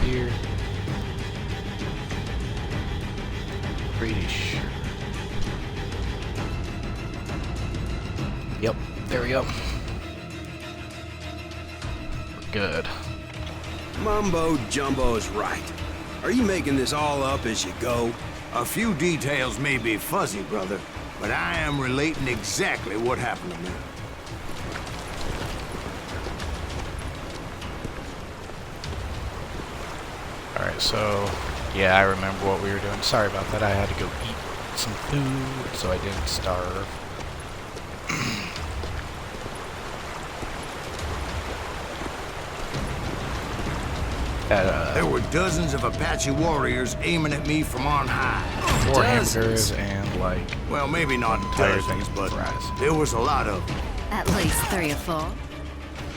here. Pretty sure. Yep, there we go. We're good. Mumbo Jumbo's right. Are you making this all up as you go? A few details may be fuzzy, brother, but I am relating exactly what happened to me. Alright, so, yeah, I remember what we were doing. Sorry about that. I had to go eat some food so I didn't starve. There were dozens of Apache warriors aiming at me from on high. 4 hamburgers and, like... Well, maybe not entire dozens, thing but fries. there was a lot of them. At least 3 or 4.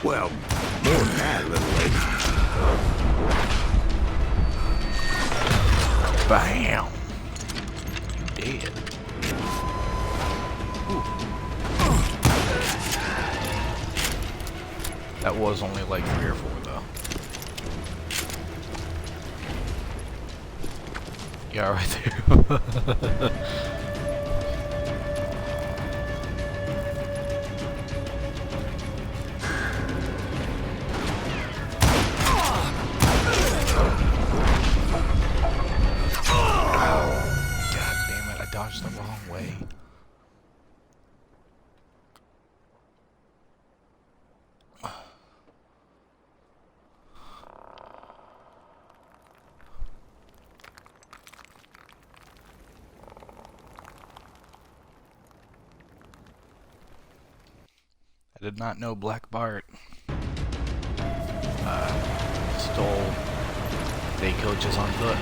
Well, more than that, little lady. Bam! You dead. That was only like 3 or 4 though. Yeah, right there. The wrong way. I did not know Black Bart stole day coaches on foot.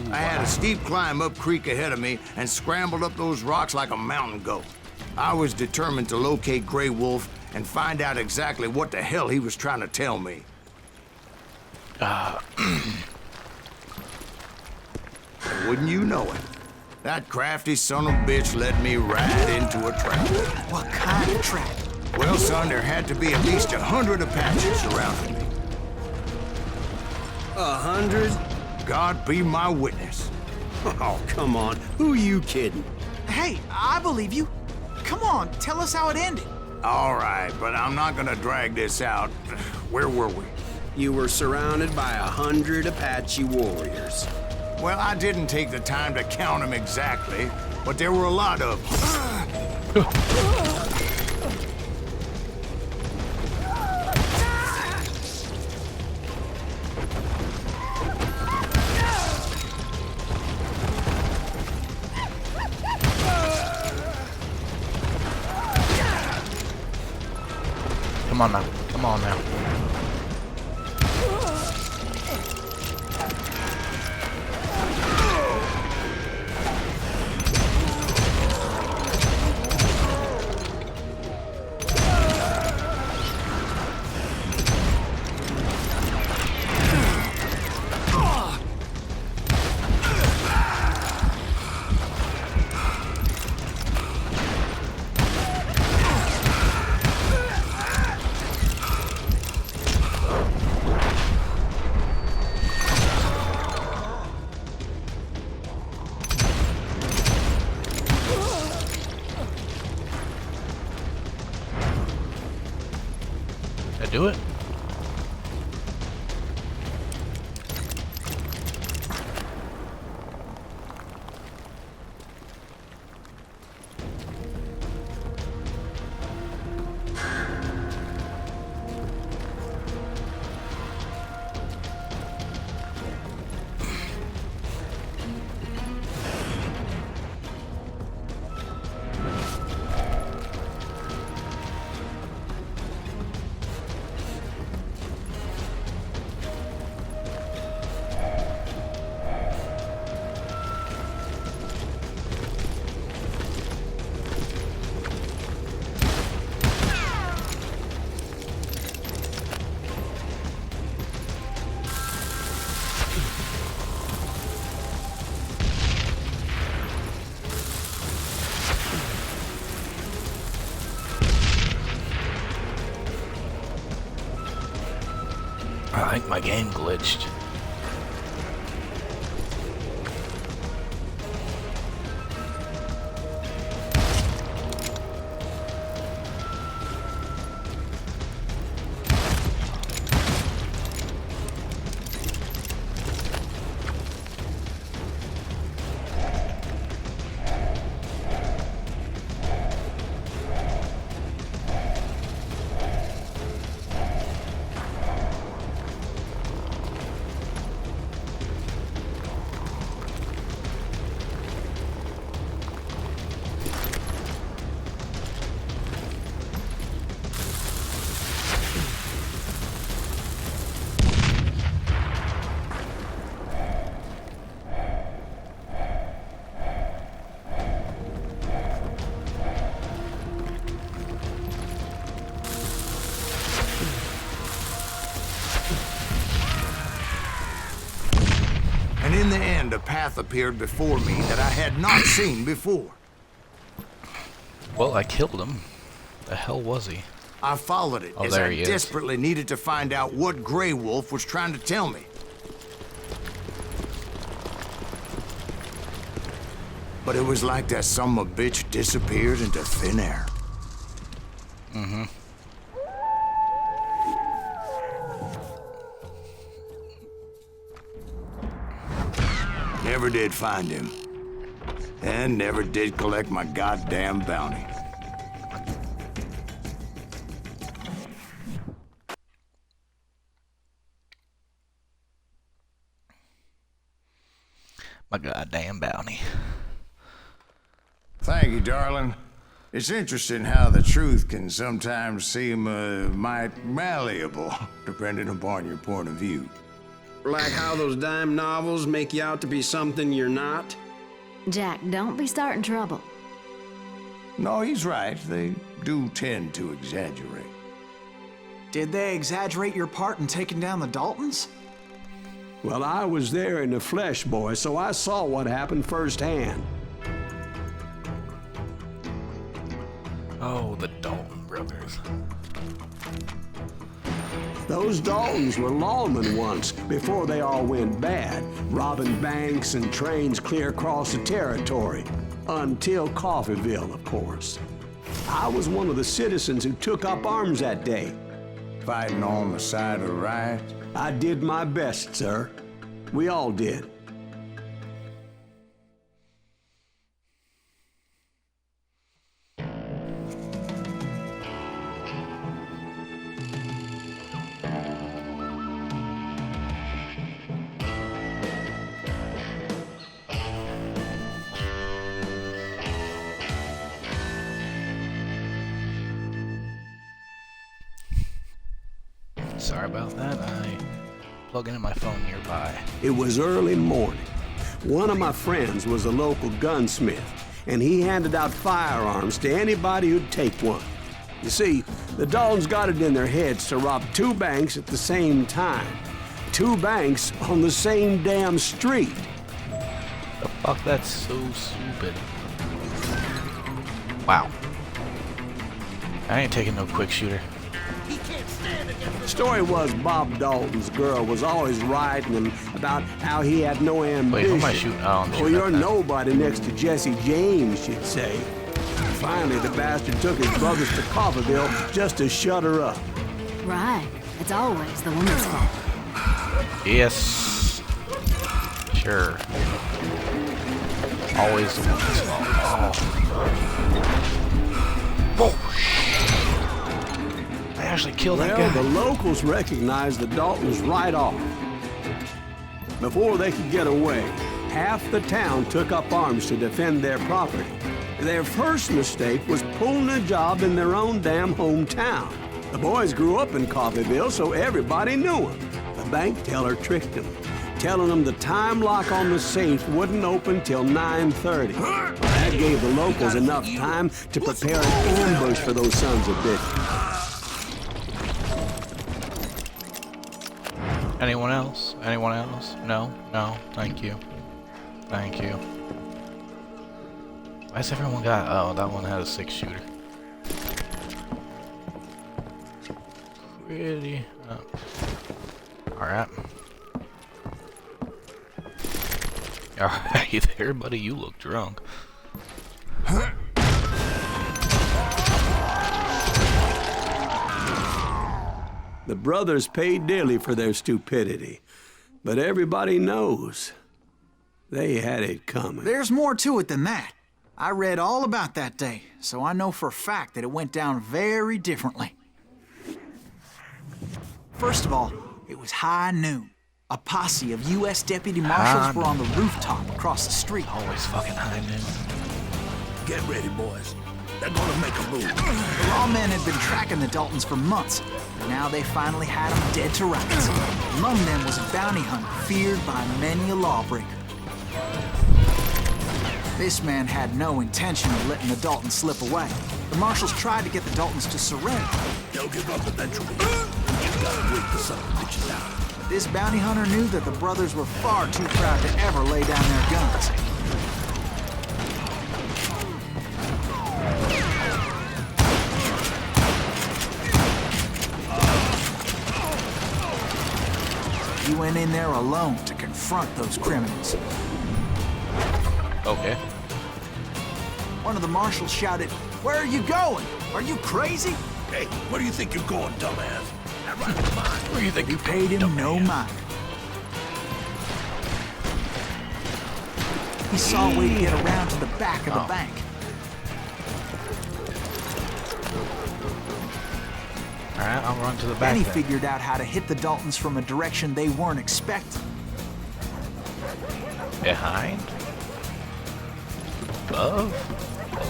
I had a steep climb up creek ahead of me and scrambled up those rocks like a mountain goat. I was determined to locate Grey Wolf and find out exactly what the hell he was trying to tell me. Wouldn't you know it? That crafty son of a bitch led me right into a trap. What kind of trap? Well, son, there had to be at least 100 Apaches surrounding me. 100? God be my witness. Oh, come on. Who are you kidding? Hey, I believe you. Come on, tell us how it ended. All right, but I'm not gonna drag this out. Where were we? You were surrounded by 100 Apache warriors. Well, I didn't take the time to count them exactly, but there were a lot of them. Come on now. Come on now. Did I do it? I think my game glitched. And in the end, a path appeared before me that I had not seen before. Well, I killed him. The hell was he? I followed it as there I he is. desperately needed to find out what Grey Wolf was trying to tell me. But it was like that son of a bitch disappeared into thin air. Mm-hmm. Never did find him. And never did collect my goddamn bounty. My goddamn bounty. Thank you, darling. It's interesting how the truth can sometimes seem might malleable, depending upon your point of view. Like how those dime novels make you out to be something you're not? Jack, don't be starting trouble. No, he's right. They do tend to exaggerate. Did they exaggerate your part in taking down the Daltons? Well, I was there in the flesh, boy, so I saw what happened firsthand. Oh, the Dalton brothers. Those Daltons were lawmen once, before they all went bad, robbing banks and trains clear across the territory. Until Coffeeville, of course. I was one of the citizens who took up arms that day. Fighting on the side of the riot? I did my best, sir. We all did. Sorry about that. I plug in my phone nearby. It was early morning. One of my friends was a local gunsmith, and he handed out firearms to anybody who'd take one. You see, the Daltons got it in their heads to rob two banks at the same time. Two banks on the same damn street. The fuck? That's so stupid. Wow. I ain't taking no quick shooter. The story was Bob Dalton's girl was always writing him about how he had no ambition. Wait, who am I shooting? Oh, I'm Well, shooting you're at that. nobody next to Jesse James, she'd say. Finally, the bastard took his brothers to Coffeeville just to shut her up. Right. It's always the woman's fault. Yes. Sure. Always the woman's fault. Oh. Whoa, shit. I actually killed that Well, guy. the locals recognized the Daltons right off. Before they could get away, half the town took up arms to defend their property. Their first mistake was pulling a job in their own damn hometown. The boys grew up in Coffeeville, so everybody knew them. The bank teller tricked them, telling them the time lock on the safe wouldn't open till 9:30. That gave the locals enough time to prepare an ambush for those sons of bitches. Anyone else? Anyone else? No? No? Thank you. Thank you. Why has everyone got... Oh, that one had a 6-shooter. Pretty... Alright. Alright there, buddy. You look drunk. The brothers paid dearly for their stupidity, but everybody knows they had it coming. There's more to it than that. I read all about that day, so I know for a fact that it went down very differently. First of all, it was high noon. A posse of U.S. deputy marshals were on the rooftop across the street. Always fucking high noon. Get ready, boys. They're gonna make a move. The lawmen had been tracking the Daltons for months, and now they finally had them dead to rights. Among them was a bounty hunter feared by many a lawbreaker. This man had no intention of letting the Daltons slip away. The marshals tried to get the Daltons to surrender. They'll give up eventually. You just gotta wait for some bitches out. But this bounty hunter knew that the brothers were far too proud to ever lay down their guns. He went in there alone to confront those criminals. Okay. One of the marshals shouted, "Where are you going? Are you crazy?" Hey, where do you think you're going, dumbass? That right in mind. Where do you think He paid him no mind. He saw a way to get around to the back of the bank. Alright, I'll run to the back Then he then. figured out how to hit the Daltons from a direction they weren't expecting. Behind? Above?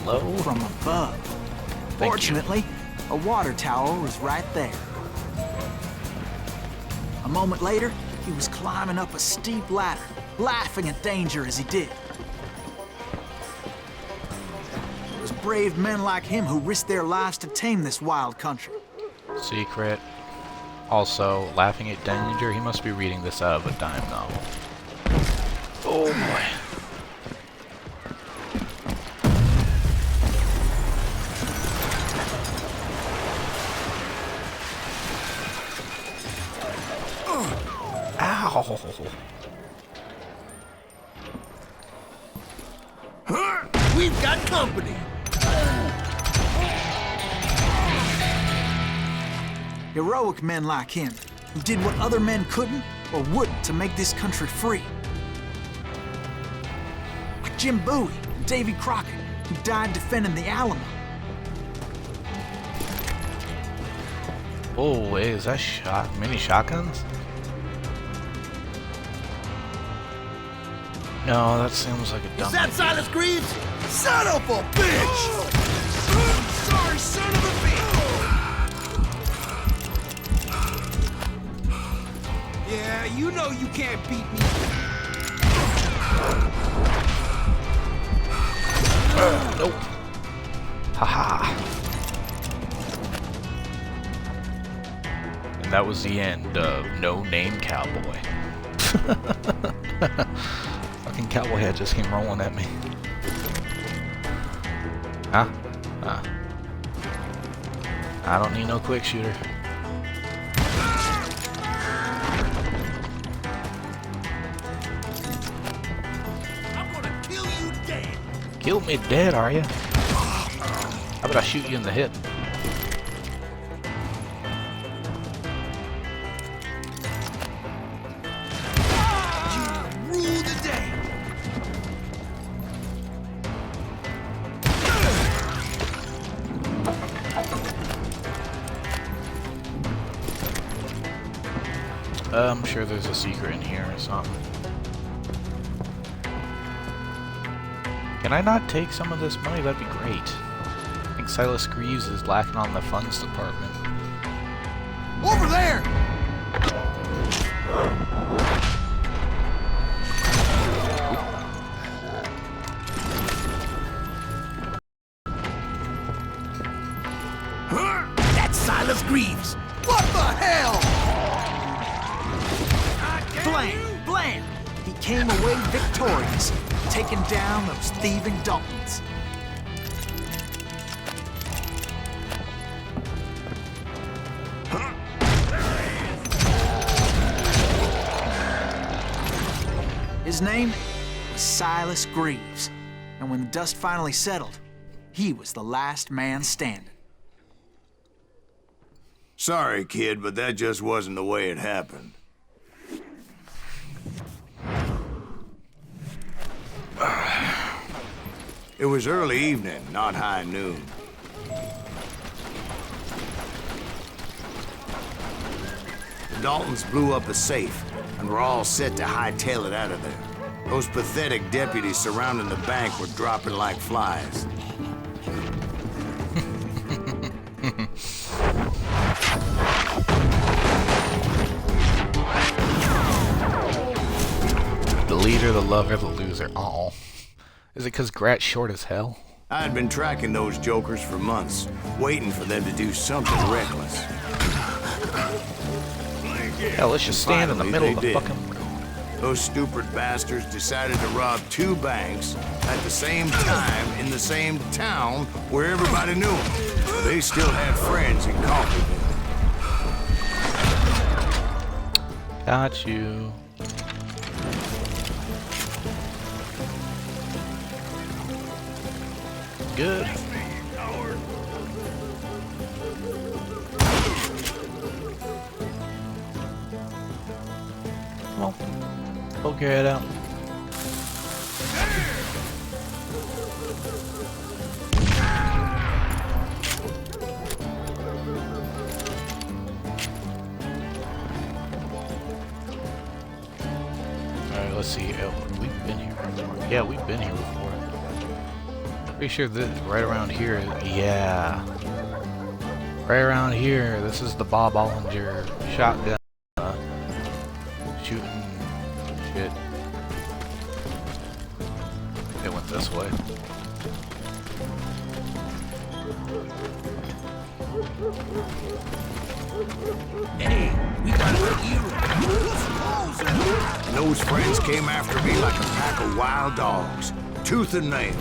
Below? From above. Thank you. Fortunately, a water tower was right there. A moment later, he was climbing up a steep ladder, laughing at danger as he did. It was brave men like him who risked their lives to tame this wild country. Secret. Also, laughing at danger, he must be reading this out of a dime novel. Oh boy. Ow. We've got company. Heroic men like him, who did what other men couldn't or wouldn't to make this country free. Like Jim Bowie and Davy Crockett, who died defending the Alamo. Oh, wait, is that mini shotguns? No, that seems like a dumb Is that idea. Silas Greaves? Son of a bitch! Sorry, son of a bitch! Yeah, you know you can't beat me. Nope. Haha. And that was the end of No Name Cowboy. Fucking cowboy hat just came rolling at me. Huh? I don't need no quick shooter. I'm gonna kill you dead! Kill me dead, are you? How about I shoot you in the hip? You rule the day! I'm sure there's a secret in here or something. Can I not take some of this money? That'd be great. I think Silas Greaves is lacking on the funds department. Over there! That's Silas Greaves! What the hell? Blam! Blam! He came away victorious, taking down those thieving Daltons. His name was Silas Greaves, and when the dust finally settled, he was the last man standing. Sorry, kid, but that just wasn't the way it happened. It was early evening, not high noon. The Daltons blew up a safe, and were all set to hightail it out of there. Those pathetic deputies surrounding the bank were dropping like flies. The leader, the lover, the loser. Oh, is it because Grat's short as hell? I had been tracking those jokers for months, waiting for them to do something reckless. Hell, let's just stand in the Finally, middle of they the did. fucking... Those stupid bastards decided to rob 2 banks at the same time in the same town where everybody knew them. They still had friends in Coffeeville. Got you. Good. Come on. Poke your head out. Alright, let's see. Oh, we've been here before. Yeah, we've been here before. Pretty sure this right around here. Yeah. Right around here. This is the Bob Ollinger shotgun. Shooting shit. It went this way. Hey, we got a hero. And those friends came after me like a pack of wild dogs, tooth and nail.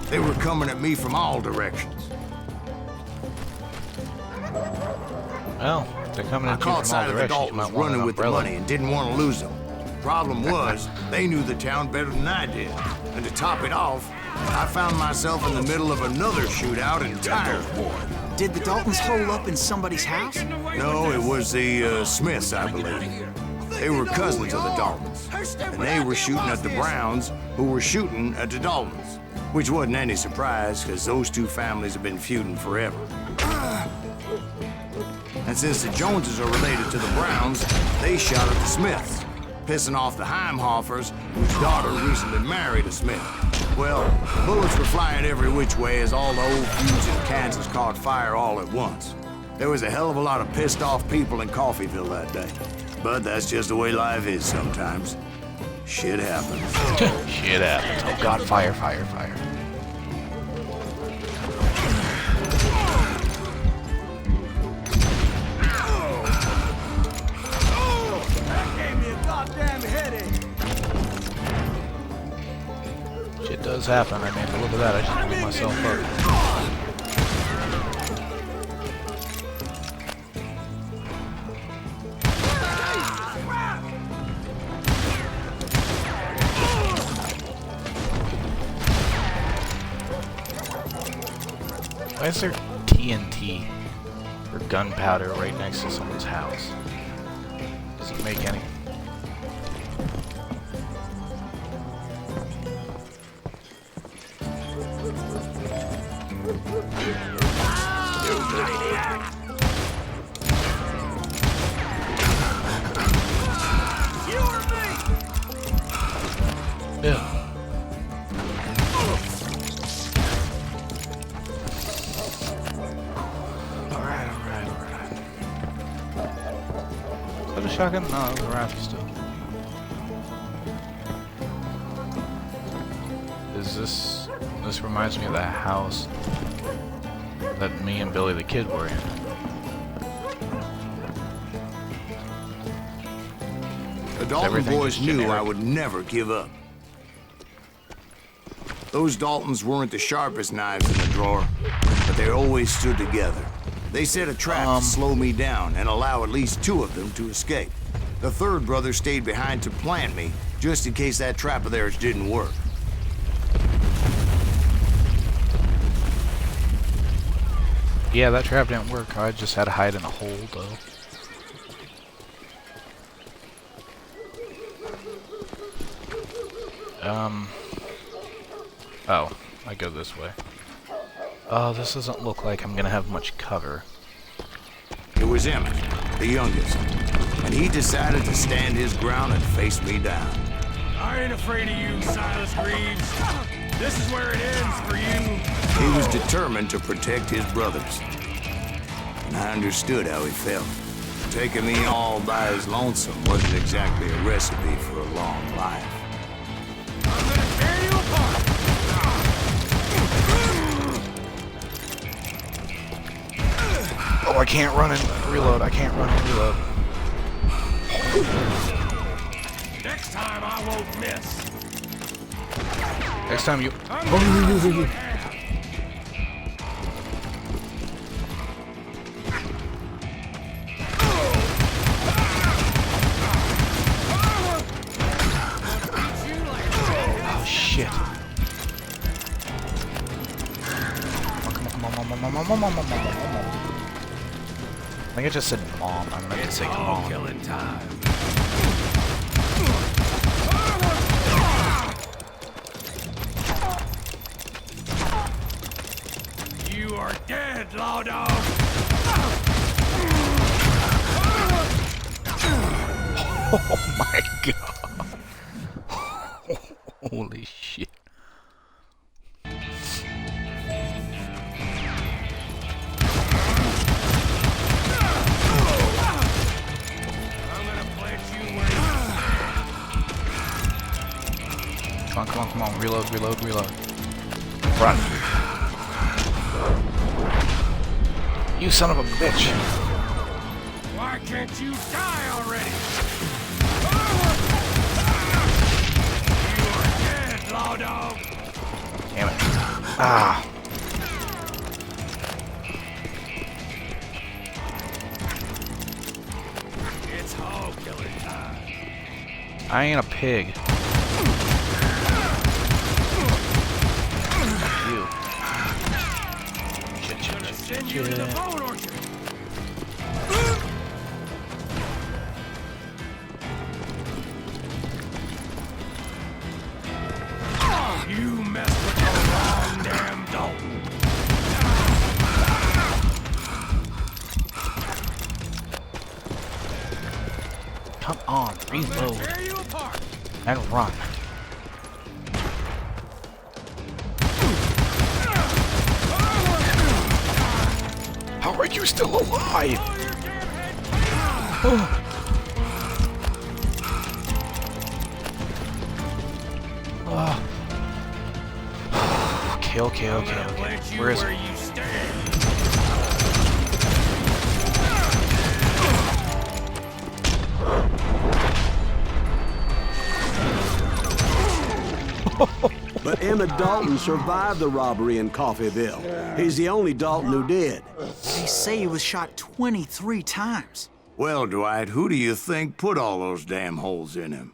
They were coming at me from all directions. Well, if they're coming I at you caught from all sight of the directions. You Daltons might want an running with the umbrella. money and didn't want to lose them. Problem was, they knew the town better than I did. And to top it off, I found myself in the middle of another shootout entirely. Did the Daltons hole up in somebody's house? No, it was the Smiths, I believe. They were cousins of the Daltons. And they were shooting at the Browns, who were shooting at the Daltons. Which wasn't any surprise, because those 2 families have been feuding forever. And since the Joneses are related to the Browns, they shot at the Smiths, pissing off the Heimhoffers, whose daughter recently married a Smith. Well, bullets were flying every which way as all the old feuds in Kansas caught fire all at once. There was a hell of a lot of pissed off people in Coffeeville that day. But that's just the way life is sometimes. Shit happens. Shit happens. Oh god, fire, fire, fire. Shit does happen. I mean, look at that. I just blew myself up. Why is there TNT or gunpowder right next to someone's house? Doesn't make any. Yeah. Alright. Is that a shotgun? No, it was a rifle still. Is this... This reminds me of that house that me and Billy the Kid were in. The Dalton Everything boys just knew generic. I would never give up. Those Daltons weren't the sharpest knives in the drawer, but they always stood together. They set a trap to slow me down and allow at least 2 of them to escape. The third brother stayed behind to plant me, just in case that trap of theirs didn't work. Yeah, that trap didn't work. I just had to hide in a hole, though. Oh, I go this way. Oh, this doesn't look like I'm gonna have much cover. It was Emmett, the youngest, and he decided to stand his ground and face me down. I ain't afraid of you, Silas Greaves. This is where it ends for you. He was determined to protect his brothers. And I understood how he felt. Taking me all by his lonesome wasn't exactly a recipe for a long life. I'm gonna tear you apart. Oh, I can't run and reload. I can't run and reload. Next time I won't miss. Next time you... Oh, shit. Come on. I think I just said mom. I meant to say come on. Killing time. You are dead, law dog. Oh my god. Holy shit. Come on. Reload. Run. You son of a bitch. Why can't you die already? You are dead, law dog. Damn it. Ah. It's hog killing time. I ain't a pig. You. Send you to the bone orchard. You messed with the wrong damn Dalton. Come on, reload Tear you apart. and run. How are you still alive? Oh. Okay. Where is it? You stand. But Emmett Dalton survived the robbery in Coffeyville. He's the only Dalton who did. They say he was shot 23 times. Well, Dwight, who do you think put all those damn holes in him?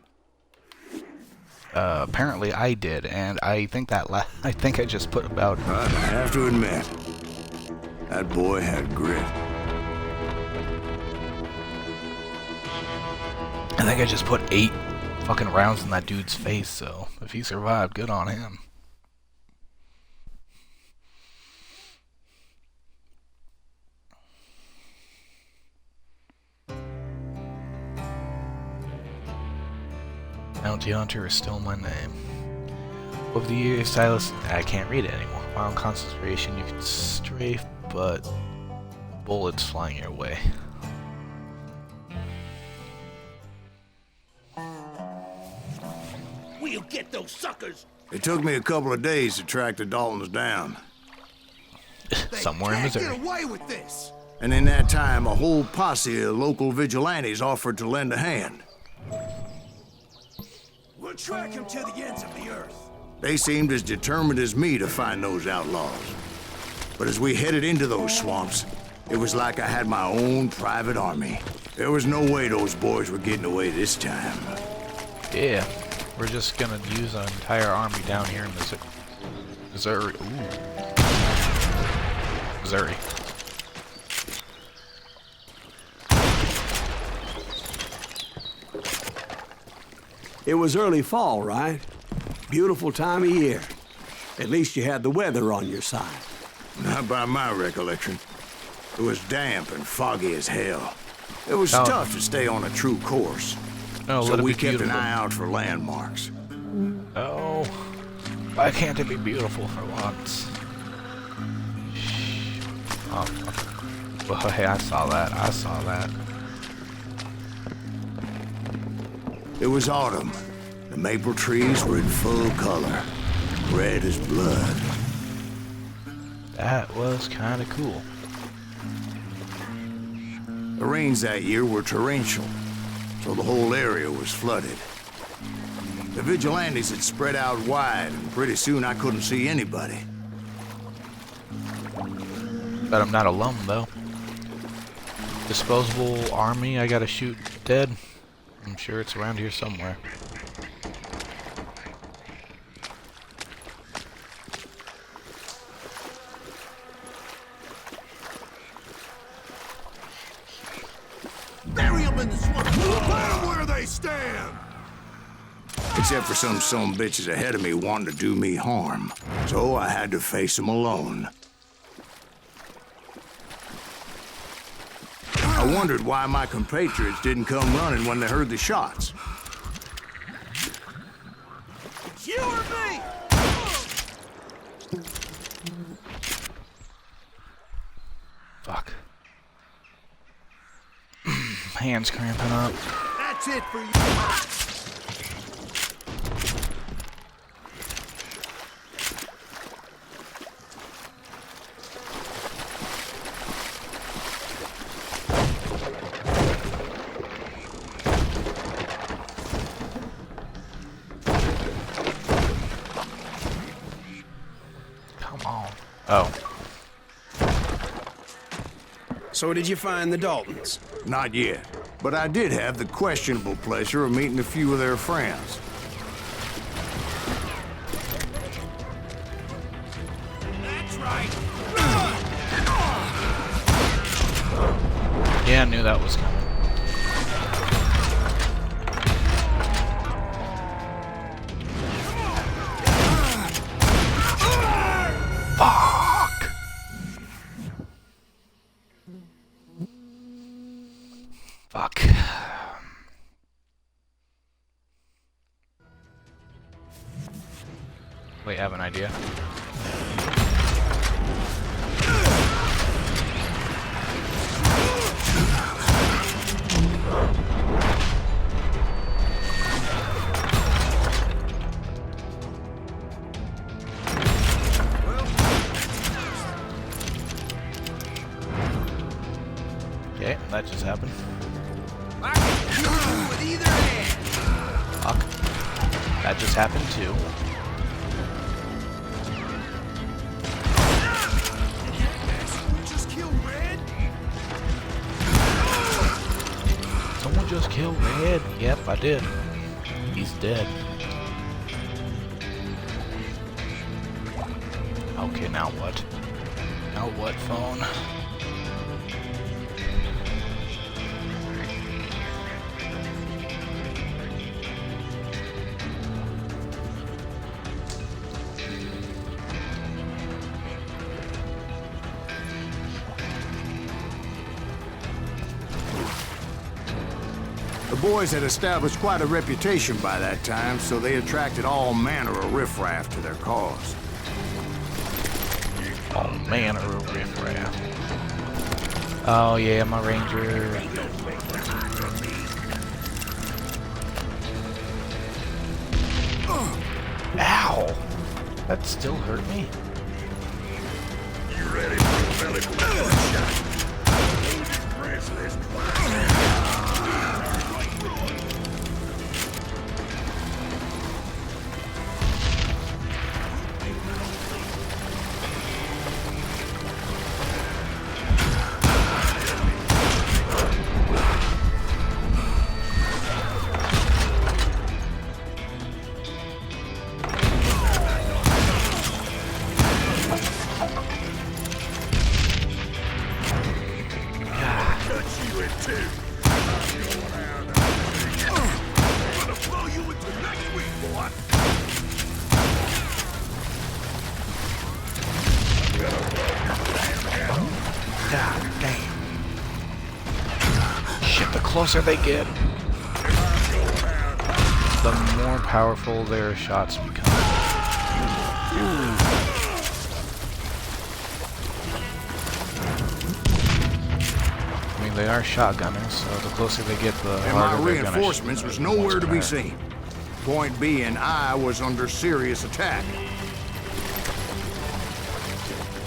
Apparently I did, and I think I just put about... I have to admit, that boy had grit. I think I just put 8 fucking rounds in that dude's face, so if he survived, good on him. Bounty Hunter is still my name. Over the years, Silas... I can't read it anymore. While in concentration, you can strafe, but bullets flying your way. We'll get those suckers. It took me a couple of days to track the Daltons down. Somewhere in Missouri. Get away with this! And in that time, a whole posse of local vigilantes offered to lend a hand. We'll track him to the ends of the earth. They seemed as determined as me to find those outlaws. But as we headed into those swamps, it was like I had my own private army. There was no way those boys were getting away this time. Yeah, we're just gonna use an entire army down here in Missouri. Ooh. Missouri. It was early fall, right? Beautiful time of year. At least you had the weather on your side. Not by my recollection. It was damp and foggy as hell. It was tough to stay on a true course. Oh, so let it we be kept beautiful. an eye out for landmarks. Oh, why can't it be beautiful for once? Oh, fuck. Well, hey, I saw that. I saw that. It was autumn. The maple trees were in full color, red as blood. That was kind of cool. The rains that year were torrential, so the whole area was flooded. The vigilantes had spread out wide, and pretty soon I couldn't see anybody. Bet I'm not alone, though. Disposable army I gotta shoot dead. I'm sure it's around here somewhere. Bury them in the swamp! Put them where they stand! Except for some bitches ahead of me wanting to do me harm. So I had to face them alone. I wondered why my compatriots didn't come running when they heard the shots. It's you or me! Fuck. Hands cramping up. That's it for you! Come on. Oh. So did you find the Daltons? Not yet, but I did have the questionable pleasure of meeting a few of their friends. That's right. Yeah, I knew that was coming. Fuck! Fuck. Wait, I have an idea. Okay, that just happened. Fuck. That just happened too. Someone just killed Red. Yep, I did. He's dead. Okay, now what? Now what, phone? The boys had established quite a reputation by that time, so they attracted all manner of riffraff to their cause. All manner of riffraff. Oh yeah, my ranger. Ow! That still hurt me. You ready for a belly shot? God damn. Shit, the closer they get, the more powerful their shots become. I mean, they are shotgunners, so the closer they get, the And my harder they're gonna reinforcements was nowhere to be seen. Point being, I was under serious attack.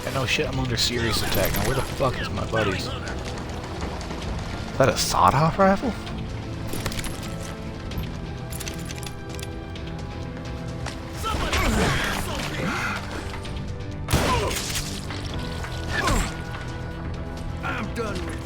Yeah, no shit, I'm under serious attack. Now where the fuck is my buddies? Is that a sawed-off rifle? I'm done with you.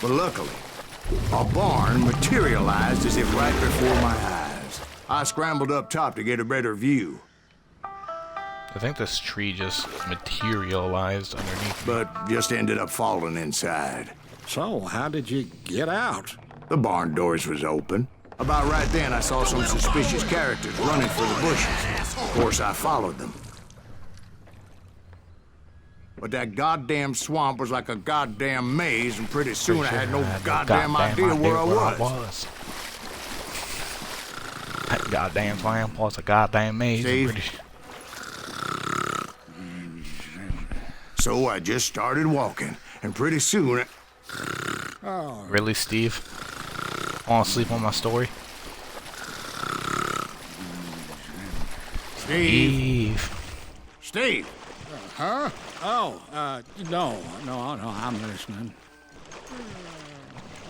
But luckily, a barn materialized as if right before my eyes. I scrambled up top to get a better view, I think this tree just materialized underneath me. but just ended up falling inside. So, how did you get out? The barn doors was open. About right then, I saw some suspicious characters running for the bushes. Of course, I followed them. But that goddamn swamp was like a goddamn maze, and pretty soon I had no goddamn idea where I was. That goddamn swamp was a goddamn maze. Steve? So I just started walking, and pretty soon... Really, Steve? Want to sleep on my story? Steve! Huh? Oh, no, I'm listening.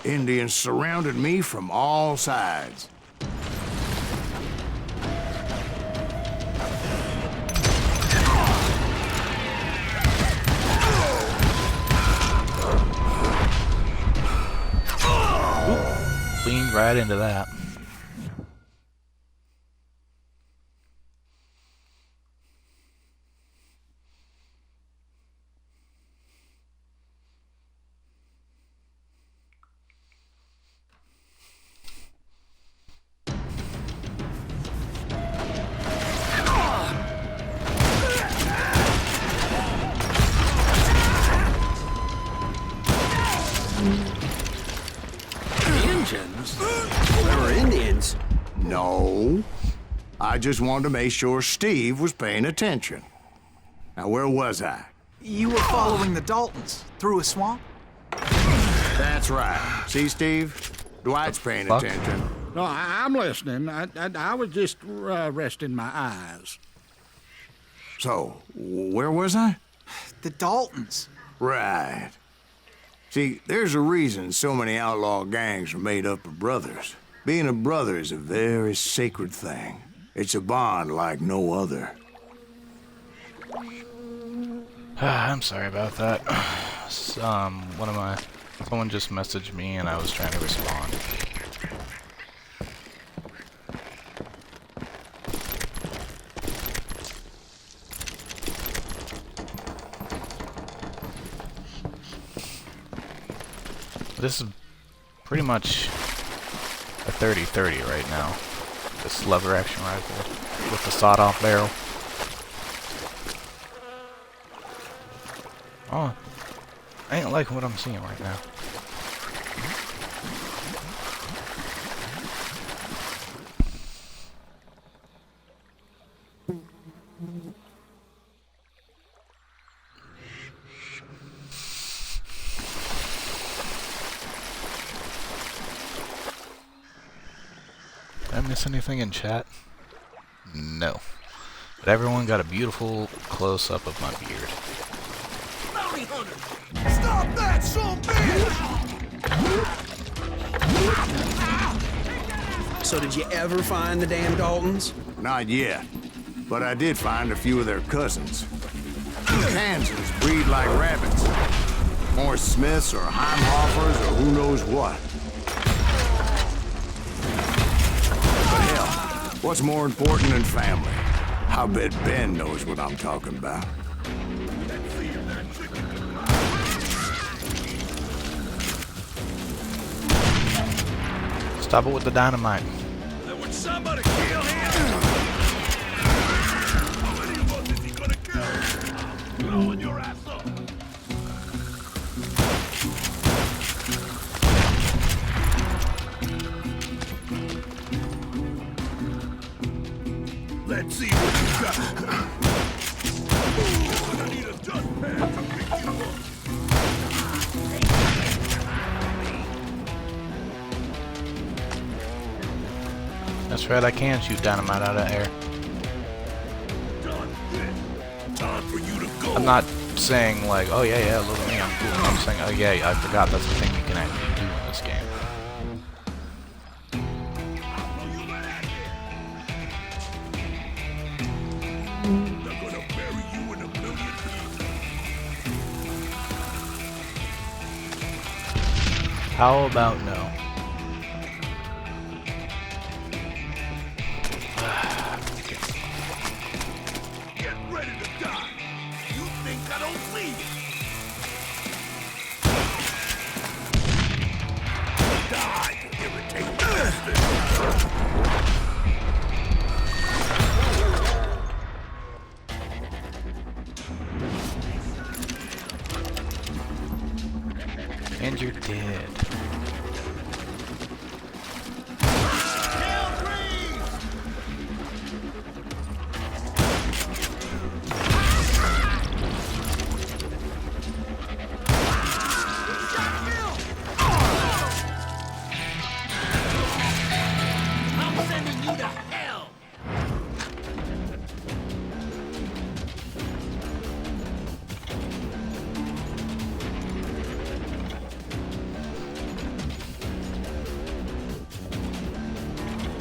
Indians surrounded me from all sides. Leaned right into that. Indians? There were Indians. No. I just wanted to make sure Steve was paying attention. Now, where was I? You were following the Daltons through a swamp? That's right. See, Steve? Dwight's paying fuck? attention. No, I'm listening. I was just resting my eyes. So, where was I? The Daltons. Right. See, there's a reason so many outlaw gangs are made up of brothers. Being a brother is a very sacred thing. It's a bond like no other. I'm sorry about that. Someone just messaged me and I was trying to respond. This is pretty much a 30-30 right now. This lever action rifle with the sawed-off barrel. Oh, I ain't liking what I'm seeing right now. I miss anything in chat? No. But everyone got a beautiful close-up of my beard. Bounty hunter! Stop that, son bitch! So did you ever find the damn Daltons? Not yet, but I did find a few of their cousins. Kansans breed like rabbits. More Smiths or Heimhoffers or who knows what. But hell, what's more important than family? I bet Ben knows what I'm talking about. Stop it with the dynamite. Would somebody kill him? How many of us is he gonna kill? Blowing your ass up. Let's see what you got. Ooh, I need a dust pan to pick you up. That's right, I can shoot dynamite out of air. Time for you to go. I'm not saying like, oh yeah, look at me, I'm cool. I'm saying, oh yeah, I forgot that's the thing you can actually do in this game. They're gonna bury you in a million pieces. How about no? Get ready to die. You think I don't bleed? Die to irritate the bastard. And you're dead.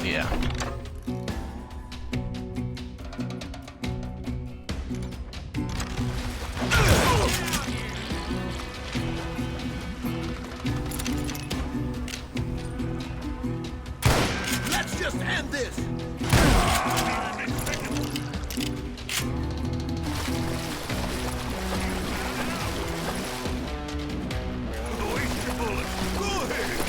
Yeah. Let's just end this. Waste your bullets. Go ahead.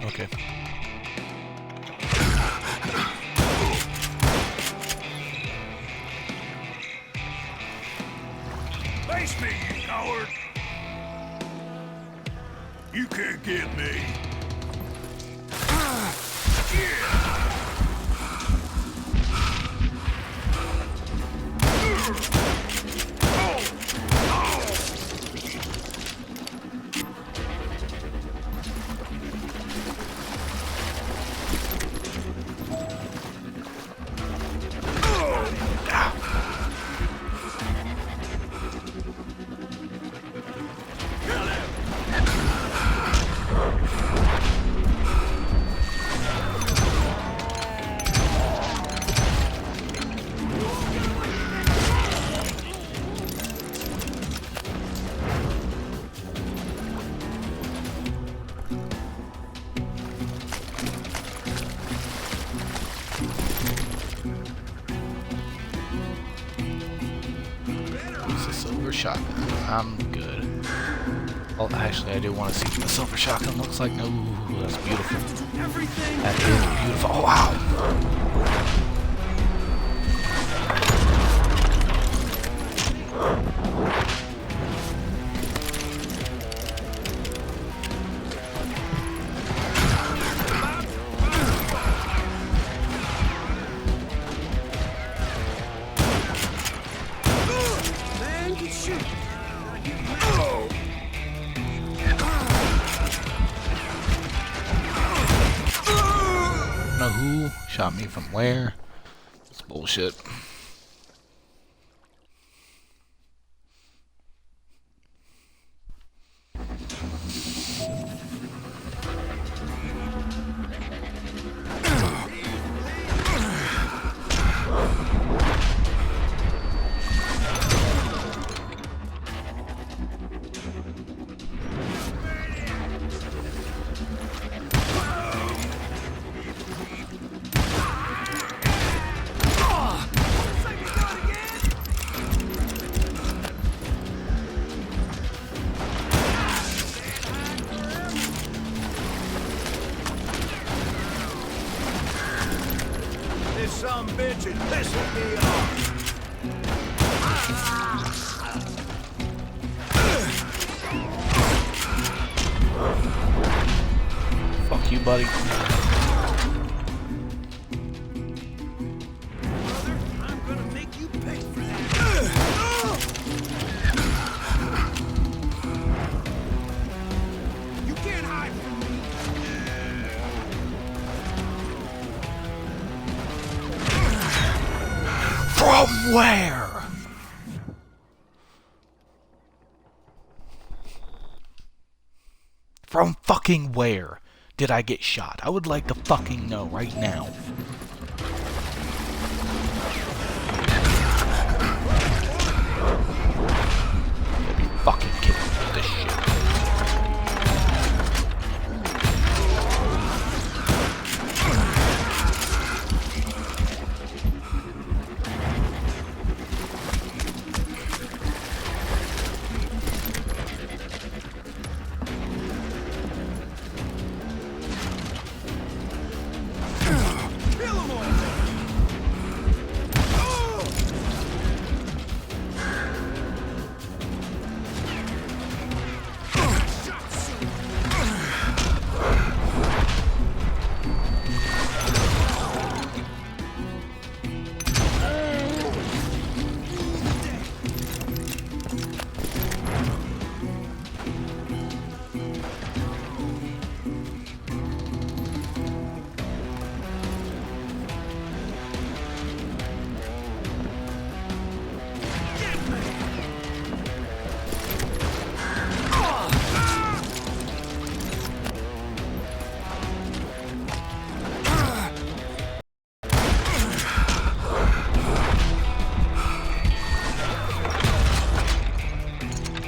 Okay. Face me, you coward! You can't get me. Use a silver shotgun. I'm good. Oh, actually, I do want to see what the silver shotgun looks like. Ooh, that's beautiful. That is beautiful. Oh, wow. Know who shot me from where? It's bullshit. This some bitch is pissing me off. Fuck you, buddy. I'm gonna make you pay for that. You can't hide from me. From where? From fucking where did I get shot? I would like to fucking know right now. You gotta be fucking kidding me with this shit.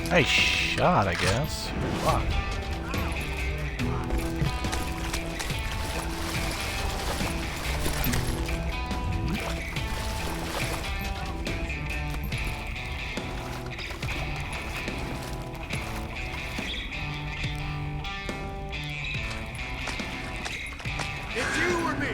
Nice shot, I guess. Fuck. It's you or me.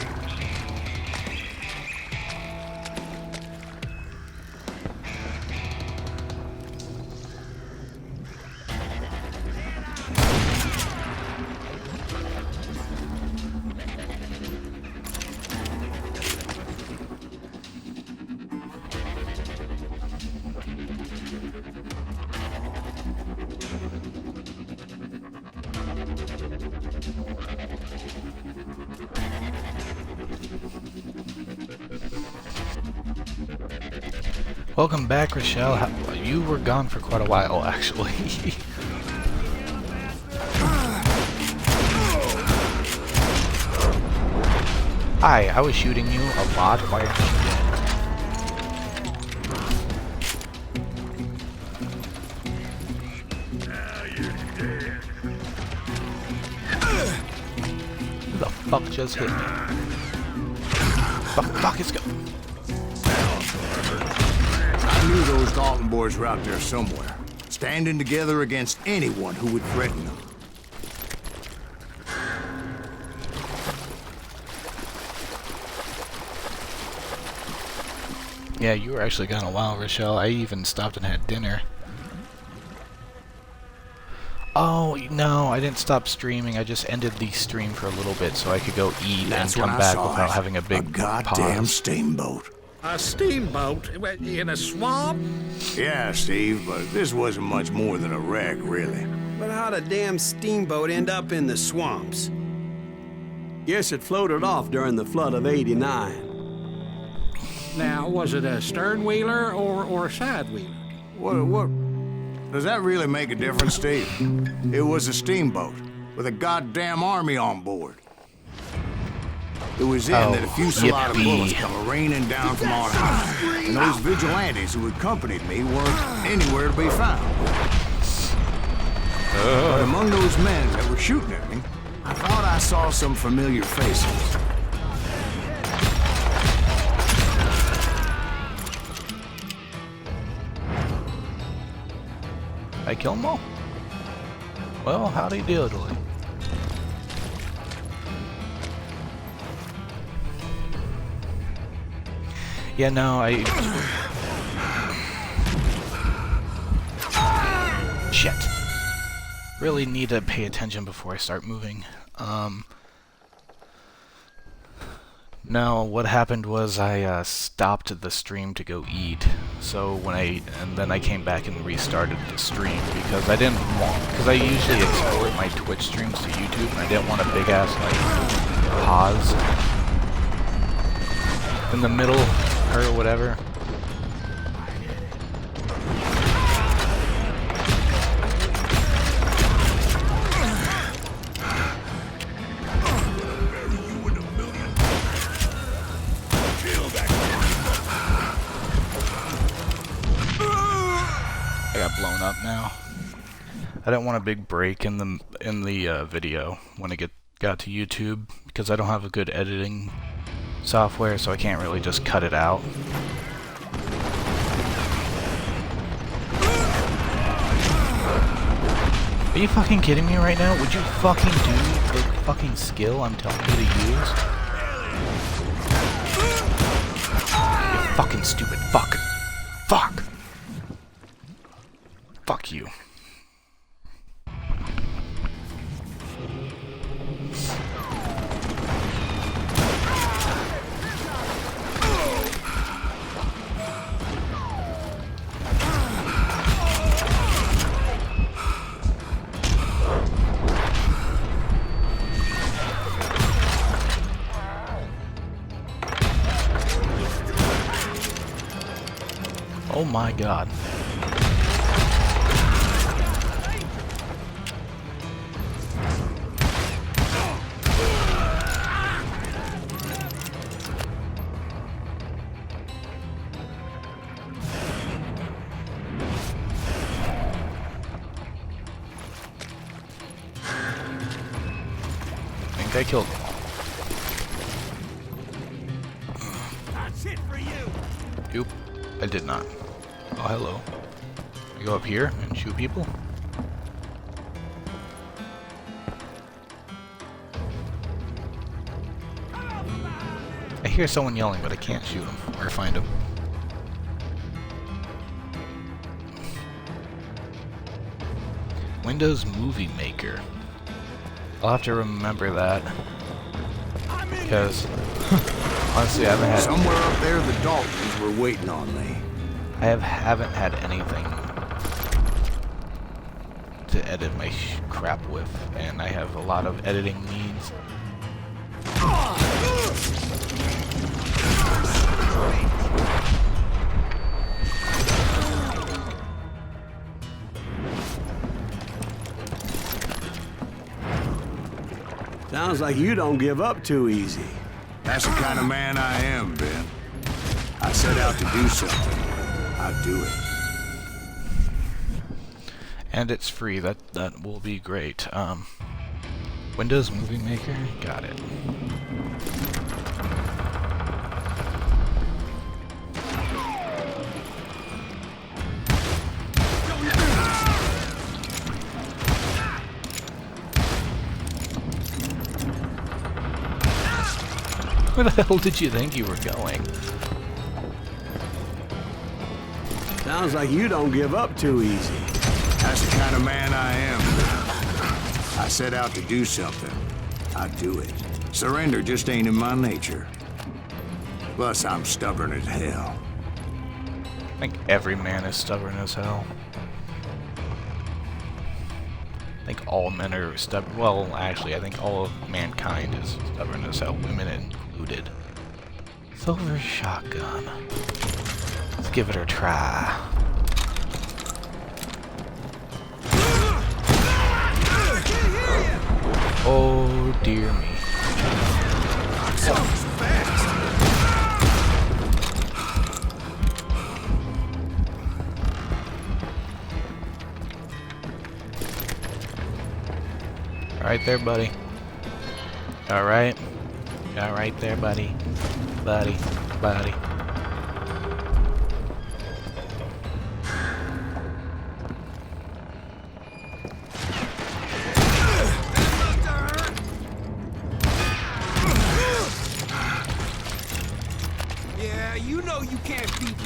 Welcome back, Rochelle. You were gone for quite a while, actually. Hi, I was shooting you a lot. Why aren't you dead? Who the fuck just hit me? Fuck, it's go. I knew those Dalton boys were out there somewhere. standing together against anyone who would threaten them. Yeah, you were actually gone a while, Rochelle. I even stopped and had dinner. Oh, no, I didn't stop streaming. I just ended the stream for a little bit so I could go eat and come back without having a big goddamn pause. steamboat. A steamboat in a swamp? Yeah, Steve, but this wasn't much more than a wreck, really. But how'd a damn steamboat end up in the swamps? Guess it floated off during the flood of '89. Now, was it a stern wheeler or a side wheeler? What? Does that really make a difference, Steve? It was a steamboat with a goddamn army on board. It was then that a fusillade of bullets come raining down from on high, and those vigilantes who accompanied me weren't anywhere to be found. But among those men that were shooting at me, I thought I saw some familiar faces. I kill them all? Well, howdy diddly. Yeah, no, Shit. Really need to pay attention before I start moving. No, what happened was I stopped the stream to go eat. So and then I came back and restarted the stream because I didn't want, because I usually export my Twitch streams to YouTube and I didn't want a big ass like pause in the middle or whatever. Blown up now. I didn't want a big break in the video when it got to YouTube because I don't have a good editing software, so I can't really just cut it out. Are you fucking kidding me right now? Would you fucking do the fucking skill I'm telling you to use? You fucking stupid fuck. Fuck. Fuck you. Oh my God. I killed them all. That's it for you. Oop, I did not. Oh, hello. I go up here and shoot people? I hear someone yelling, but I can't shoot them or find them. Windows Movie Maker. I'll have to remember that, because honestly I haven't had... Somewhere up there the Daltons were waiting on me. I haven't had anything to edit my crap with, and I have a lot of editing needs. Sounds like you don't give up too easy. That's the kind of man I am, Ben. I set out to do something. I do it. And it's free. That will be great. Windows Movie Maker, got it. Where the hell did you think you were going? Sounds like you don't give up too easy. That's the kind of man I am. I set out to do something. I do it. Surrender just ain't in my nature. Plus, I'm stubborn as hell. I think every man is stubborn as hell. I think all men are stubborn. Well, actually, I think all of mankind is stubborn as hell, women included. Silver shotgun. Let's give it a try. Oh dear me. Right there, buddy. Alright. Alright there, buddy. Buddy. Buddy. Yeah, you know you can't beat me.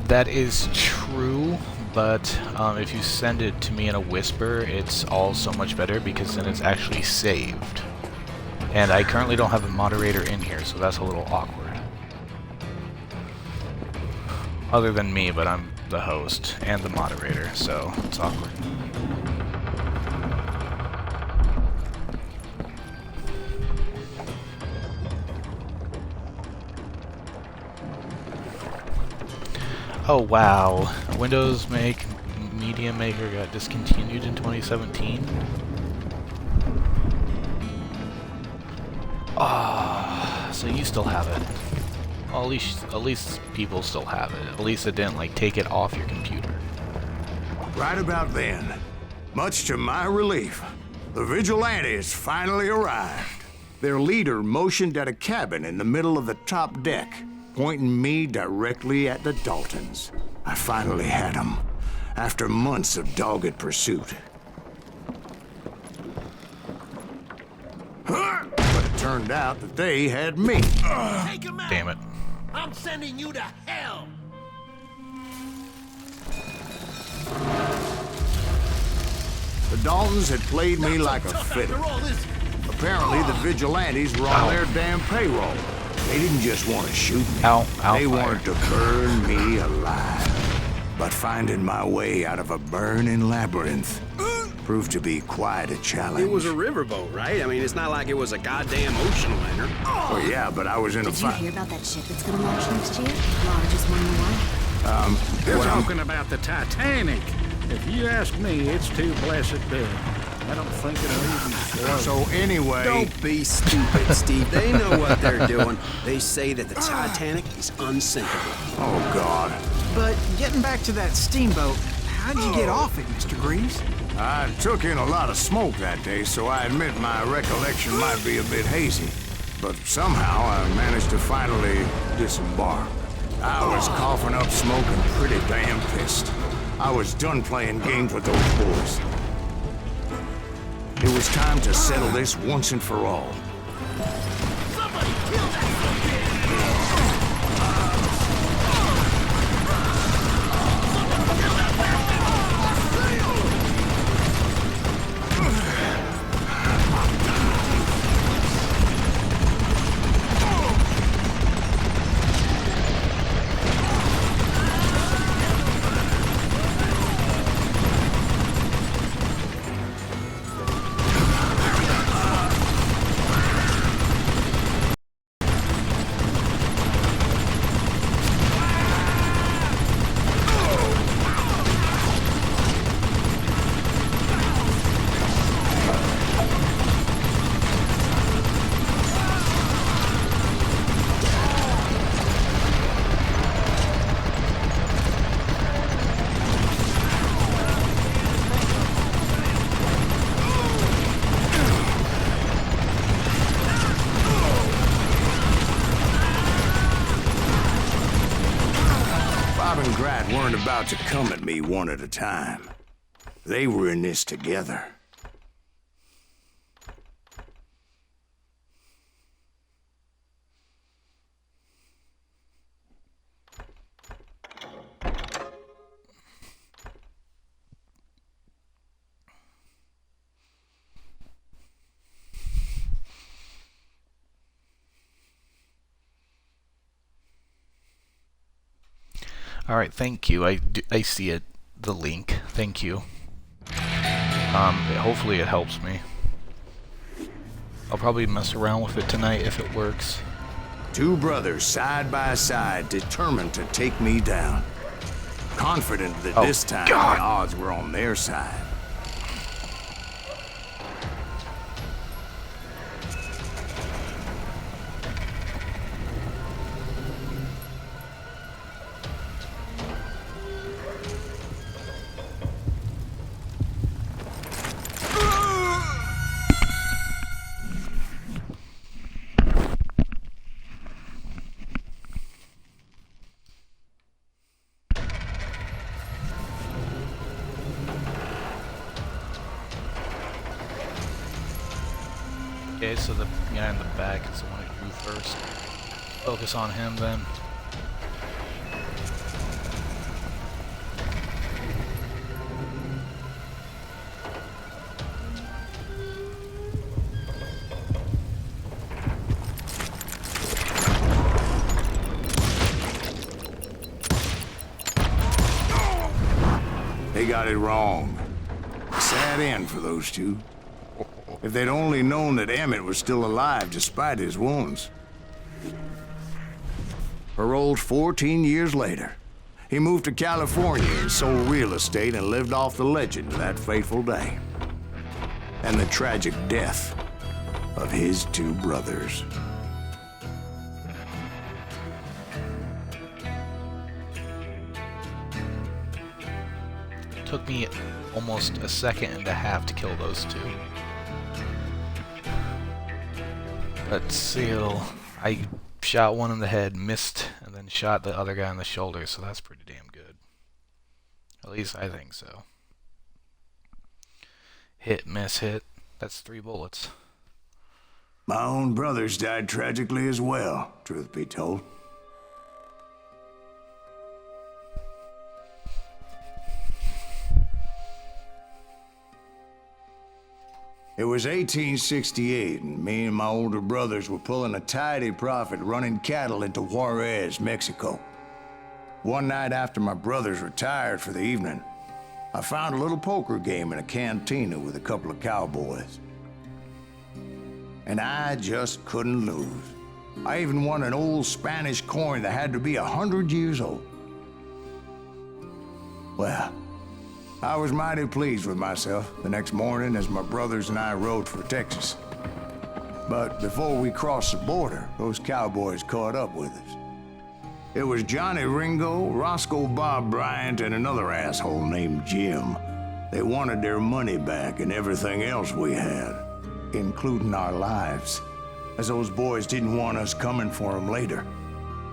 That is true, but if you send it to me in a whisper, it's all so much better because then it's actually saved. And I currently don't have a moderator in here, so that's a little awkward. Other than me, but I'm the host and the moderator, so it's awkward. Oh wow, Windows Media Maker got discontinued in 2017. Ah, so you still have it. Well, at least people still have it. At least it didn't like take it off your computer. Right about then, much to my relief, the vigilantes finally arrived. Their leader motioned at a cabin in the middle of the top deck, pointing me directly at the Daltons. I finally had them, after months of dogged pursuit. But it turned out that they had me. Take him out. Damn it. I'm sending you to hell. The Daltons had played me like a fiddle. Apparently, the vigilantes were on their damn payroll. They didn't just want to shoot me. They wanted to burn me alive. But finding my way out of a burning labyrinth proved to be quite a challenge. It was a riverboat, right? I mean, it's not like it was a goddamn ocean liner. Oh, yeah, but I was in a Did you fight. hear about that ship that's gonna launch next year? Largest one in the world. They're well, talking about the Titanic. If you ask me, it's too blessed big. I don't think it'll even float. so anyway... Don't be stupid, Steve. They know what they're doing. They say that the Titanic is unsinkable. Oh, God. But getting back to that steamboat, how'd you get off it, Mr. Greaves? I took in a lot of smoke that day, so I admit my recollection might be a bit hazy. But somehow I managed to finally disembark. I was coughing up smoke and pretty damn pissed. I was done playing games with those boys. It was time to settle this once and for all. Somebody kill that weren't about to come at me one at a time. They were in this together. All right, thank you. I see it, the link. Thank you. Hopefully it helps me. I'll probably mess around with it tonight if it works. Two brothers side by side, determined to take me down. Confident that this time the odds were on their side. Okay, so the guy in the back is the one who drew first. Focus on him then. They got it wrong. Sad end for those two. If they'd only known that Emmett was still alive despite his wounds. Paroled 14 years later, he moved to California and sold real estate and lived off the legend of that fateful day. And the tragic death of his two brothers. Took me almost a second and a half to kill those two. Let's see, I shot one in the head, missed, and then shot the other guy in the shoulder, so that's pretty damn good. At least I think so. Hit, miss, hit. That's 3 bullets. My own brothers died tragically as well, truth be told. It was 1868, and me and my older brothers were pulling a tidy profit running cattle into Juarez, Mexico. One night after my brothers retired for the evening, I found a little poker game in a cantina with a couple of cowboys. And I just couldn't lose. I even won an old Spanish coin that had to be 100 years old. Well, I was mighty pleased with myself the next morning as my brothers and I rode for Texas. But before we crossed the border, those cowboys caught up with us. It was Johnny Ringo, Roscoe Bob Bryant, and another asshole named Jim. They wanted their money back and everything else we had, including our lives, as those boys didn't want us coming for them later.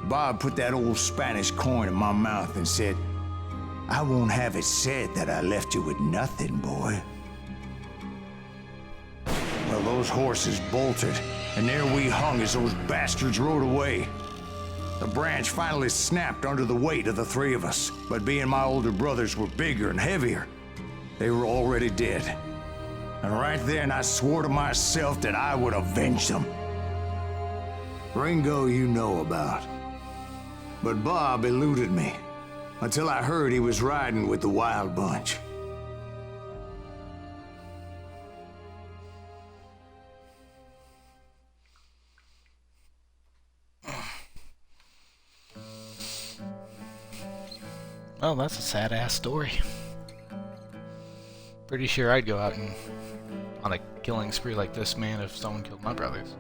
Bob put that old Spanish coin in my mouth and said, "I won't have it said that I left you with nothing, boy." Well, those horses bolted, and there we hung as those bastards rode away. The branch finally snapped under the weight of the 3 of us, but being my older brothers were bigger and heavier, they were already dead. And right then I swore to myself that I would avenge them. Ringo you know about. But Bob eluded me, until I heard he was riding with the Wild Bunch. Well, that's a sad-ass story. Pretty sure I'd go out and on a killing spree like this man if someone killed my brothers.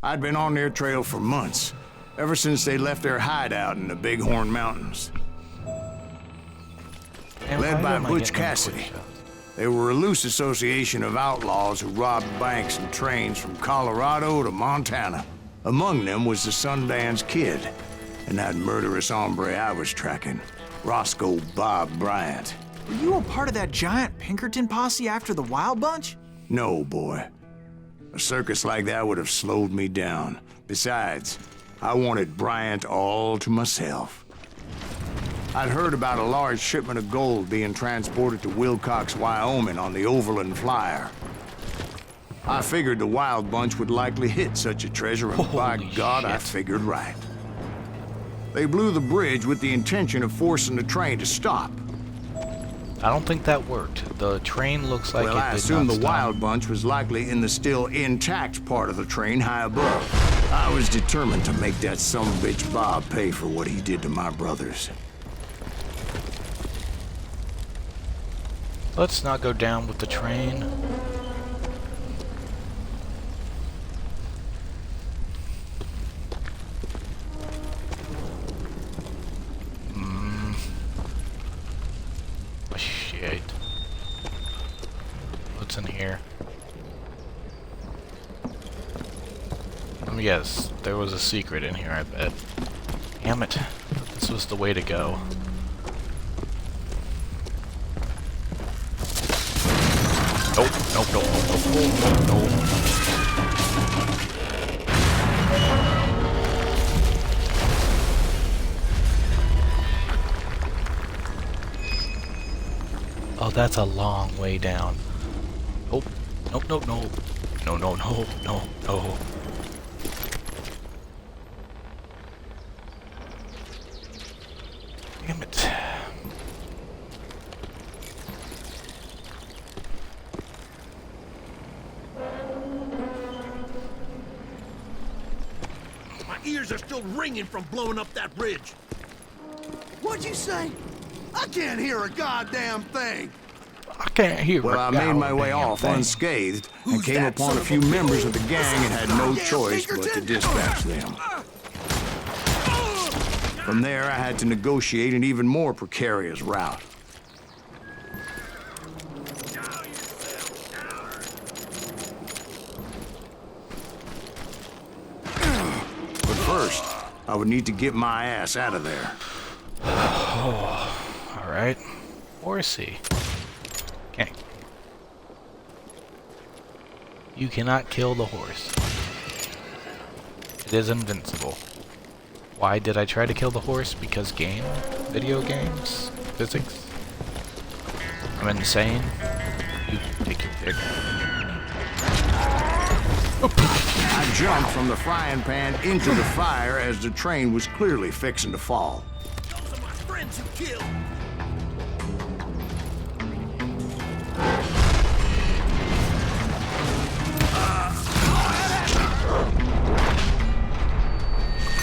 I'd been on their trail for months, ever since they left their hideout in the Bighorn Mountains. Led by Butch Cassidy. They were a loose association of outlaws who robbed banks and trains from Colorado to Montana. Among them was the Sundance Kid. and that murderous hombre I was tracking, Roscoe Bob Bryant. Were you a part of that giant Pinkerton posse after the Wild Bunch? No, boy. A circus like that would have slowed me down. Besides, I wanted Bryant all to myself. I'd heard about a large shipment of gold being transported to Wilcox, Wyoming on the Overland Flyer. I figured the Wild Bunch would likely hit such a treasure, and by God, I figured right. They blew the bridge with the intention of forcing the train to stop. I don't think that worked. The train looks like Well, I it did assumed not the stop. Wild Bunch was likely in the still intact part of the train high above. I was determined to make that sumbitch Bob pay for what he did to my brothers. Let's not go down with the train. Shit. What's in here? Let me guess. There was a secret in here, I bet. Damn it. This was the way to go. Nope, nope, nope, nope, nope, nope, nope. Oh, that's a long way down. Nope, nope, nope, nope. No, no, no, no, no. Damn it. My ears are still ringing from blowing up that bridge. What'd you say? I can't hear a goddamn thing. I can't hear. Well, I made my way off unscathed and Who's came that upon son a of few a- members of the gang and had no Goddamn choice but to Pinkerton? dispatch them. From there, I had to negotiate an even more precarious route. But first, I would need to get my ass out of there. Alright. Horsey. Okay. You cannot kill the horse. It is invincible. Why did I try to kill the horse? Because game? Video games? Physics? I'm insane? You take your pick. I jumped from the frying pan into the fire as the train was clearly fixing to fall. Those are my friends you killed.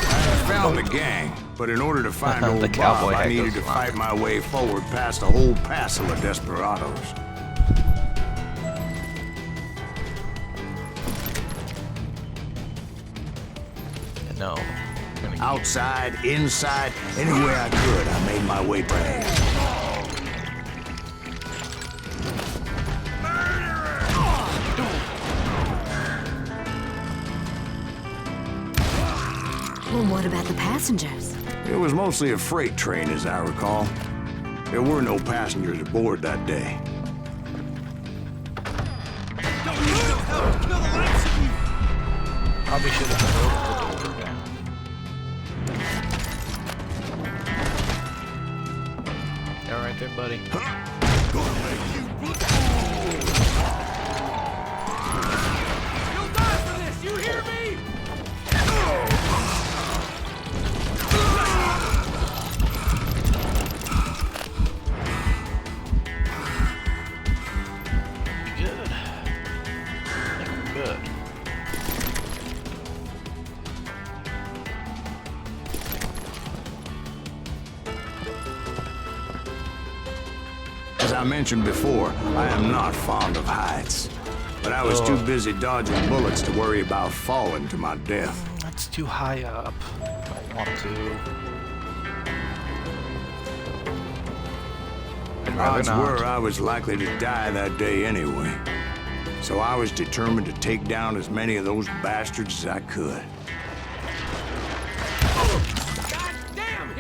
I found the gang, but in order to find The old Bob, cowboy I hat needed goes to fight my way forward past a whole passel of desperados. No. I'm gonna Outside, inside, any way I could, I made my way past. Well, what about the passengers? It was mostly a freight train, as I recall. There were no passengers aboard that day. Don't need no help to kill the likes of you. Probably should have broke the door down. You all right there, buddy? Gonna make you look. You'll die for this, you hear me? Good. I think we're good. As I mentioned before, I am not fond of heights. But I was too busy dodging bullets to worry about falling to my death. That's too high up. Don't want to. I'd rather Odds not. were I was likely to die that day anyway. So I was determined to take down as many of those bastards as I could. God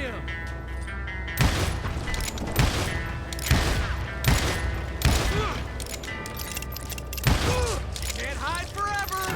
him! Can't hide forever!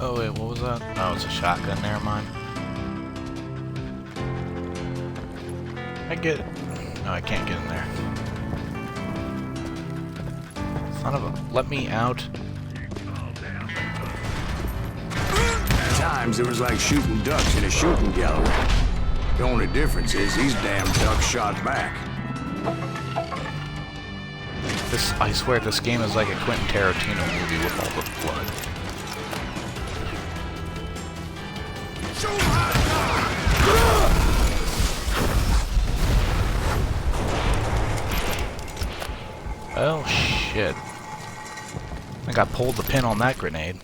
Oh wait, what was that? Oh, it's a shotgun. Never mind. I get it. No, I can't get in there. Son of a... Let me out. At times, it was like shooting ducks in a shooting gallery. The only difference is these damn ducks shot back. This, I swear, this game is like a Quentin Tarantino movie with all the blood. Oh shit. I think I pulled the pin on that grenade.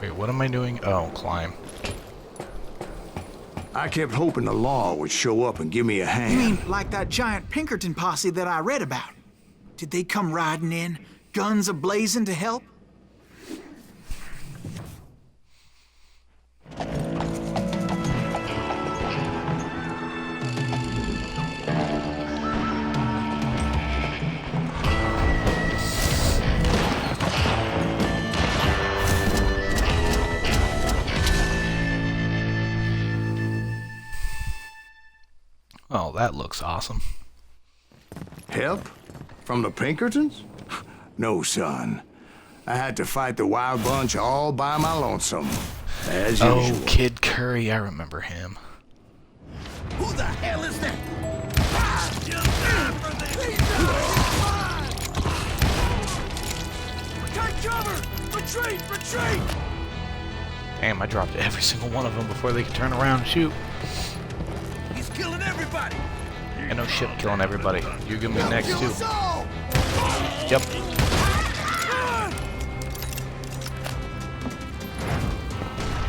Wait, what am I doing? Oh, climb. I kept hoping the law would show up and give me a hand. You mean like that giant Pinkerton posse that I read about? Did they come riding in, guns a-blazing to help? Oh, that looks awesome. Help? From the Pinkertons? No, son. I had to fight the wild bunch all by my lonesome. As Oh, usual. Kid Curry, I remember him. Who the hell is that? Take cover! Retreat! Retreat! Damn, I dropped every single one of them before they could turn around and shoot. He's killing everybody! And no shit, killing everybody. You're gonna be next Kill too. us all! Yep.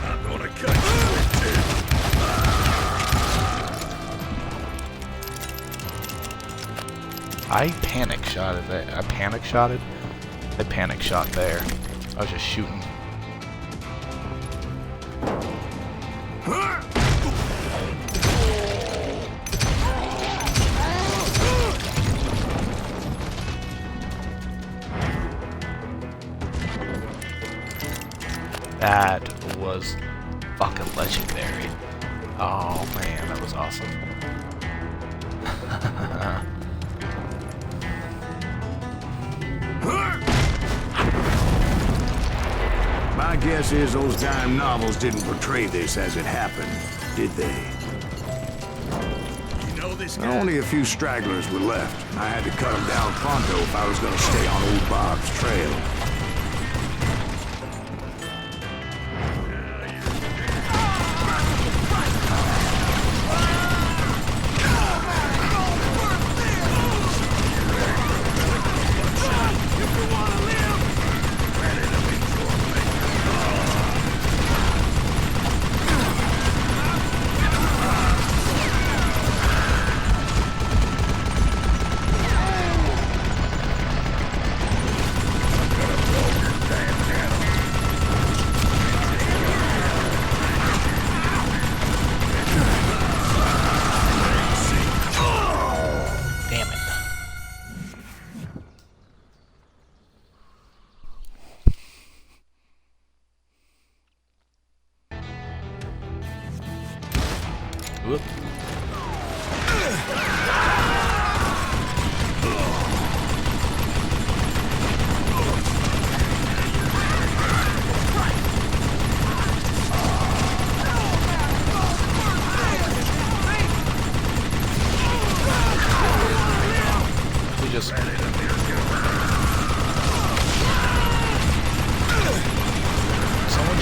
I'm gonna cut you in two. I panic shotted there. I panic shotted? I panic shot there. I was just shooting. That was fucking legendary. Oh man, that was awesome. My guess is those dime novels didn't portray this as it happened, did they? You know this guy? Only a few stragglers were left. I had to cut them down pronto if I was gonna stay on old Bob's trail. Damn it. Whoop.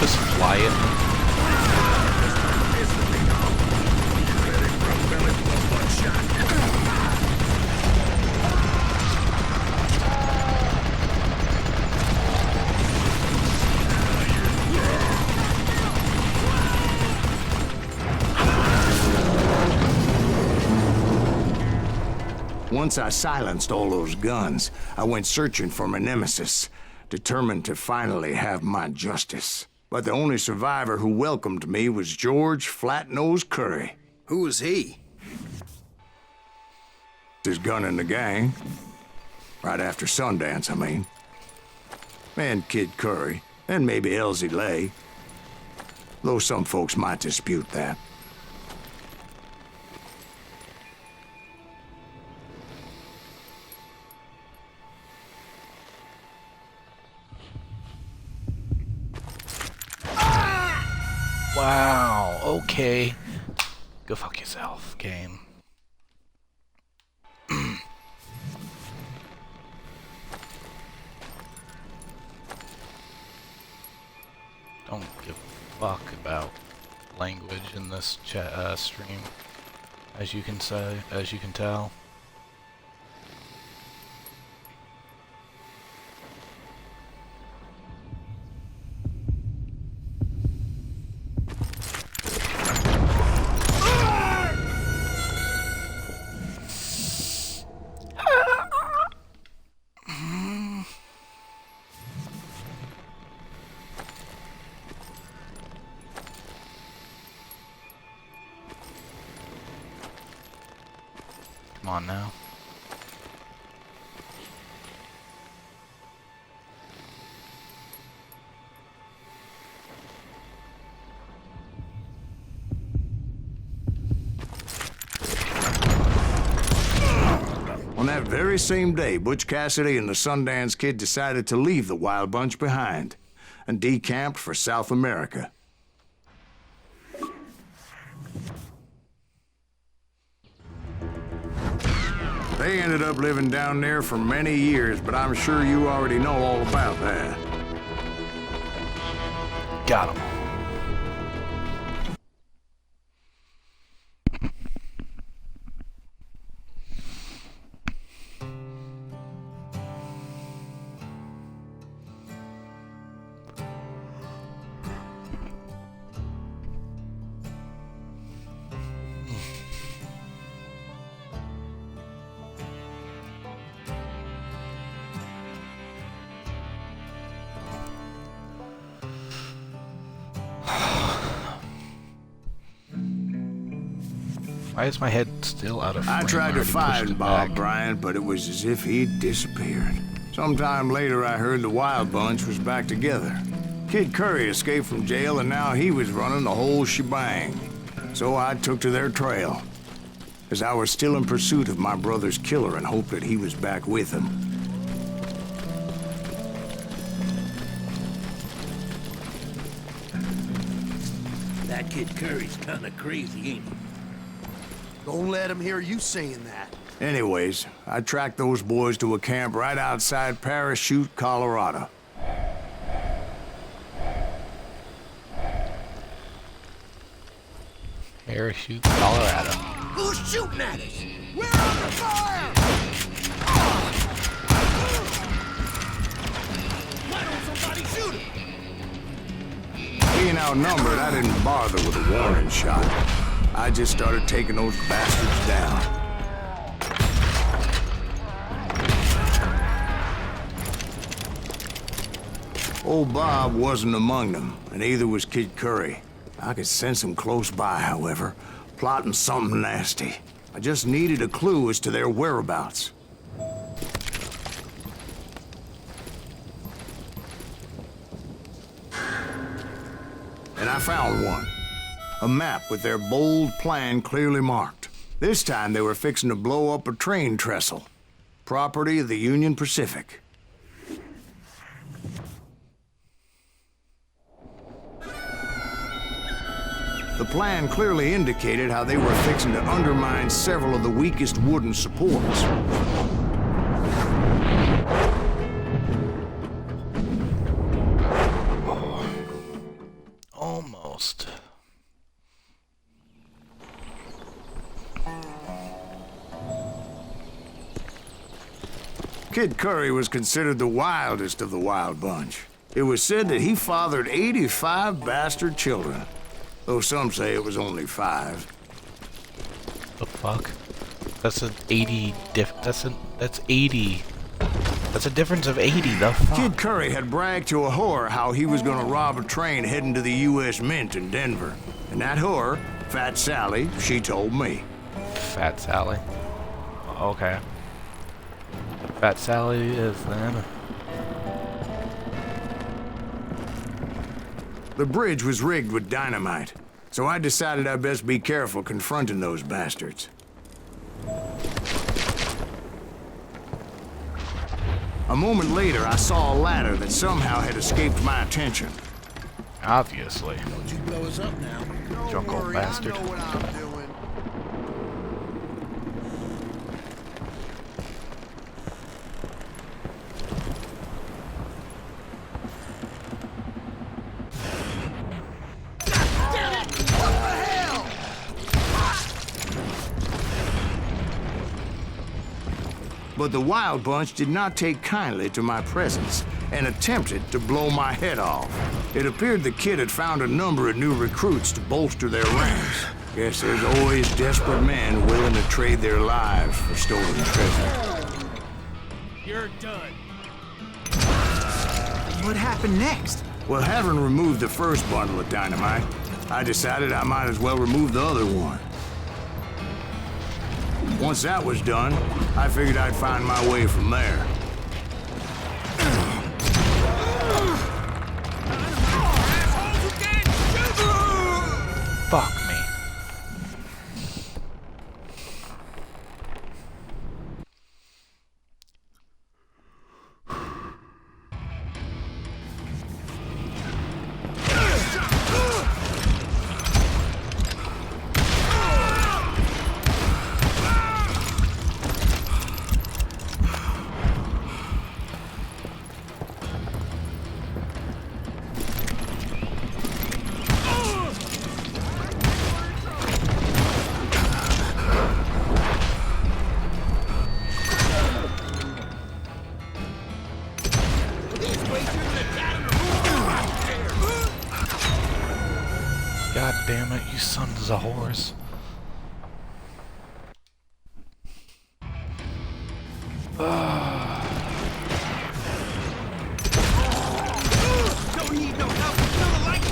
just fly it? Once I silenced all those guns, I went searching for my nemesis, determined to finally have my justice. But the only survivor who welcomed me was George Flat-Nosed Curry. Who was he? His gun in the gang. Right after Sundance, I mean. And Kid Curry, and maybe Elsie Lay. Though some folks might dispute that. Wow, okay. Go fuck yourself, game. Don't give a fuck about language in this chat stream, as you can tell. Come on now. On that very same day, Butch Cassidy and the Sundance Kid decided to leave the Wild Bunch behind and decamped for South America. They ended up living down there for many years, but I'm sure you already know all about that. Got him. Why is my head still out of frame? I tried to already pushed find it Bob back. Bryant, but it was as if he'd disappeared. Sometime later, I heard the Wild Bunch was back together. Kid Curry escaped from jail, and now he was running the whole shebang. So I took to their trail, as I was still in pursuit of my brother's killer and hoped that he was back with him. That Kid Curry's kinda crazy, ain't he? Don't let him hear you saying that. Anyways, I tracked those boys to a camp right outside Parachute, Colorado. Parachute, Colorado. Who's shooting at us? We're under fire! Why don't somebody shoot him? Being outnumbered, I didn't bother with a warning shot. I just started taking those bastards down. Old Bob wasn't among them, and neither was Kid Curry. I could sense him close by, however, plotting something nasty. I just needed a clue as to their whereabouts. And I found one. A map with their bold plan clearly marked. This time they were fixing to blow up a train trestle. Property of the Union Pacific. The plan clearly indicated how they were fixing to undermine several of the weakest wooden supports. almost. Kid Curry was considered the wildest of the wild bunch. It was said that he fathered 85 bastard children, though some say it was only 5. The fuck? That's an 80 that's 80. That's a difference of 80, the fuck? Kid Curry had bragged to a whore how he was gonna rob a train heading to the U.S. Mint in Denver. And that whore, Fat Sally, she told me. Fat Sally. Okay. Fat Sally is then. The bridge was rigged with dynamite, so I decided I'd best be careful confronting those bastards. A moment later, I saw a ladder that somehow had escaped my attention. Obviously. Don't you blow us up now. Drunk old bastard. I know what I'm doing. But the Wild Bunch did not take kindly to my presence and attempted to blow my head off. It appeared the kid had found a number of new recruits to bolster their ranks. Guess there's always desperate men willing to trade their lives for stolen treasure. You're done. What happened next? Well, having removed the first bundle of dynamite, I decided I might as well remove the other one. Once that was done, I figured I'd find my way from there. Fuck me. God damn it, you sons of whores. Don't need no help. Feeling like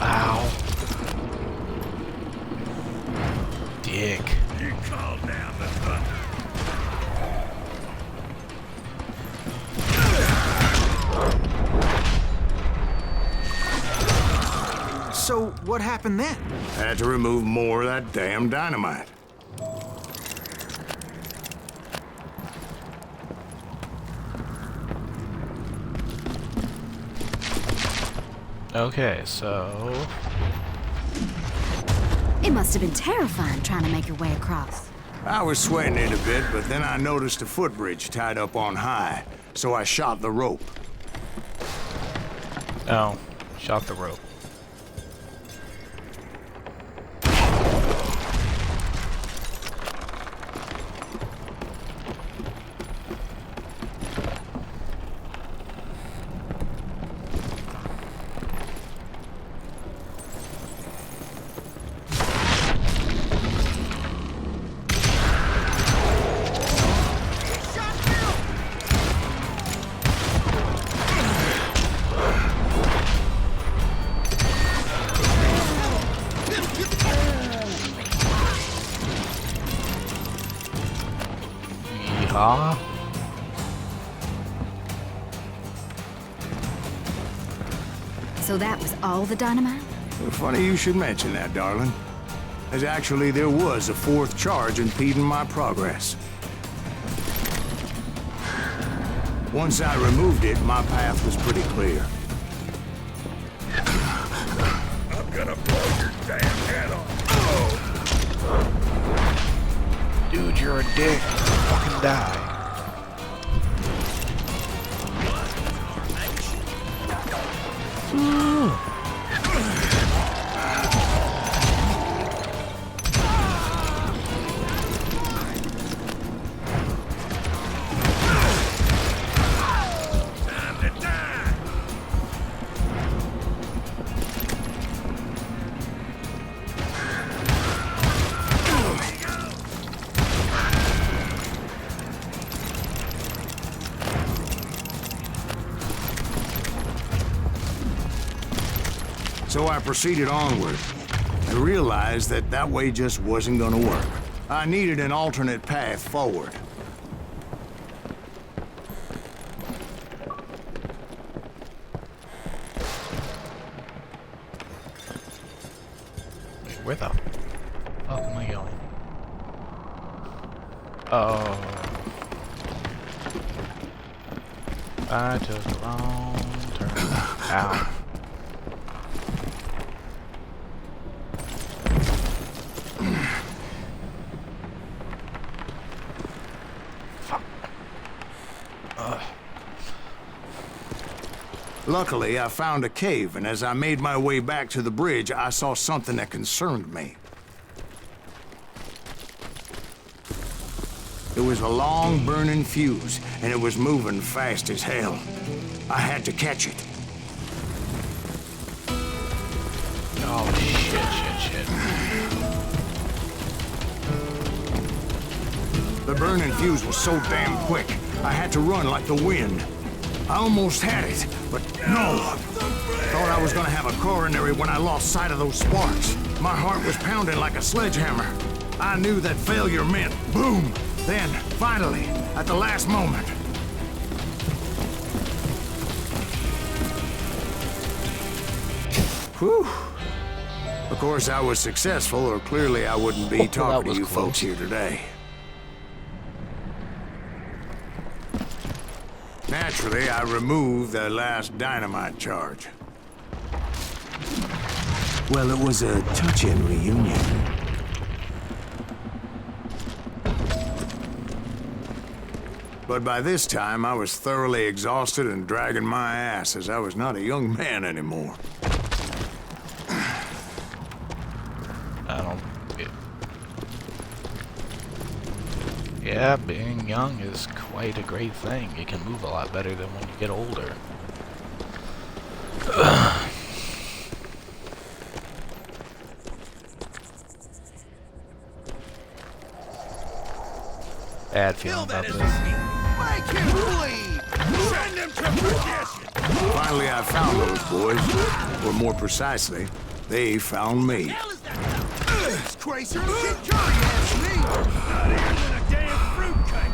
Ow. Dick. You called down the thunder. So, what happened then? I had to remove more of that damn dynamite. Okay, so... It must have been terrifying trying to make your way across. I was sweating it a bit, but then I noticed a footbridge tied up on high, so I shot the rope. Oh, shot the rope. So that was all the dynamite? Funny you should mention that, darling. As actually there was a fourth charge impeding my progress. Once I removed it, my path was pretty clear. I'm gonna blow your damn head off. Dude, you're a dick. Fucking die. Time to die. So I proceeded onward. I realized that that way just wasn't gonna work. I needed an alternate path forward. Wait, where the fuck am I going? Oh. I took a wrong turn. Ow. Luckily, I found a cave, and as I made my way back to the bridge, I saw something that concerned me. It was a long, burning fuse, and it was moving fast as hell. I had to catch it. Oh, shit. The burning fuse was so damn quick, I had to run like the wind. I almost had it, but no. Thought I was gonna have a coronary when I lost sight of those sparks. My heart was pounding like a sledgehammer. I knew that failure meant boom. Then, finally, at the last moment. Whew. Of course, I was successful, or clearly I wouldn't be talking to you folks here today. Naturally, I removed the last dynamite charge. Well, it was a touching reunion. But by this time, I was thoroughly exhausted and dragging my ass, as I was not a young man anymore. Yeah, being young is quite a great thing. You can move a lot better than when you get older. Bad feeling about this. Make him bleed! Send him to perdition! Finally, I found those boys. Or more precisely, they found me. This Tracer and Kid Curry asked me! Nuttier than a damn fruitcake!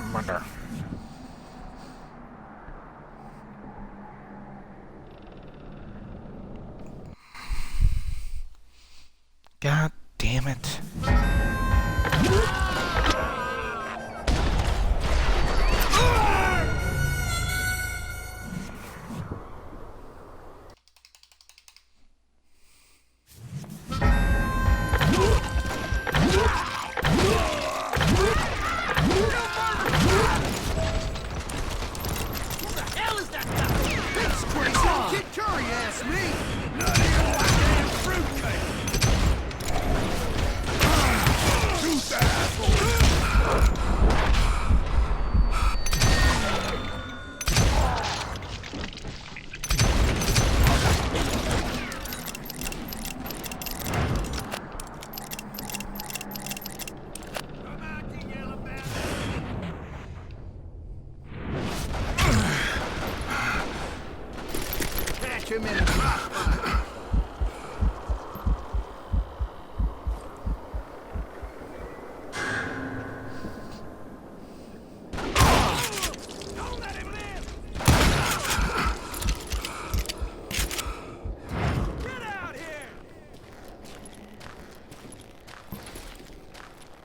No. God damn it.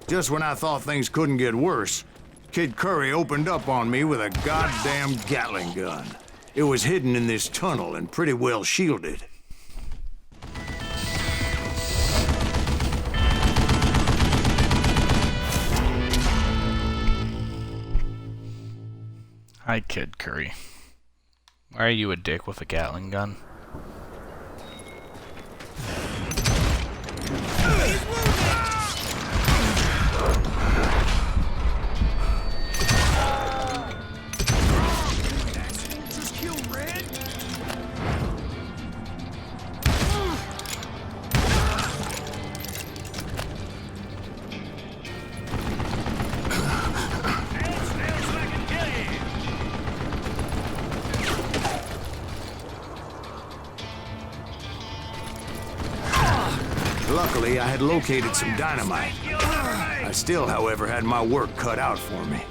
Just when I thought things couldn't get worse, Kid Curry opened up on me with a goddamn Gatling gun. It was hidden in this tunnel and pretty well shielded. Hi, Kid Curry. Why are you a dick with a Gatling gun? Just kill Red? Luckily, I had located some dynamite. I still, however, had my work cut out for me.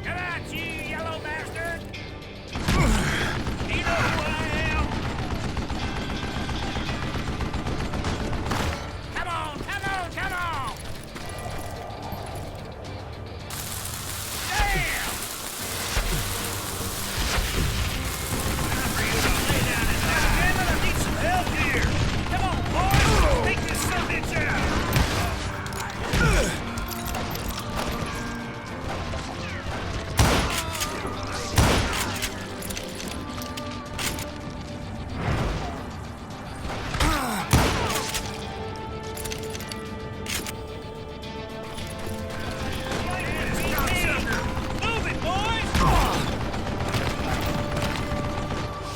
Come out, you yellow bastard! Do you know who I am? Come on, come on, come on! Damn! Time for you to lay down and die. Damn it, I need some help here! Come on, boys! Take this subbitch out! Move it, boys!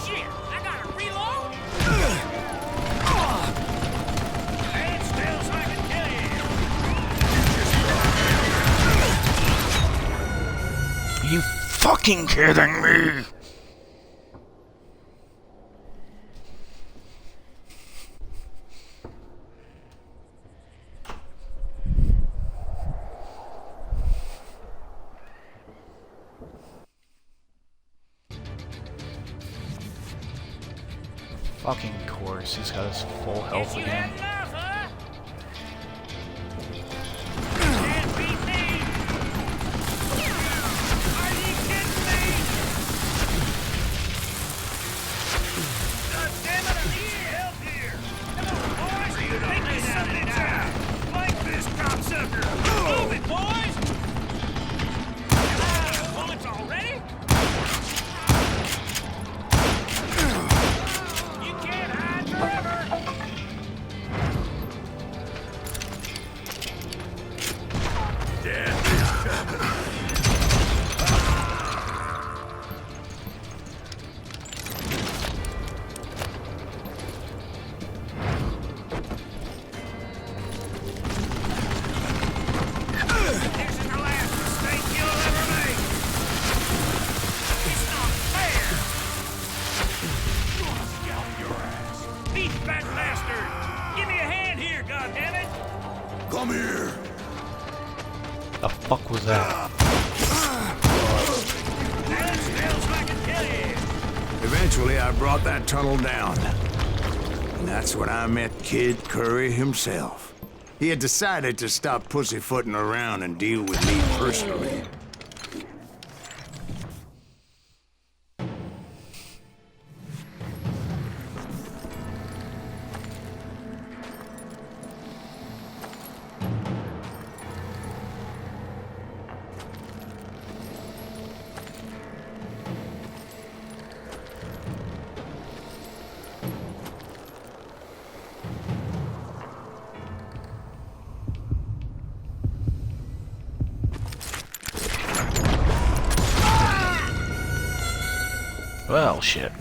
Shit, I gotta reload? Stand still so I can kill you. You fucking kidding me? Fucking course, he's got his full health You again. had enough, huh? Can't beat me! Are you kidding me? God damn it, I need help here! Come on, boys! Take this subbitch out! Like this, cocksucker! Move it, boys! Bullets already? You can't hide forever! Death is coming. This is the last mistake you'll ever make. It's not fair. Gonna scalp your ass. Beat that bastard. Give me a hand here, goddammit. Come here! The fuck was that? Stand still so I can kill you. Eventually, I brought that tunnel down. And that's when I met Kid Curry himself. He had decided to stop pussyfooting around and deal with me personally. Well, shit.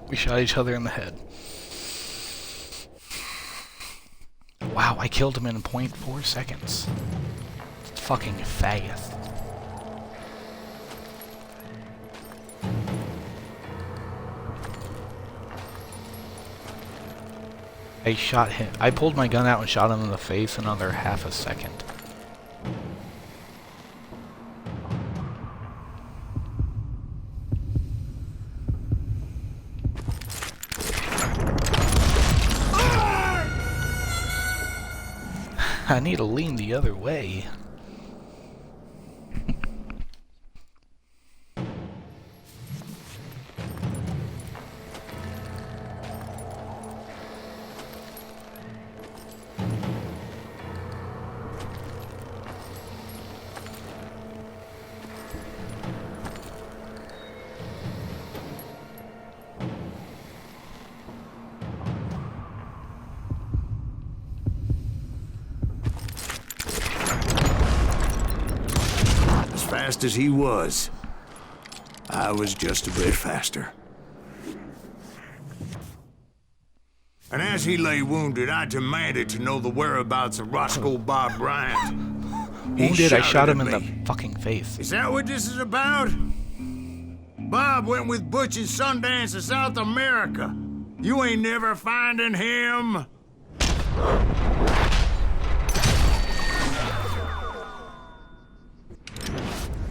We shot each other in the head. Wow, I killed him in 0.4 seconds. Fucking faggot. I shot him. I pulled my gun out and shot him in the face another half a second. I need to lean the other way. Fast as he was, I was just a bit faster. And as he lay wounded, I demanded to know the whereabouts of Roscoe Bob Bryant. Wounded, I shot him in at the me. fucking face. Is that what this is about? Bob went with Butch and Sundance to South America. You ain't never finding him.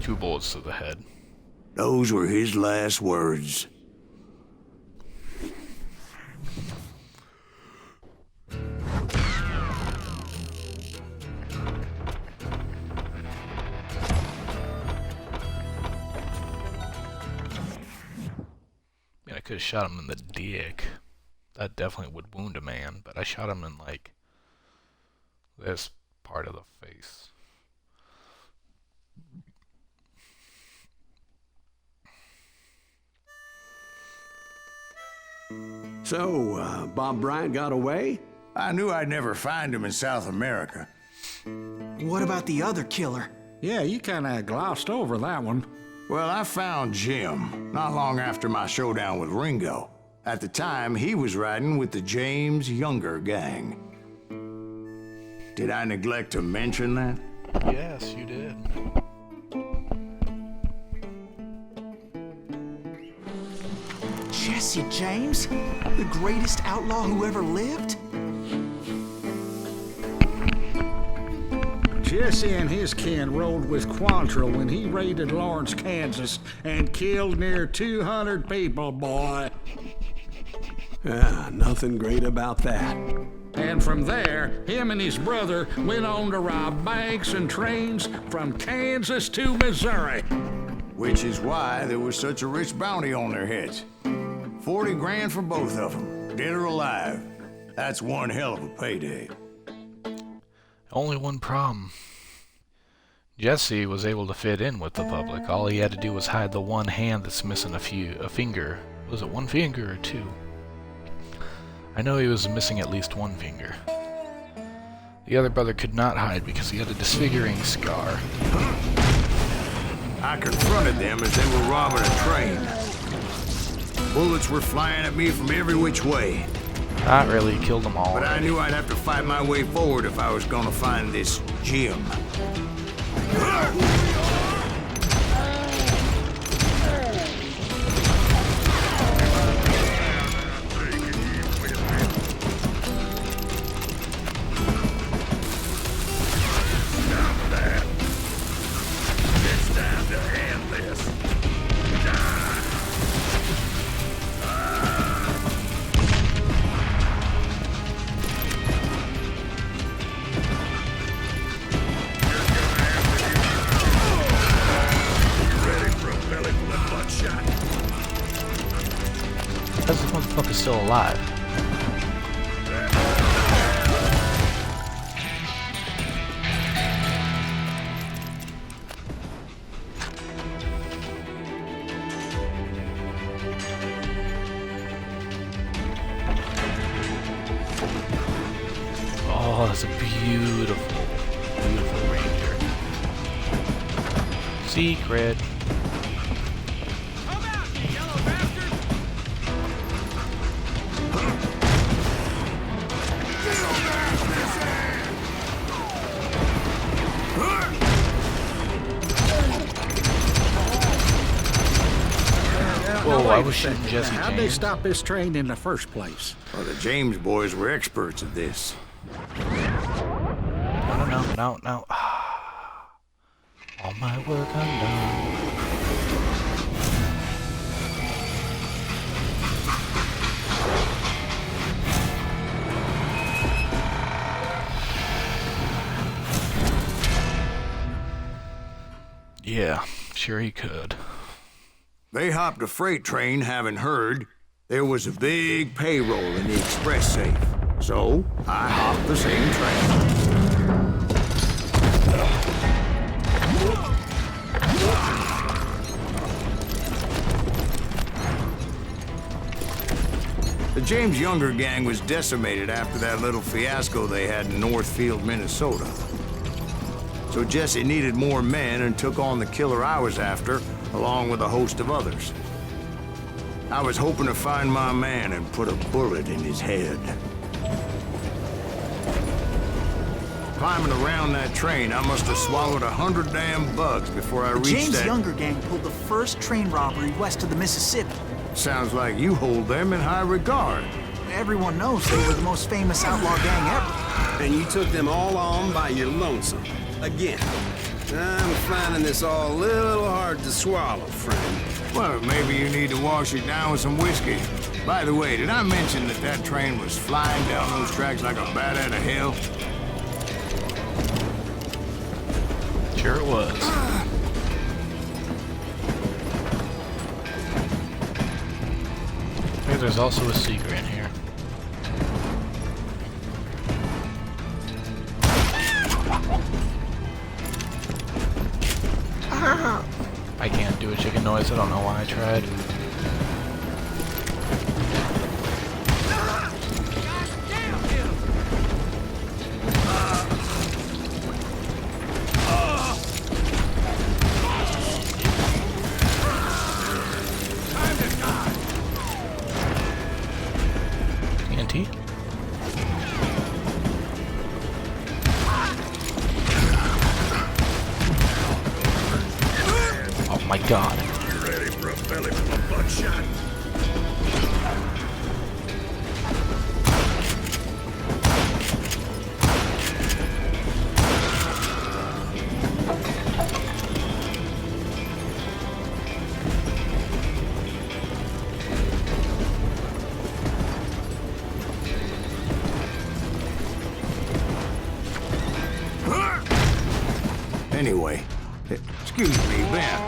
2 bullets to the head. Those were his last words. I could have shot him in the dick. That definitely would wound a man, but I shot him in, like, this part of the face. So, Bob Bryant got away? I knew I'd never find him in South America. What about the other killer? Yeah, you kind of glossed over that one. Well, I found Jim not long after my showdown with Ringo. At the time, he was riding with the James Younger gang. Did I neglect to mention that? Yes, you did. Jesse James? The greatest outlaw who ever lived? Jesse and his kin rode with Quantrill when he raided Lawrence, Kansas, and killed near 200 people, boy. Nothing great about that. And from there, him and his brother went on to rob banks and trains from Kansas to Missouri. Which is why there was such a rich bounty on their heads. 40 grand for both of them, dead or alive. That's one hell of a payday. Only one problem. Jesse was able to fit in with the public. All he had to do was hide the one hand that's missing a finger. Was it one finger or 2? I know he was missing at least one finger. The other brother could not hide because he had a disfiguring scar. I confronted them as they were robbing a train. Bullets were flying at me from every which way. Not really, killed them all. But I knew I'd have to fight my way forward if I was gonna find this Jim. How's this motherfucker still alive? Oh, that's a beautiful, beautiful ranger. Secret. Come out, you yellow bastard! Whoa, I was shooting Jesse How'd they James. stop this train in the first place? Well, the James boys were experts at this. No. All my work undone. Yeah, sure he could. They hopped a freight train having heard there was a big payroll in the express safe. So, I hopped the same train. The James Younger gang was decimated after that little fiasco they had in Northfield, Minnesota. So Jesse needed more men and took on the killer I was after, along with a host of others. I was hoping to find my man and put a bullet in his head. Climbing around that train, I must have swallowed 100 damn bugs before I The reached James that... Younger gang pulled the first train robbery west of the Mississippi. Sounds like you hold them in high regard. Everyone knows they were the most famous outlaw gang ever. And you took them all on by your lonesome. Again. I'm finding this all a little hard to swallow, friend. Well, maybe you need to wash it down with some whiskey. By the way, did I mention that that train was flying down those tracks like a bat out of hell? Sure it was. Hey, there's also a secret in here. I can't do a chicken noise, I don't know why I tried. TNT? Oh my god. You ready for a belly full of buckshot? Anyway, excuse me, Ben.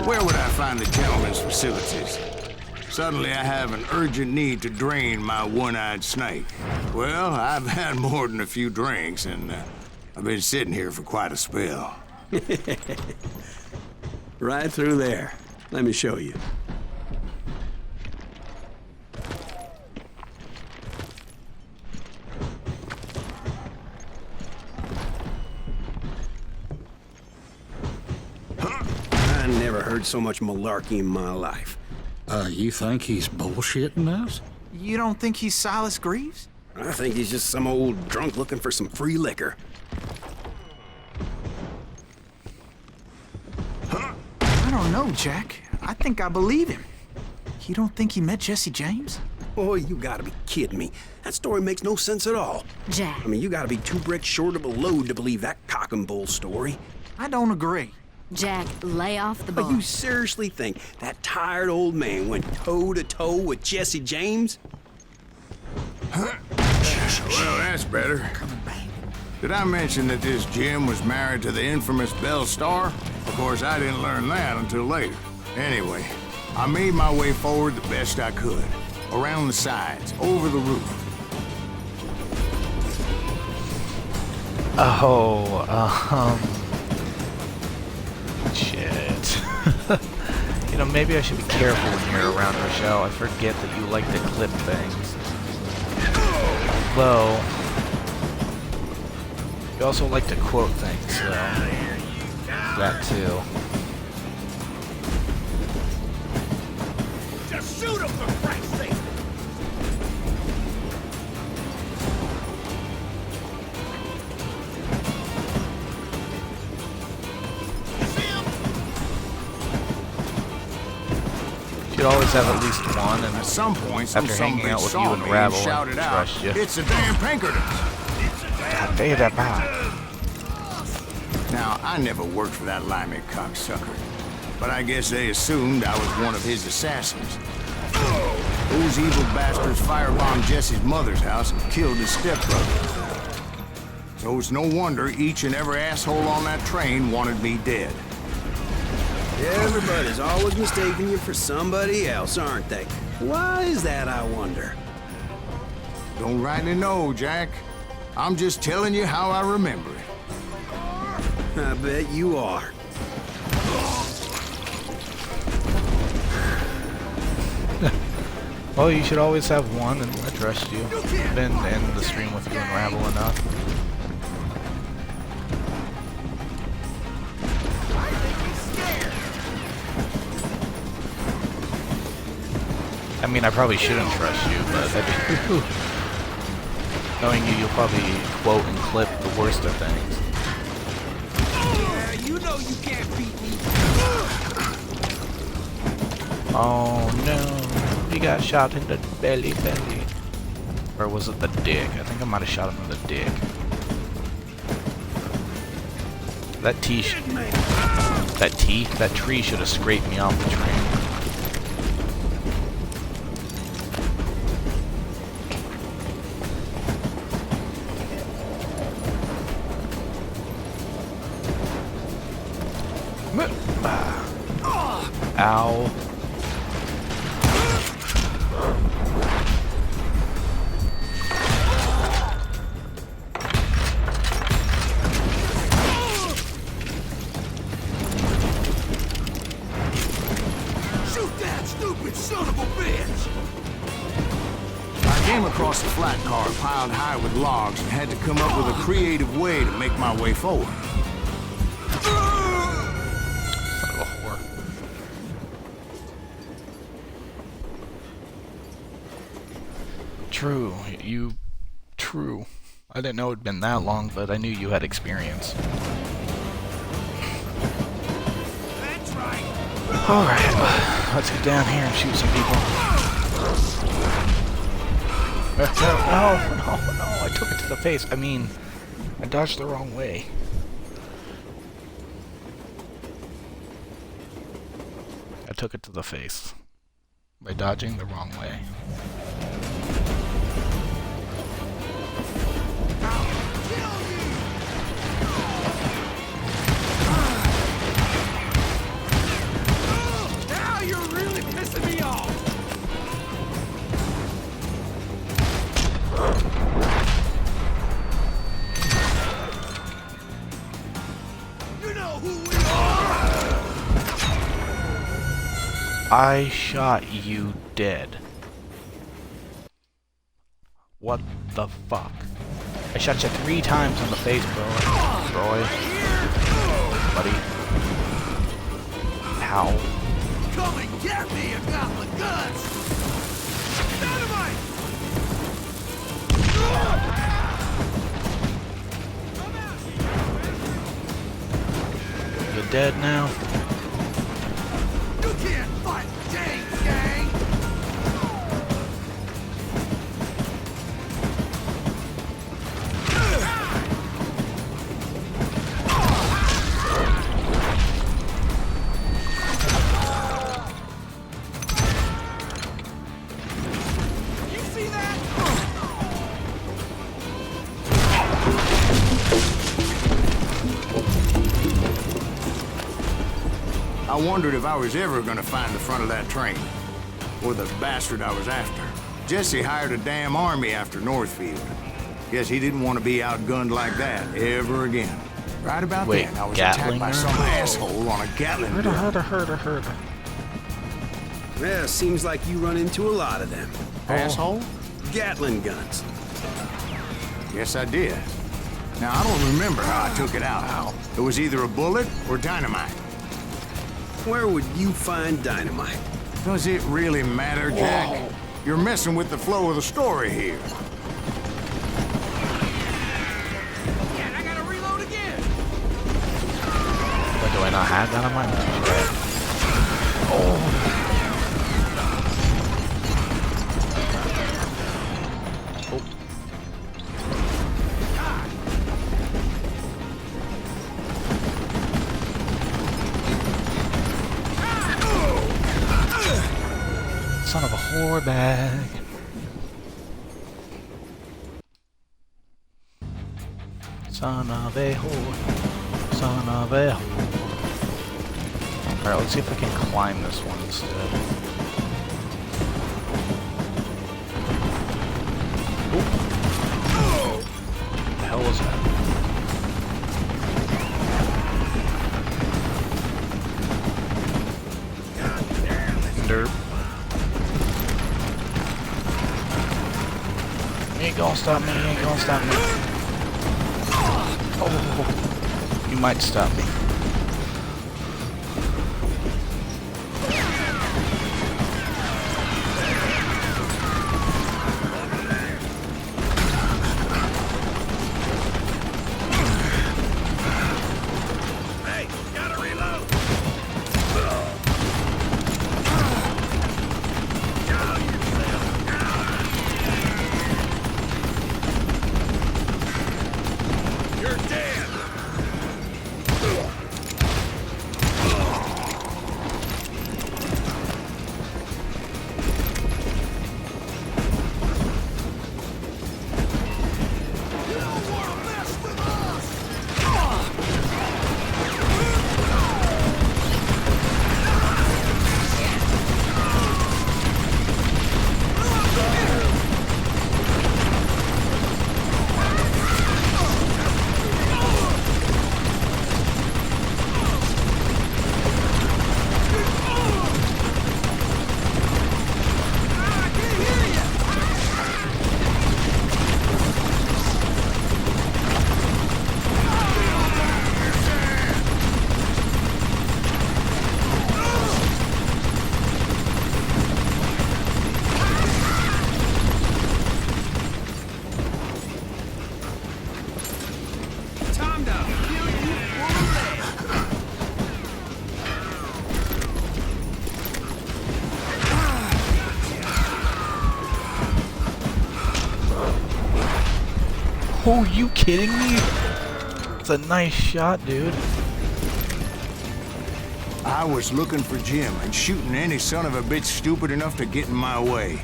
Where would I find the gentleman's facilities? Suddenly I have an urgent need to drain my one-eyed snake. Well, I've had more than a few drinks, and I've been sitting here for quite a spell. Right through there. Let me show you. I never heard so much malarkey in my life. You think he's bullshitting us? You don't think he's Silas Greaves? I think he's just some old drunk looking for some free liquor. I don't know, Jack. I think I believe him. You don't think he met Jesse James? Boy, you gotta be kidding me. That story makes no sense at all. Jack. I mean, you gotta be 2 bricks short of a load to believe that cock and bull story. I don't agree. Jack, lay off the But ball. you seriously think that tired old man went toe-to-toe with Jesse James? Well, that's better. Did I mention that this Jim was married to the infamous Belle Starr? Of course, I didn't learn that until later. Anyway, I made my way forward the best I could. Around the sides, over the roof. Shit. You know, maybe I should be careful when you're around Rochelle. I forget that you like to clip things. Though, you also like to quote things, so that too. Just shoot him for Christ's sake! You'd always have at least one, and At some point, some after hanging out with you saw and me Rabble, shouted I out, trust you. "It's a damn Pinkertons!" Now, I never worked for that limey cocksucker, but I guess they assumed I was one of his assassins. Those evil bastards firebombed Jesse's mother's house and killed his stepbrother. So it's no wonder each and every asshole on that train wanted me dead. Everybody's always mistaking you for somebody else, aren't they? Why is that, I wonder? Don't rightly know, Jack. I'm just telling you how I remember it. I bet you are. Well, you should always have one, and I trust you. Then end the stream with you unravel enough. I mean, I probably shouldn't trust you, but I do. Knowing you, you'll probably quote and clip the worst of things. Yeah, you know you can't beat me. Oh no, he got shot in the belly. Or was it the dick? I think I might have shot him in the dick. That tree should have scraped me off the train. Ow. Shoot that stupid son of a bitch! I came across a flat car piled high with logs and had to come up with a creative way to make my way forward. True. I didn't know it'd been that long, but I knew you had experience. That's right. Alright, let's get down here and shoot some people. No, I took it to the face. I mean, I dodged the wrong way. I took it to the face by dodging the wrong way. Now you're really pissing me off. You know who we are! I shot you dead. What the fuck? I shot you 3 times in the face, bro. Roy. Buddy. How? Come and get me, I got my guns! Dynamite! You dead now? You can't fight James, gang! You see that? I wondered if I was ever gonna find the front of that train. Or the bastard I was after. Jesse hired a damn army after Northfield. Guess he didn't want to be outgunned like that ever again. Right about Wait, then, I was attacked by Gatlinger? some asshole on a Gatling gun. Herder. Yeah, seems like you run into a lot of them. Asshole? Gatling guns. Yes, I did. Now, I don't remember how I took it out. It was either a bullet or dynamite. Where would you find dynamite? Does it really matter, Jack? You're messing with the flow of the story here. Yeah, I gotta reload again. But do I not have that on my Oh. Son of a whore bag. Son of a whore. Son of a whore. Alright, let's see if I can climb this one instead. What the hell was that? Derp. You ain't gonna stop me, you ain't gonna stop me. Oh, you might stop me. Oh, you kidding me? It's a nice shot, dude. I was looking for Jim and shooting any son of a bitch stupid enough to get in my way.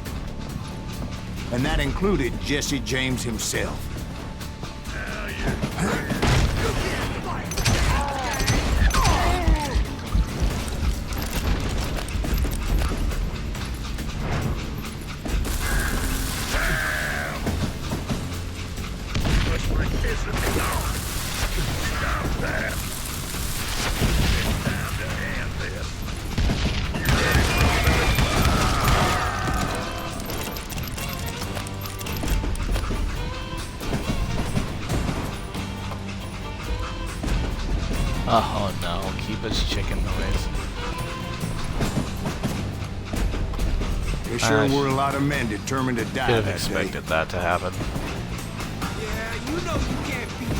And that included Jesse James himself. Oh no, keep its chicken noise. There sure were a lot of men determined to die Could have that expected that to happen. Yeah, you know you can't beat me.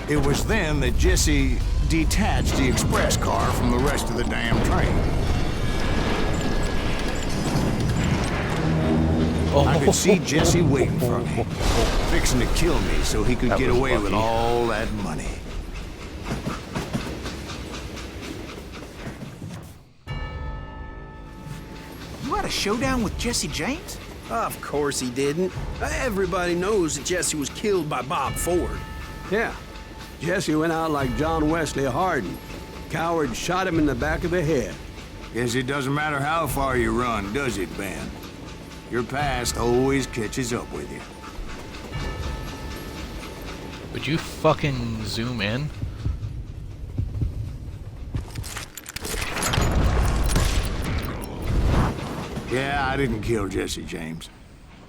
It was then that Jesse detached the express car from the rest of the damn train. I could see Jesse waiting for me, fixing to kill me so he could That get was away with lucky. all that money. You had a showdown with Jesse James? Of course he didn't. Everybody knows that Jesse was killed by Bob Ford. Yeah. Jesse went out like John Wesley Hardin. Coward shot him in the back of the head. Guess it doesn't matter how far you run, does it, Ben? Your past always catches up with you. Would you fucking zoom in? Yeah, I didn't kill Jesse James.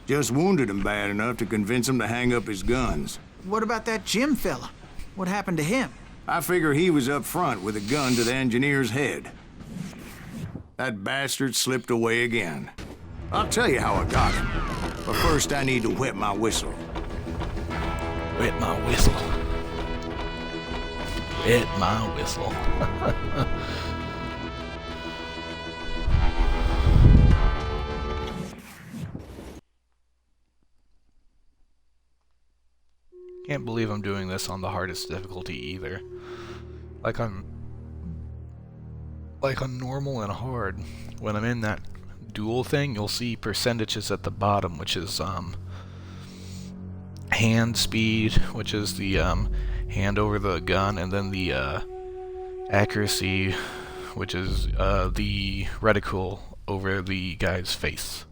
Just wounded him bad enough to convince him to hang up his guns. What about that Jim fella? What happened to him? I figure he was up front with a gun to the engineer's head. That bastard slipped away again. I'll tell you how I got him. But first I need to wet my whistle. Wet my whistle. Wet my whistle. Can't believe I'm doing this on the hardest difficulty either. Like on normal and hard. When I'm in that dual thing, you'll see percentages at the bottom, which is hand speed, which is the hand over the gun, and then the accuracy, which is the reticle over the guy's face.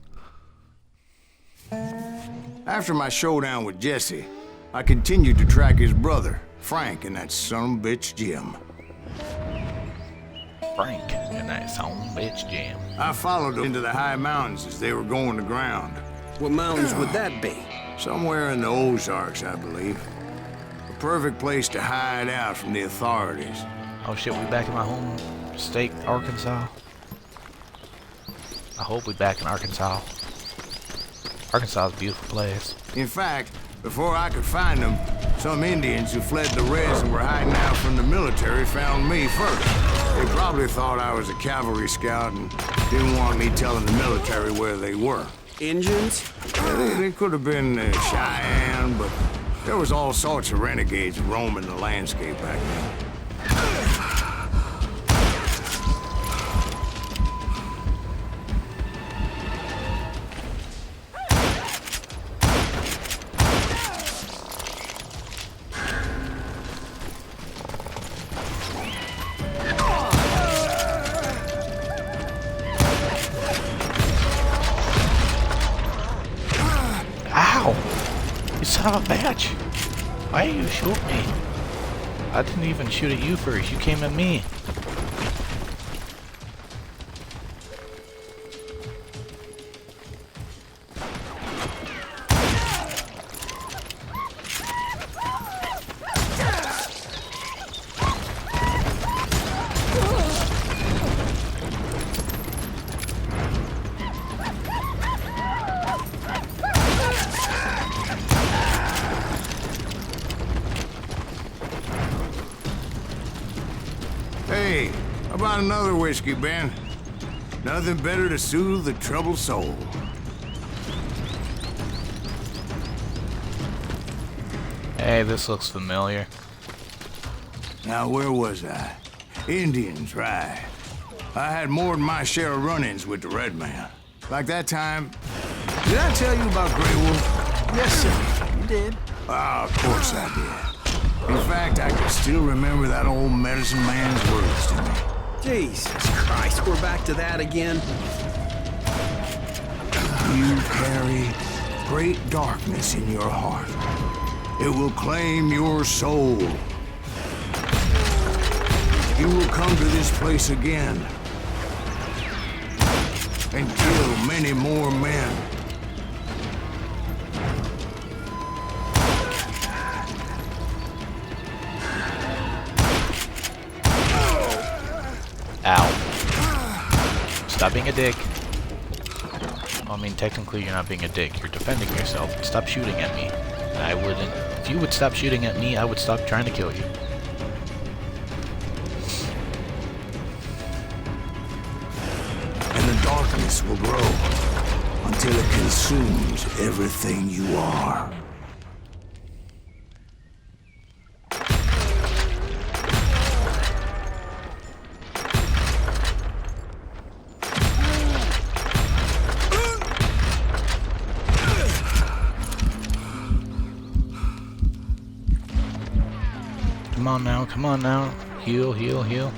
After my showdown with Jesse, I continued to track his brother, Frank, and that son-of-a-bitch Jim. Frank and that son-of-a-bitch Jim. I followed them into the high mountains as they were going to ground. What mountains would that be? Somewhere in the Ozarks, I believe. A perfect place to hide out from the authorities. Oh shit, we back in my home state, Arkansas? I hope we back in Arkansas. Arkansas is a beautiful place. In fact, before I could find them, some Indians who fled the Reds and were hiding out from the military found me first. They probably thought I was a cavalry scout and didn't want me telling the military where they were. Indians? They could have been Cheyenne, but there was all sorts of renegades roaming the landscape back then. You son of a bitch! Why you shoot me? I didn't even shoot at you first, you came at me. Hey, how about another whiskey, Ben? Nothing better to soothe the troubled soul. Hey, this looks familiar. Now, where was I? Indians, right. I had more than my share of run-ins with the Red Man. Like that time... Did I tell you about Grey Wolf? Yes, sir. You did. Ah, of course I did. In fact, I can still remember that old medicine man's words to me. Jesus Christ, we're back to that again. You carry great darkness in your heart. It will claim your soul. You will come to this place again and kill many more men. Ow. Stop being a dick. Well, I mean, technically you're not being a dick. You're defending yourself. Stop shooting at me. I wouldn't. If you would stop shooting at me, I would stop trying to kill you. And the darkness will grow until it consumes everything you are. Come on now, come on now. Heal, heal, heal.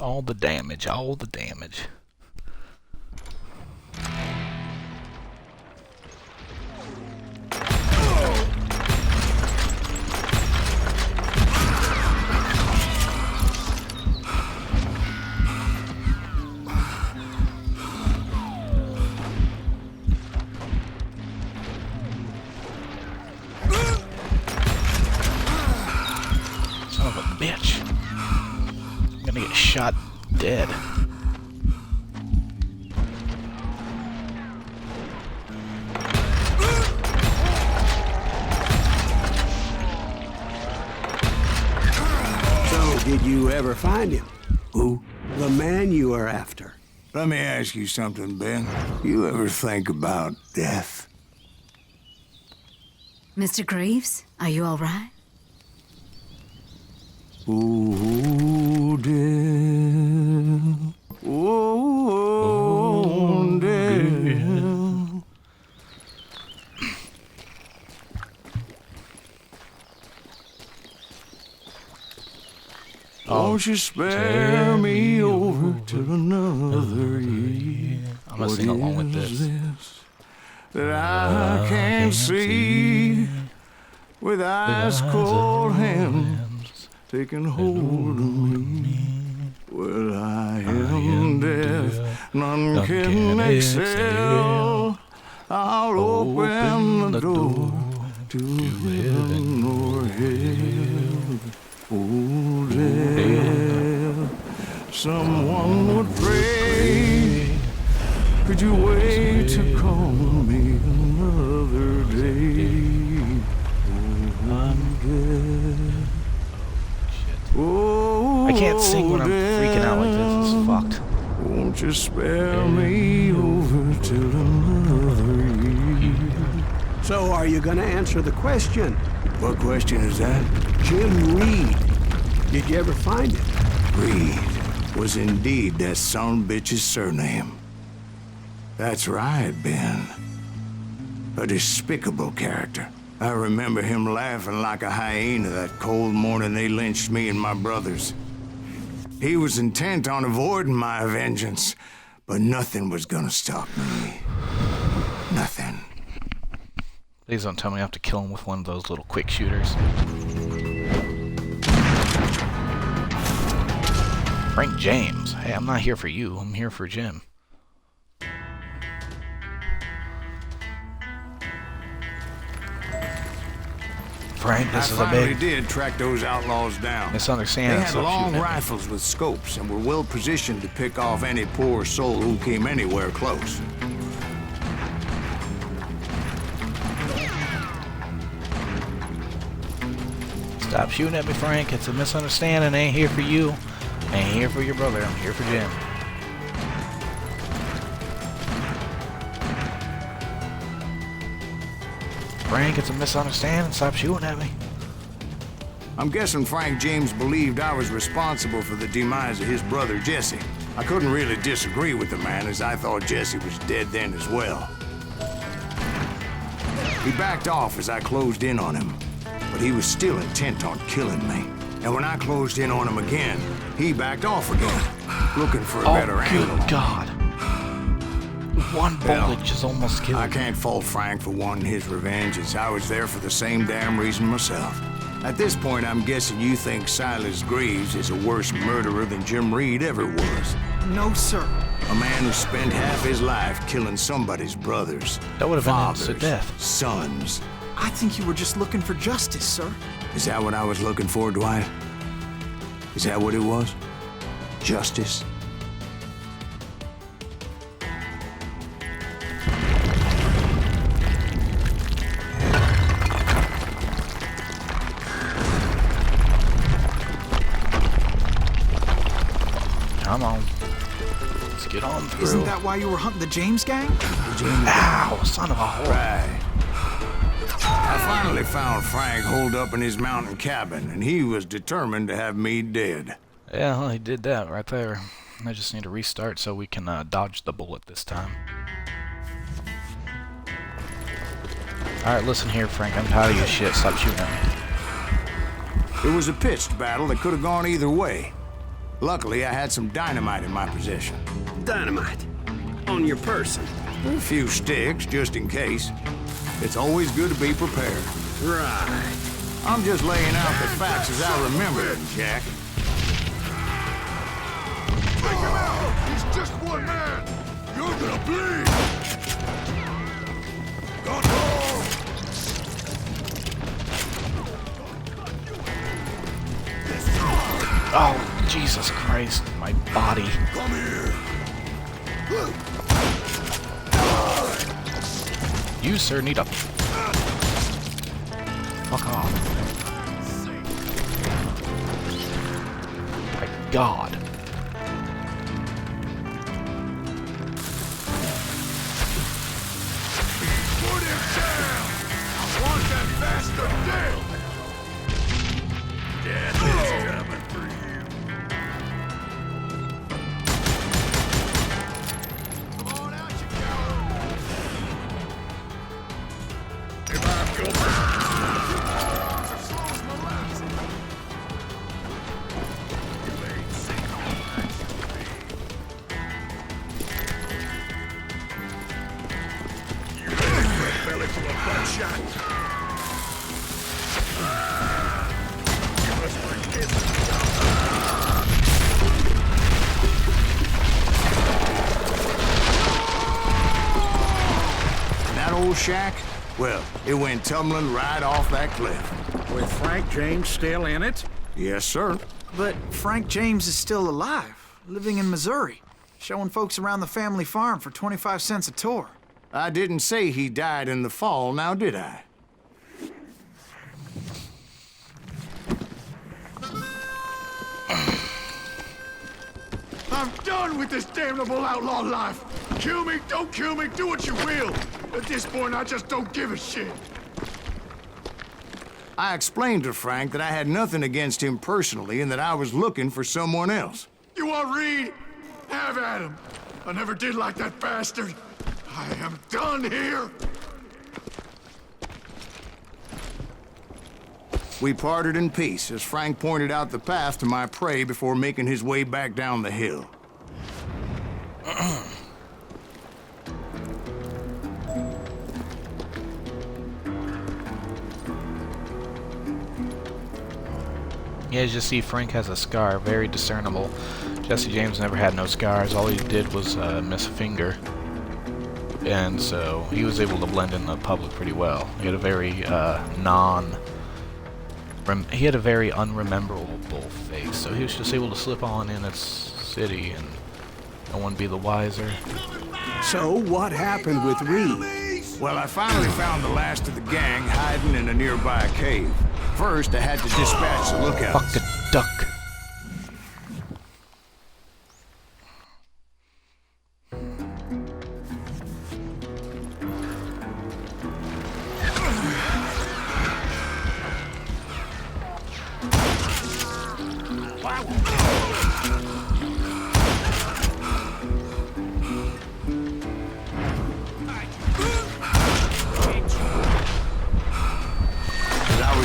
All the damage, all the damage. bitch. I'm gonna get shot dead. So, did you ever find him? Who? The man you are after. Let me ask you something, Ben. You ever think about death? Mr. Greaves, are you all right? Oh, death. Oh, death. Won't you spare me over to another year? I'm gonna sing along with this. That I can't see with ice cold hands taking hold of me. Well, I am death, none can excel. I'll open the door to heaven or hell. Oh, death, someone would pray. Could you wait to call me another day? Oh, death. Oh, I can't sing when I'm freaking out like this. It's fucked. Won't you spare me over till another year? So, are you gonna answer the question? What question is that? Jim Reed. Did you ever find him? Reed was indeed that son of a bitch's surname. That's right, Ben. A despicable character. I remember him laughing like a hyena that cold morning they lynched me and my brothers. He was intent on avoiding my vengeance, but nothing was gonna stop me. Nothing. Please don't tell me I have to kill him with one of those little quick shooters. Frank James. Hey, I'm not here for you. I'm here for Jim. Frank, this is a I finally big did track those outlaws down. misunderstanding. They had Stop long shooting at me. rifles with scopes and were well positioned to pick off any poor soul who came anywhere close. Stop shooting at me, Frank. It's a misunderstanding. I ain't here for you. I ain't here for your brother. I'm here for Jim. Frank, it's a misunderstanding. Stop shooting at me. I'm guessing Frank James believed I was responsible for the demise of his brother Jesse. I couldn't really disagree with the man, as I thought Jesse was dead then as well. He backed off as I closed in on him, but he was still intent on killing me. And when I closed in on him again, he backed off again, looking for a better angle. Good God. One bullet just almost killed I me. can't fault Frank for wanting his revenge, as I was there for the same damn reason myself. At this point, I'm guessing you think Silas Greaves is a worse murderer than Jim Reed ever was. No, sir. A man who spent half his life killing somebody's brothers. That would have been fathers, instant death. sons. I think you were just looking for justice, sir. Is that what I was looking for, Dwight? Is that what it was? Justice? Come on. Let's get on through. Isn't that why you were hunting the James gang? Ow, son of a whore. Right. I finally found Frank holed up in his mountain cabin, and he was determined to have me dead. Yeah, well, he did that right there. I just need to restart so we can dodge the bullet this time. Alright, listen here, Frank. I'm tired of your shit. Stop shooting at me. It was a pitched battle that could have gone either way. Luckily, I had some dynamite in my possession. Dynamite. On your person. A few sticks, just in case. It's always good to be prepared. Right. I'm just laying out the facts as I remember them, Jack. Take him out! He's just one man! You're gonna bleed! Got home! Let's go! Oh, Jesus Christ, my body. Come here. You, sir, need a... Fuck off. My God. Put him down. I want that bastard dead. Death is coming for you. Come on out, you coward. If I go slows my legs. You ain't seen no action, you ready for a belly full of buckshot? You must forget That old shack? Well, it went tumbling right off that cliff. With Frank James still in it? Yes, sir. But Frank James is still alive, living in Missouri, showing folks around the family farm for 25 cents a tour. I didn't say he died in the fall, now did I? I'm done with this damnable outlaw life. Kill me, don't kill me, do what you will. At this point, I just don't give a shit. I explained to Frank that I had nothing against him personally and that I was looking for someone else. You want Reed? Have at him. I never did like that bastard. I am done here. We parted in peace as Frank pointed out the path to my prey before making his way back down the hill. Yeah, as you see, Frank has a scar, very discernible. Jesse James never had no scars. All he did was miss a finger. And so he was able to blend in the public pretty well. He had a very he had a very unrememberable face, so he was just able to slip on in its city and no one be the wiser. So what happened with Reed? Well, I finally found the last of the gang hiding in a nearby cave. First, I had to dispatch the lookouts. Fuck a duck.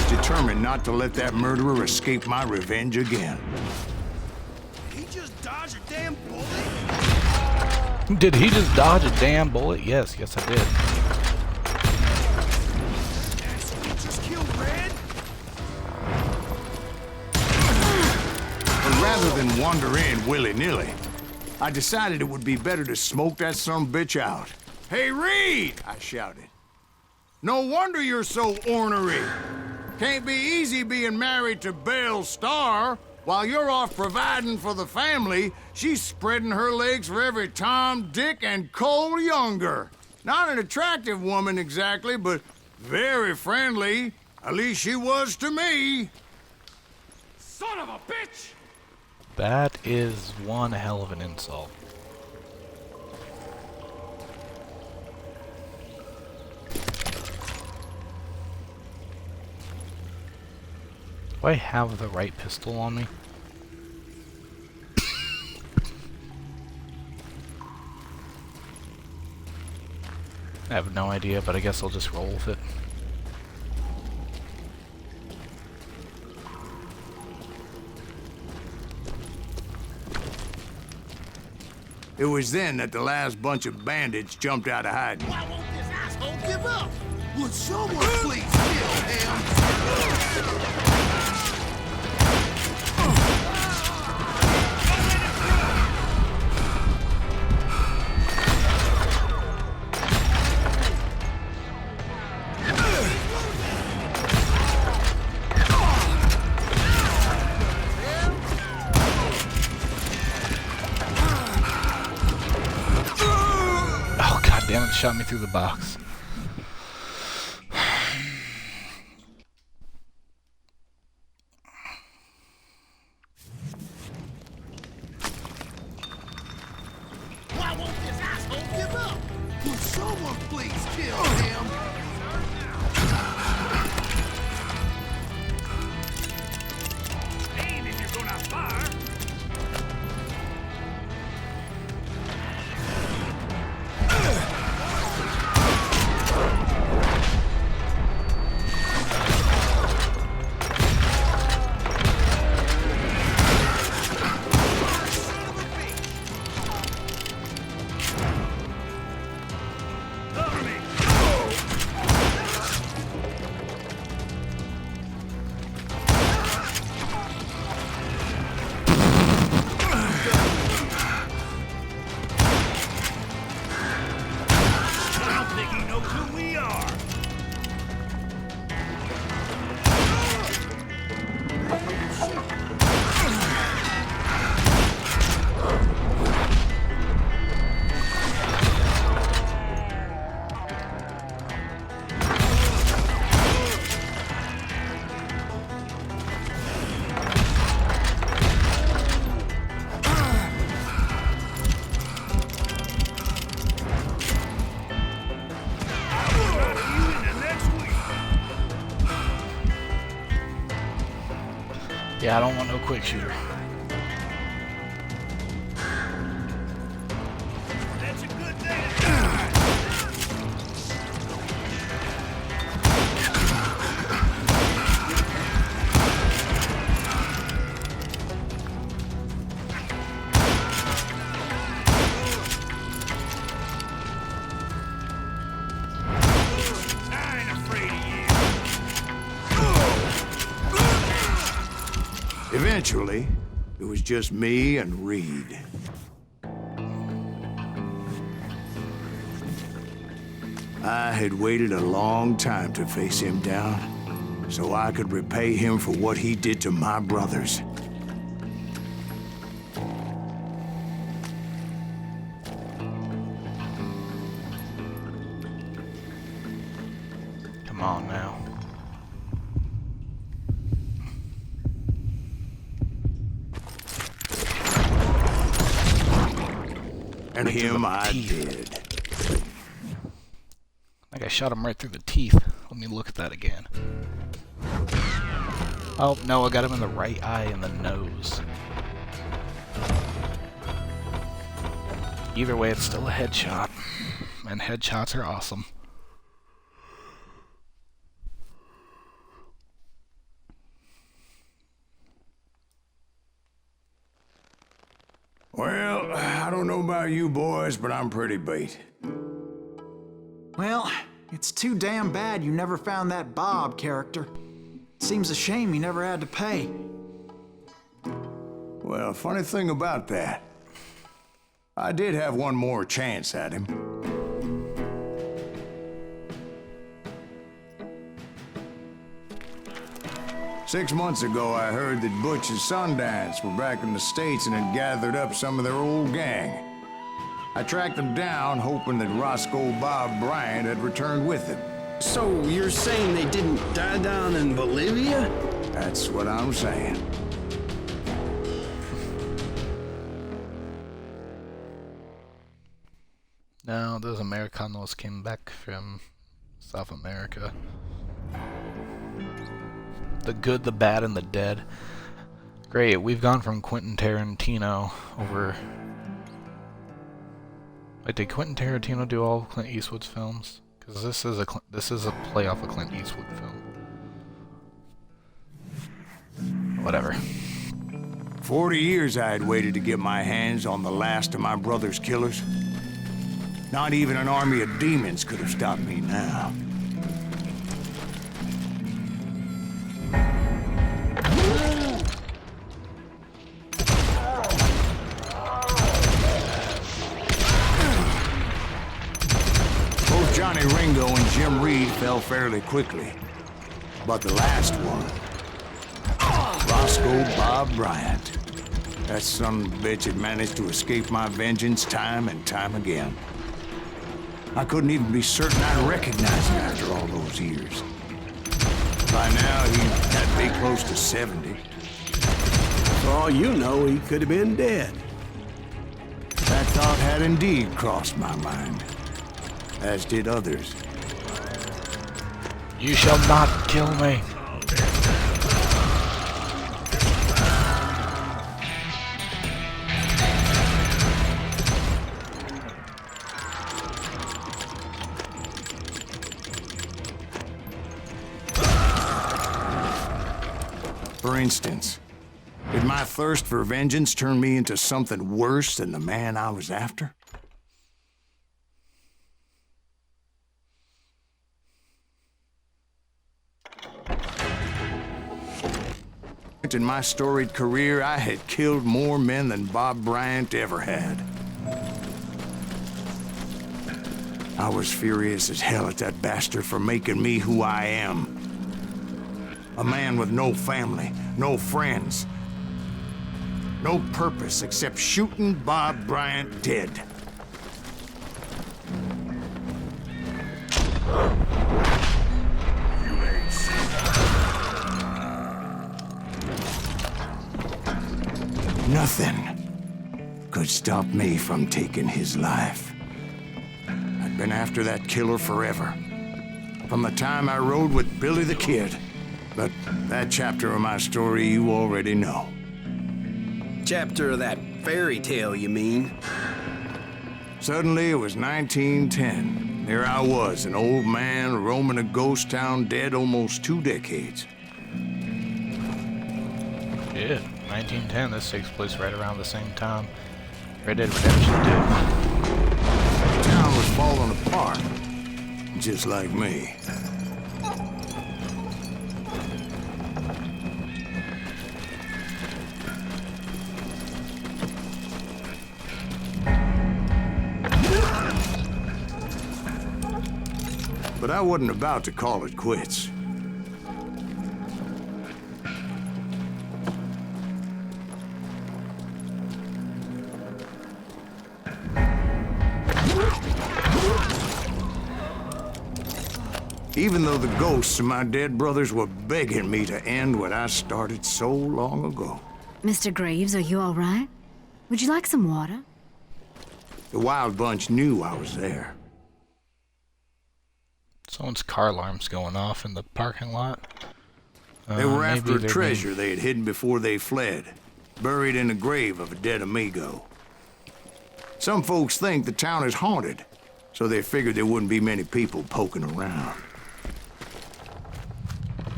Determined not to let that murderer escape my revenge again. He just dodged a damn bullet. Did he just dodge a damn bullet? Yes, I did. He just killed Red. But rather than wander in willy-nilly, I decided it would be better to smoke that sumbitch out. Hey, Reed! I shouted. No wonder you're so ornery. Can't be easy being married to Belle Starr. While you're off providing for the family, she's spreading her legs for every Tom, Dick, and Cole Younger. Not an attractive woman exactly, but very friendly. At least she was to me. Son of a bitch! That is one hell of an insult. Do I have the right pistol on me? I have no idea, but I guess I'll just roll with it. It was then that the last bunch of bandits jumped out of hiding. Why won't this asshole give up? Would someone please kill him? shot me through the box. Why won't this asshole give up? Will someone please kill him? Aim if you're gonna fire. Cover me. I don't think he knows who we are. Run you into next week. Yeah, I don't want no quick shooter. That's a good thing. I ain't afraid of you. Eventually, it was just me and Reed. I had waited a long time to face him down, so I could repay him for what he did to my brothers. Come on now. And Right through him the I teeth. did. I think I shot him right through the teeth. Let me look at that again. Oh, no, I got him in the right eye and the nose. Either way, it's still a headshot. And headshots are awesome. Well, I don't know about you boys, but I'm pretty beat. Well, it's too damn bad you never found that Bob character. Seems a shame you never had to pay. Well, funny thing about that, I did have one more chance at him. Six months ago, I heard that Butch and Sundance were back in the States and had gathered up some of their old gang. I tracked them down, hoping that Roscoe Bob Bryant had returned with them. So you're saying they didn't die down in Bolivia? That's what I'm saying. No, those Americanos came back from South America. The good, the bad, and the dead. Great, we've gone from Quentin Tarantino over... Wait, did Quentin Tarantino do all of Clint Eastwood's films? Because this is a play off a Clint Eastwood film. Whatever. 40 years I had waited to get my hands on the last of my brother's killers. Not even an army of demons could have stopped me now. Both Johnny Ringo and Jim Reed fell fairly quickly. But the last one, Roscoe Bob Bryant. That son of a bitch had managed to escape my vengeance time and time again. I couldn't even be certain I'd recognize him after all those years. By now, he had to be close to 70. For all you know, he could have been dead. That thought had indeed crossed my mind, as did others. You shall not kill me. For instance, did my thirst for vengeance turn me into something worse than the man I was after? In my storied career, I had killed more men than Bob Bryant ever had. I was furious as hell at that bastard for making me who I am. A man with no family, no friends, no purpose except shooting Bob Bryant dead. Nothing could stop me from taking his life. I'd been after that killer forever, from the time I rode with Billy the Kid. But that chapter of my story you already know. Chapter of that fairy tale, you mean? Suddenly, it was 1910. There I was, an old man roaming a ghost town dead almost 2 decades. Yeah, 1910. This takes place right around the same time Red Dead Redemption did. The town was falling apart, just like me. But I wasn't about to call it quits. Even though the ghosts of my dead brothers were begging me to end what I started so long ago. Mr. Graves, are you all right? Would you like some water? The Wild Bunch knew I was there. Someone's car alarm's going off in the parking lot. They were after a maybe treasure they had hidden before they fled, buried in the grave of a dead amigo. Some folks think the town is haunted, so they figured there wouldn't be many people poking around.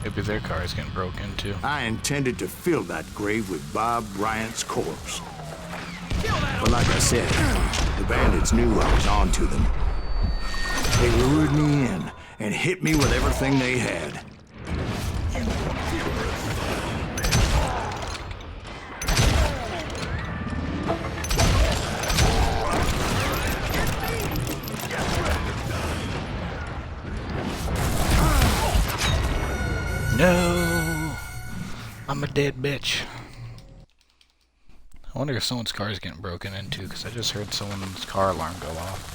Maybe their car is getting broke into. I intended to fill that grave with Bob Bryant's corpse. But like I said, the bandits knew I was onto them. They lured me in and hit me with everything they had. No! I'm a dead bitch. I wonder if someone's car is getting broken into, because I just heard someone's car alarm go off.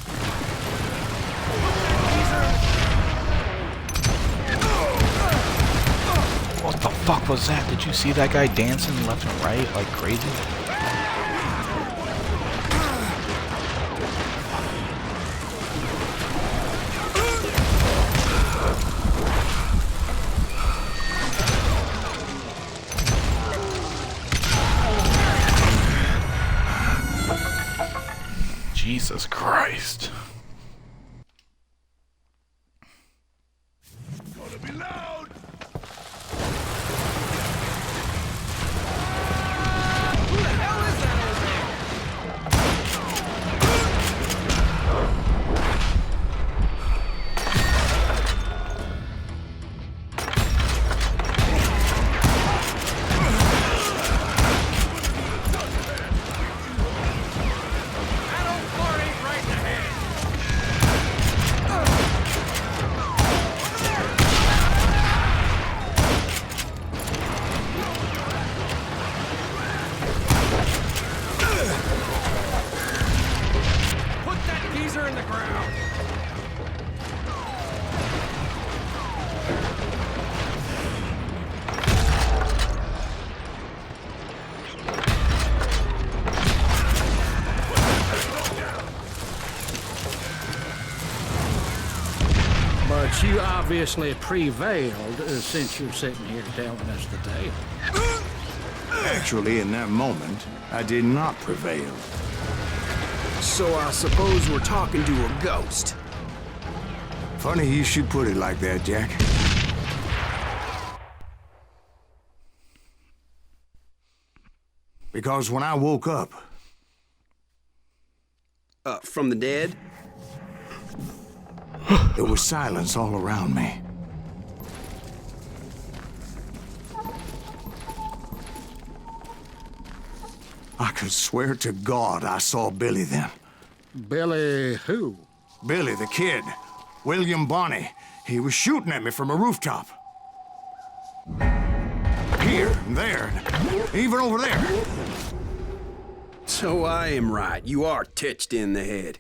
What the fuck was that? Did you see that guy dancing left and right like crazy? Jesus Christ. Gonna be loud! Who the hell is that over there? That old fart ain't right in the head. You obviously prevailed since you're sitting here telling us the tale. Actually, in that moment, I did not prevail. So I suppose we're talking to a ghost. Funny you should put it like that, Jack. Because when I woke up, From the dead? there was silence all around me. I could swear to God I saw Billy then. Billy who? Billy, the kid. William Bonney. He was shooting at me from a rooftop. Here, and there, and even over there. So I am right. You are titched in the head.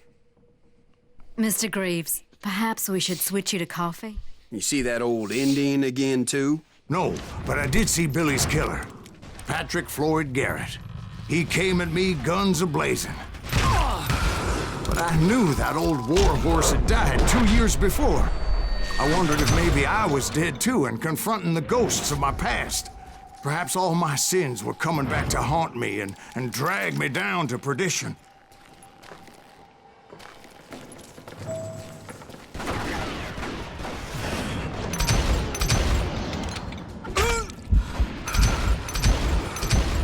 Mr. Greaves, perhaps we should switch you to coffee? You see that old Indian again, too? No, but I did see Billy's killer, Patrick Floyd Garrett. He came at me guns a-blazing. But I knew that old war horse had died 2 years before. I wondered if maybe I was dead too and confronting the ghosts of my past. Perhaps all my sins were coming back to haunt me and drag me down to perdition.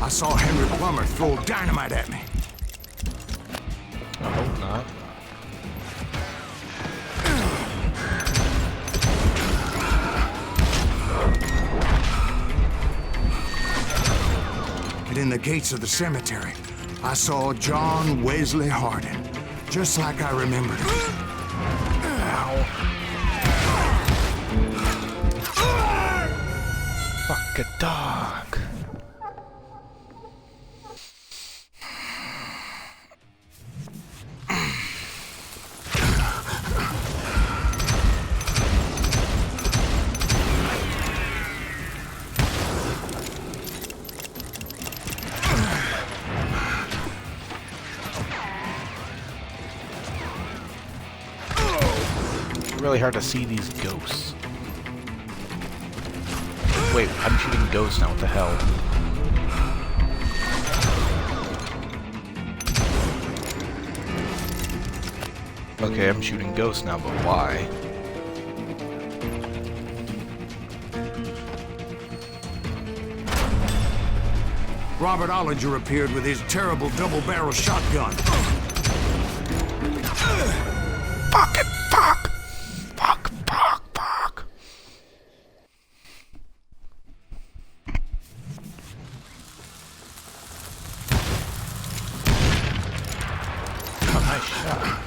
I saw Henry Plummer throw dynamite at me. I hope not. And in the gates of the cemetery, I saw John Wesley Hardin, just like I remembered him. Fuck a dog. Really hard to see these ghosts. Wait, I'm shooting ghosts now, what the hell? Okay, I'm shooting ghosts now, but why? Robert Ollinger appeared with his terrible double-barrel shotgun. Fuck it! Fuck! Fuck! Fuck! Fuck! Oh, nice shot.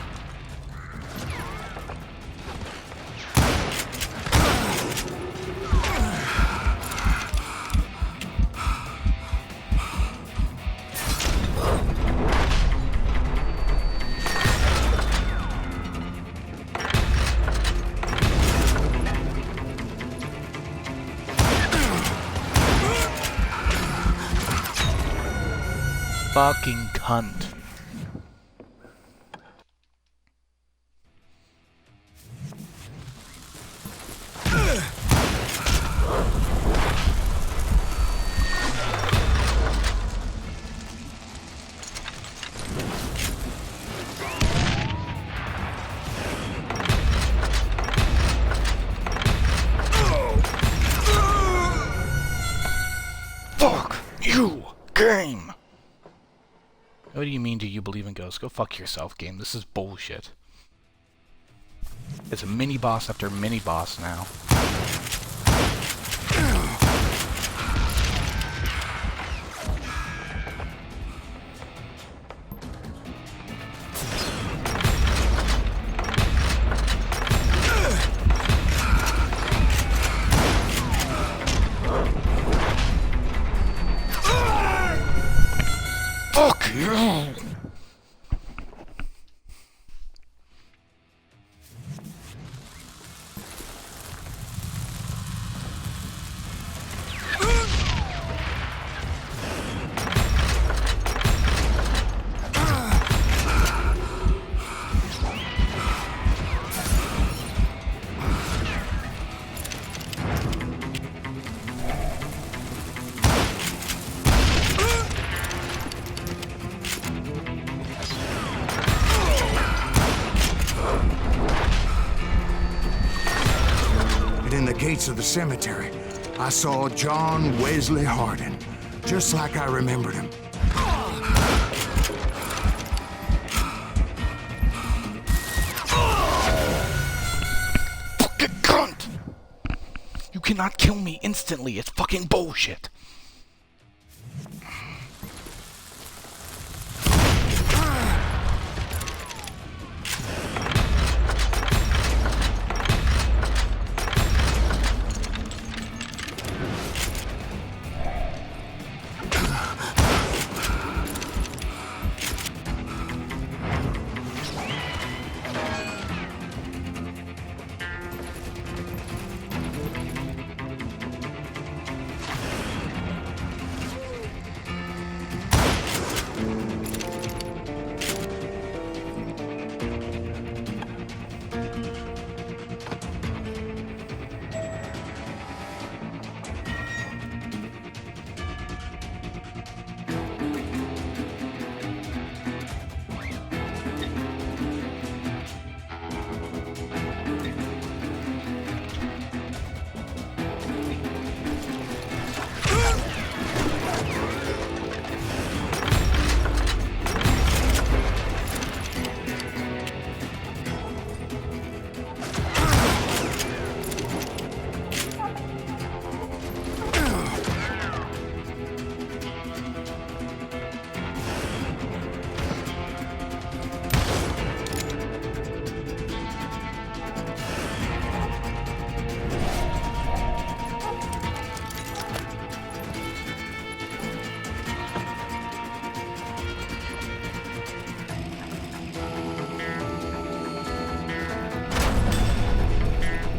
Fucking cunt. Fuck you, game! What do you mean, do you believe in ghosts? Go fuck yourself, game. This is bullshit. It's a mini-boss after mini-boss now. Fuck you! gates of the cemetery, I saw John Wesley Hardin, just like I remembered him. Fucking cunt! You cannot kill me instantly. It's fucking bullshit.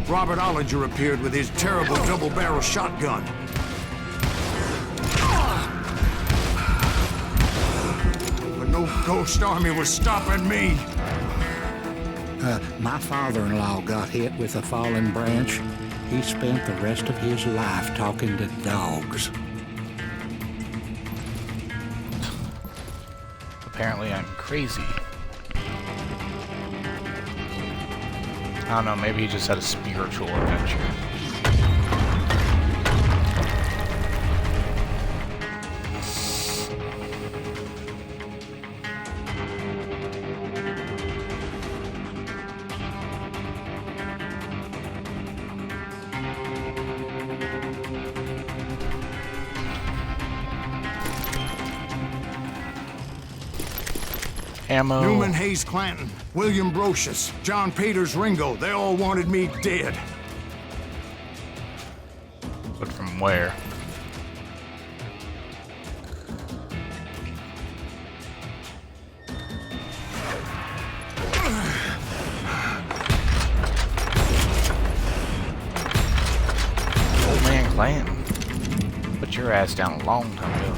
Robert Ollinger appeared with his terrible double-barrel shotgun. But no ghost army was stopping me. My father-in-law got hit with a fallen branch. He spent the rest of his life talking to dogs. Apparently I'm crazy. I don't know, maybe he just had a spiritual adventure. Ammo. Newman Hayes Clanton, William Brocious, John Peters Ringo, they all wanted me dead. But from where? Old man Clanton. Put your ass down a long time ago.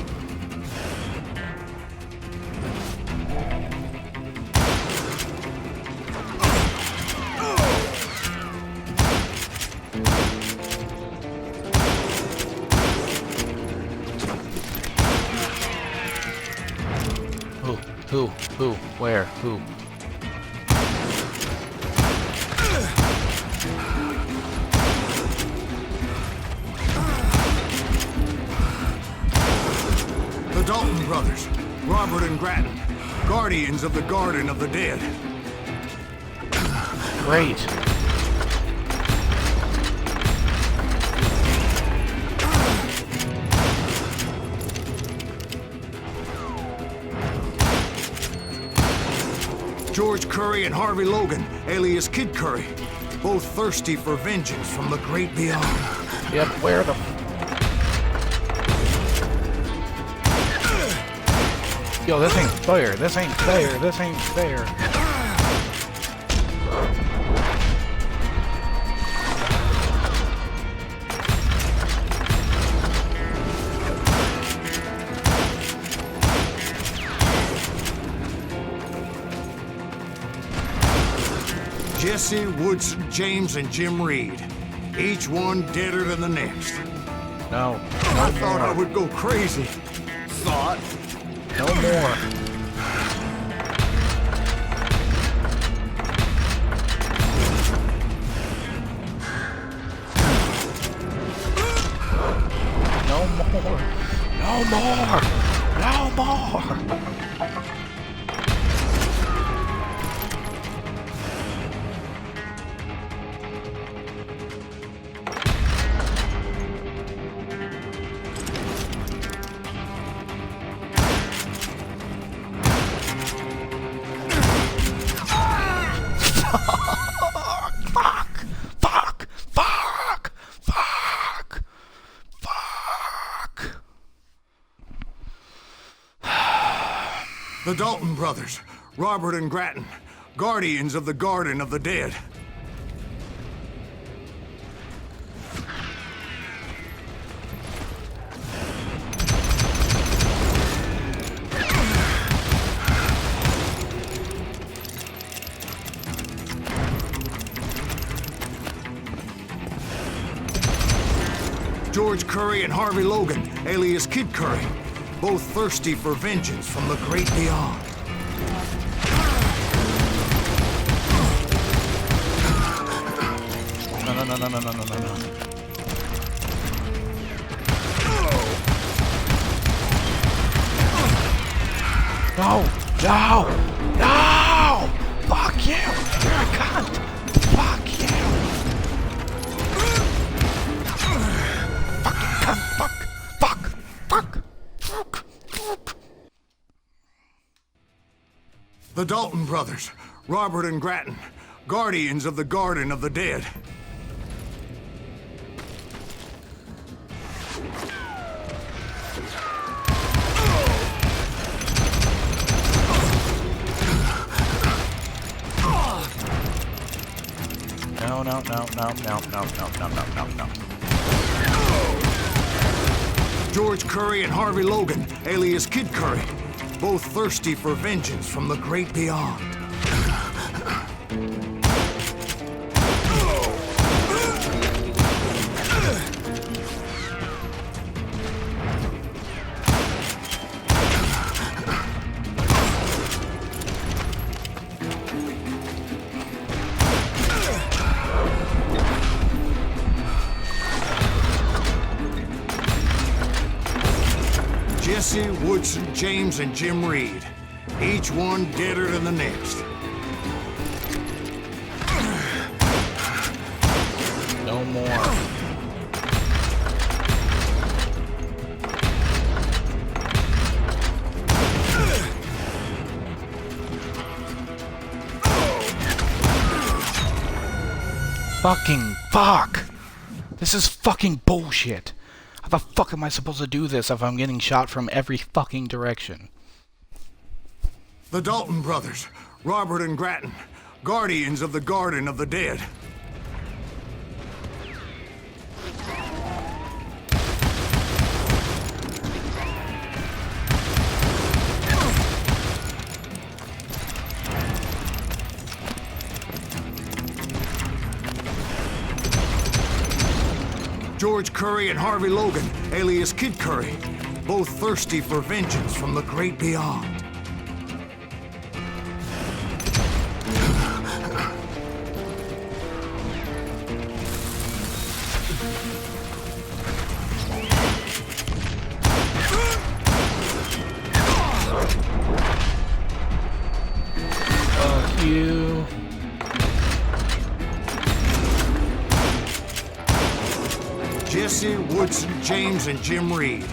Who? Where? Who? The Dalton brothers, Robert and Grattan, guardians of the Garden of the Dead. Great. George Curry and Harvey Logan, alias Kid Curry, both thirsty for vengeance from the great beyond. Yep, where the... Yo, this ain't fair. This ain't fair. This ain't fair. Jesse, Woodson, James, and Jim Reed. Each one deader than the next. No. I thought I would go crazy. Thought. No more. more! No more! No more! The Dalton brothers, Robert and Grattan, guardians of the Garden of the Dead. George Curry and Harvey Logan, alias Kid Curry, both thirsty for vengeance from the great beyond. No. No! Fuck you! You're a cunt! Fuck you! Fucking cunt! Fuck! The Dalton brothers, Robert and Grattan, guardians of the Garden of the Dead. No. George Curry and Harvey Logan, alias Kid Curry, both thirsty for vengeance from the great beyond. Jesse, Woodson, James, and Jim Reed. Each one deader than the next. No more. Fucking fuck! This is fucking bullshit. How the fuck am I supposed to do this if I'm getting shot from every fucking direction? The Dalton brothers, Robert and Grattan, guardians of the Garden of the Dead. George Curry and Harvey Logan, alias Kid Curry, both thirsty for vengeance from the great beyond. Fuck you. Jesse, Woodson, James, and Jim Reed.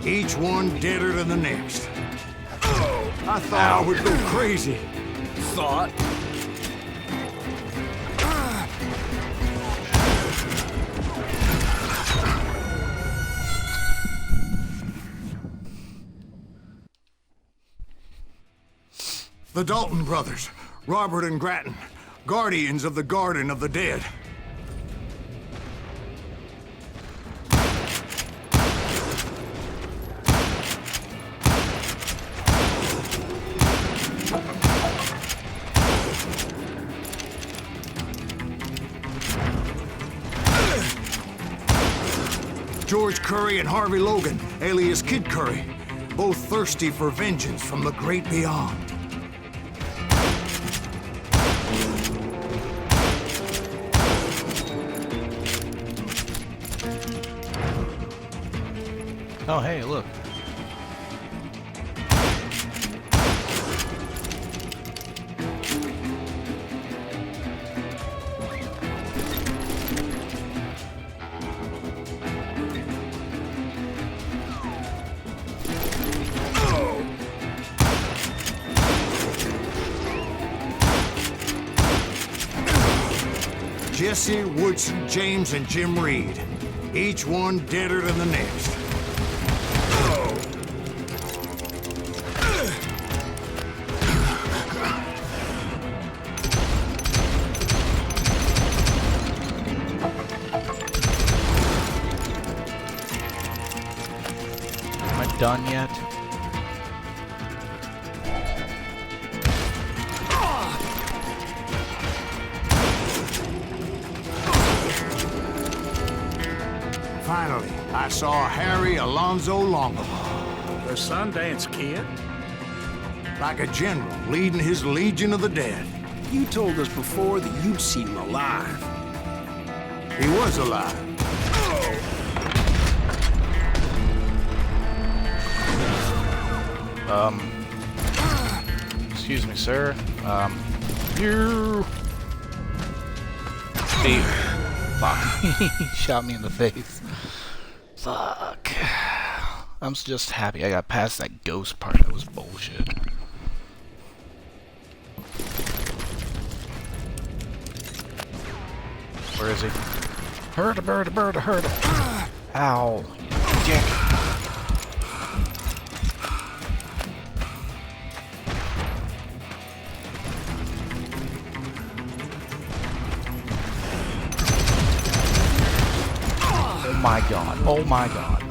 Each one deader than the next. Oh, I thought I would go crazy. Thought? The Dalton brothers, Robert and Grattan, guardians of the Garden of the Dead. George Curry and Harvey Logan, alias Kid Curry, both thirsty for vengeance from the great beyond. Oh, hey, look. Jesse, Woodson, James, and Jim Reed. Each one deader than the next. Am I done yet? Finally, I saw Harry Alonzo Longabaugh. The Sundance Kid? Like a general leading his legion of the dead. You told us before that you'd seen him alive. He was alive. Excuse me, sir. You. Hey. Fuck. He shot me in the face. Fuck. I'm just happy I got past that ghost part. That was bullshit. Where is he? Hurt a bird, hurt a... Ow. You dick. Oh my god. Oh my god.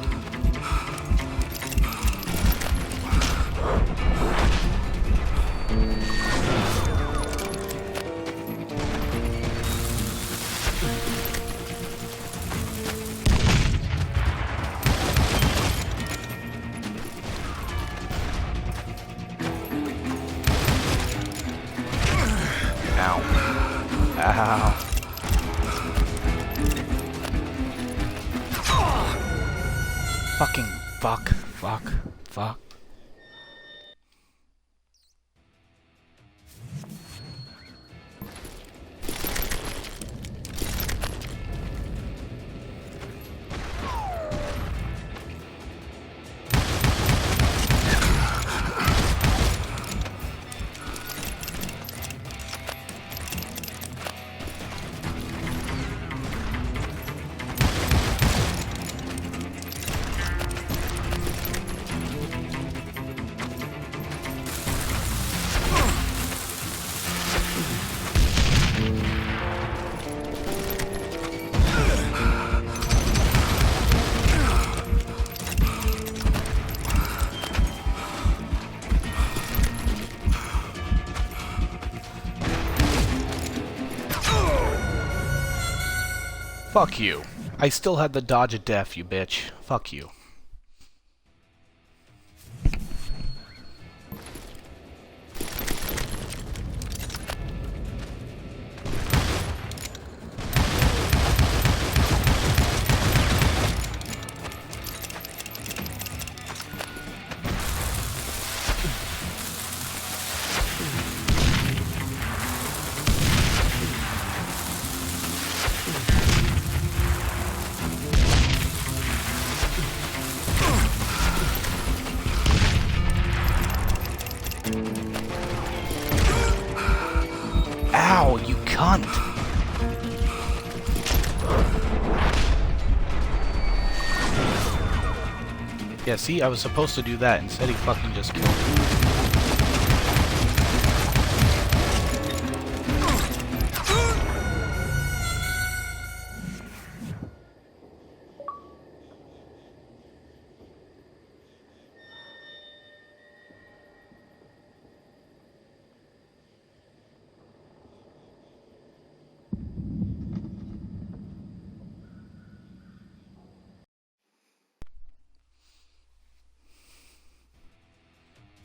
Ow. Ow. Fucking fuck. Fuck you. I still had the dodge of death, you bitch. Fuck you. Ow, you cunt! Yeah, see, I was supposed to do that. Instead, he fucking just killed me.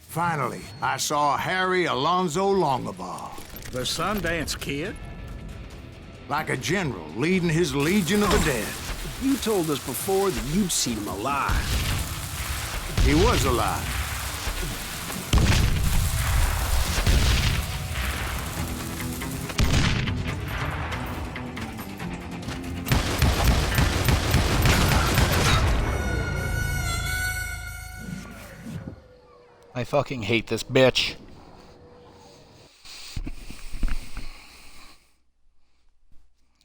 Finally, I saw Harry Alonzo Longabaugh. The Sundance Kid? Like a general leading his legion of the dead. You told us before that you'd seen him alive. He was alive. I fucking hate this bitch.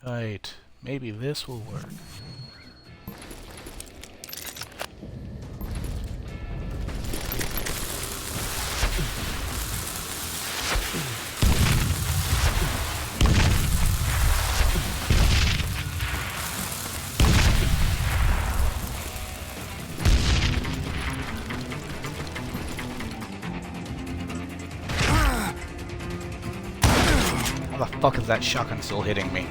Right, maybe this will work. How the fuck is that shotgun still hitting me?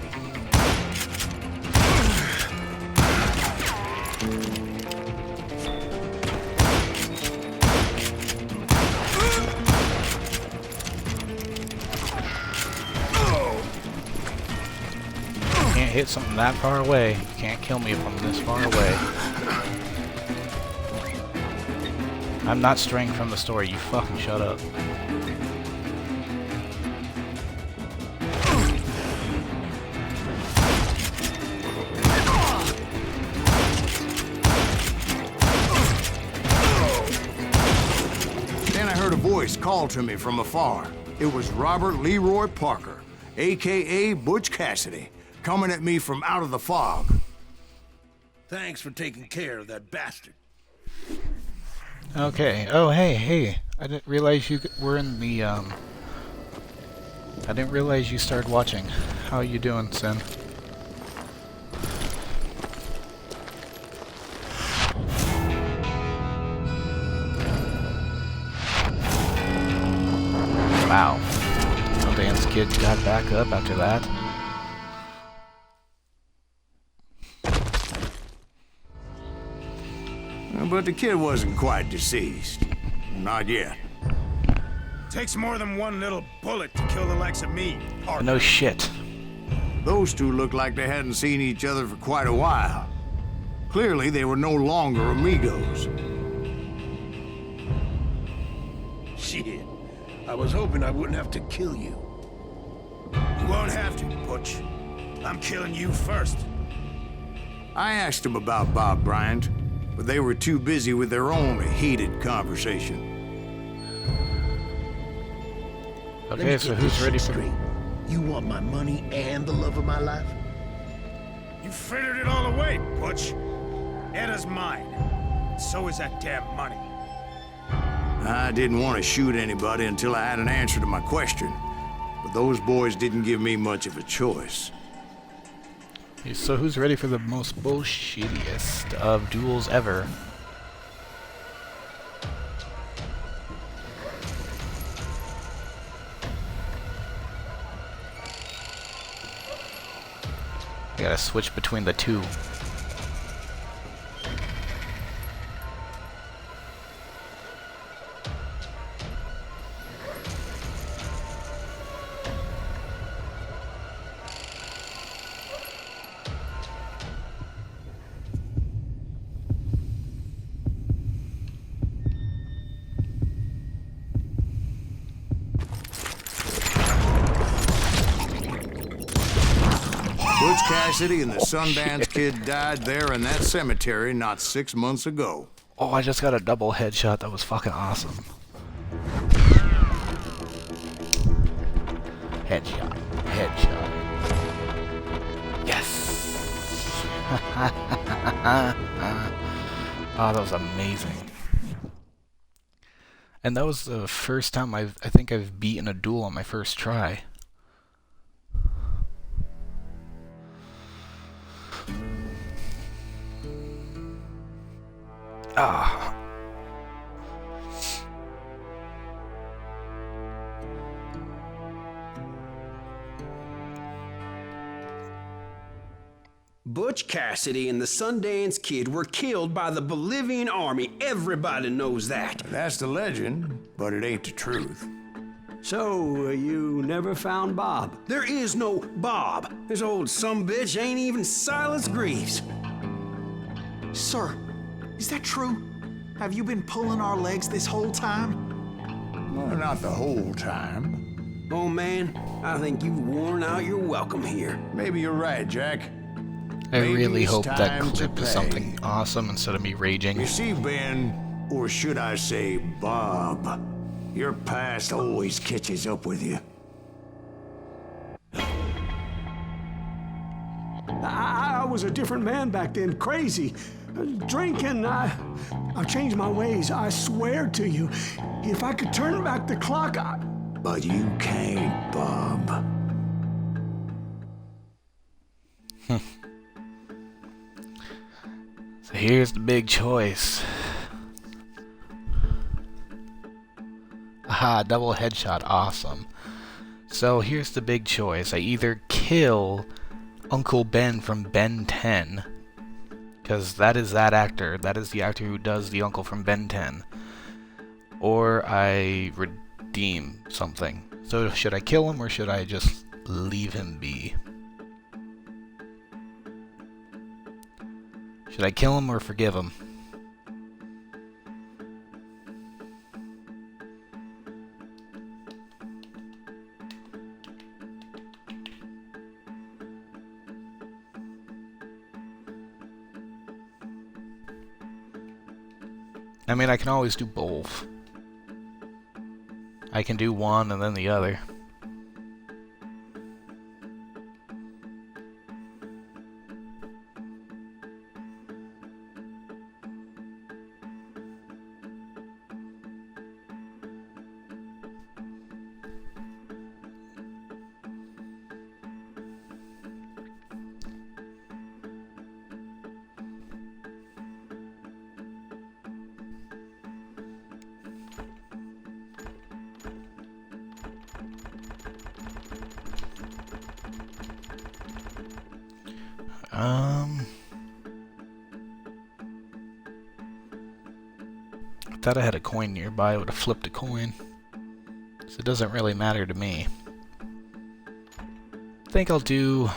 Can't hit something that far away. You can't kill me if I'm this far away. I'm not straying from the story, you fucking shut up. Then I heard a voice call to me from afar. It was Robert Leroy Parker, a.k.a. Butch Cassidy, coming at me from out of the fog. Thanks for taking care of that bastard. Okay. Oh, hey. I didn't realize you were in the, I didn't realize you started watching. How you doing, Sin? Wow. The dance kid got back up after that. But the kid wasn't quite deceased. Not yet. Takes more than one little bullet to kill the likes of me, partner. No shit. Those two looked like they hadn't seen each other for quite a while. Clearly, they were no longer amigos. Shit. I was hoping I wouldn't have to kill you. You won't have to, Butch. I'm killing you first. I asked them about Bob Bryant, but they were too busy with their own heated conversation. Okay, so who's ready for... You want my money and the love of my life? You frittered it all away, Butch. Edda's mine. So is that damn money. I didn't want to shoot anybody until I had an answer to my question, but those boys didn't give me much of a choice. So who's ready for the most bullshittiest of duels ever? I gotta switch between the two. Butch Cassidy and the Sundance Kid died there in that cemetery not 6 months ago. Oh, I just got a double headshot. That was fucking awesome. Headshot. Headshot. Yes! Oh, that was amazing. And that was the first time I think I've beaten a duel on my first try. Ah. Butch Cassidy and the Sundance Kid were killed by the Bolivian army. Everybody knows that. That's the legend, but it ain't the truth. So, you never found Bob? There is no Bob. This old sumbitch ain't even Silas Greaves. Sir, is that true? Have you been pulling our legs this whole time? Well, not the whole time. Oh man, I think you've worn out your welcome here. Maybe you're right, Jack. I Maybe really it's hope that time to clip is pay. something awesome instead of me raging. You see, Ben, or should I say Bob, your past always catches up with you. I was a different man back then, crazy. Drinking, I've changed my ways, I swear to you. If I could turn back the clock, But you can't, Bob. So here's the big choice. Aha, double headshot, awesome. So here's the big choice. I either kill Uncle Ben from Ben 10, because that is that actor. That is the actor who does the uncle from Ben 10. Or I redeem something. So should I kill him or should I just leave him be? Should I kill him or forgive him? I mean, I can always do both. I can do one and then the other. I thought I had a coin nearby. I would have flipped a coin. So it doesn't really matter to me. I think I'll do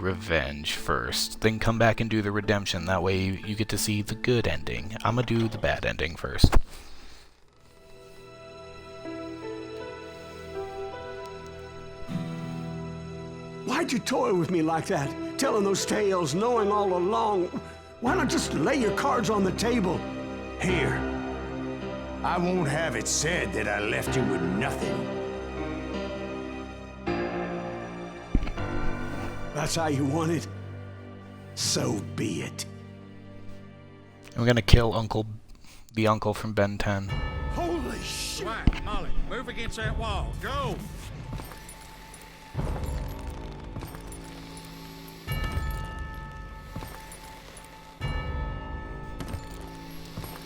revenge first, then come back and do the redemption. That way you get to see the good ending. I'm gonna do the bad ending first. why'd you toy with me like that? Telling those tales, knowing all along. Why not just lay your cards on the table? Here. I won't have it said that I left you with nothing. That's how you want it? So be it. I'm gonna kill the uncle from Ben 10. Holy shit! Right, Molly, move against that wall. Go!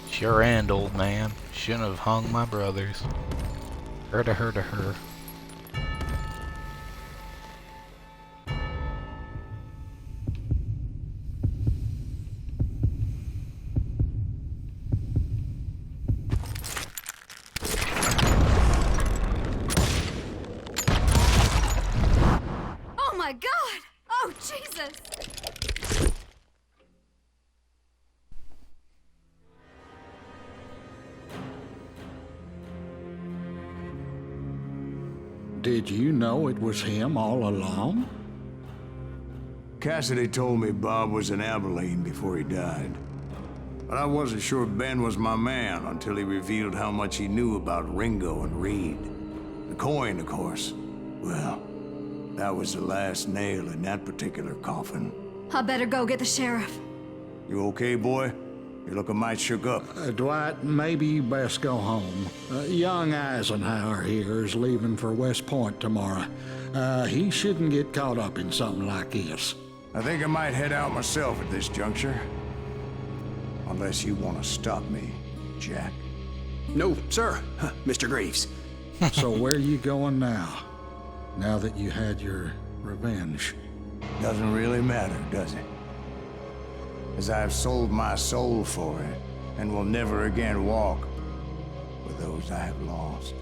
Sure and, old man. Shouldn't have hung my brothers. Her to her to her. Oh my God! Oh Jesus! Did you know it was him all along? Cassidy told me Bob was in Abilene before he died. But I wasn't sure Ben was my man until he revealed how much he knew about Ringo and Reed. The coin, of course. Well, that was the last nail in that particular coffin. I better go get the sheriff. You okay, boy? You're looking mighty shook up. Dwight, maybe you best go home. Young Eisenhower here is leaving for West Point tomorrow. He shouldn't get caught up in something like this. I think I might head out myself at this juncture. Unless you want to stop me, Jack. No, sir, Mr. Greaves. So where are you going now? Now that you had your revenge? Doesn't really matter, does it? As I've sold my soul for it, and will never again walk with those I have lost.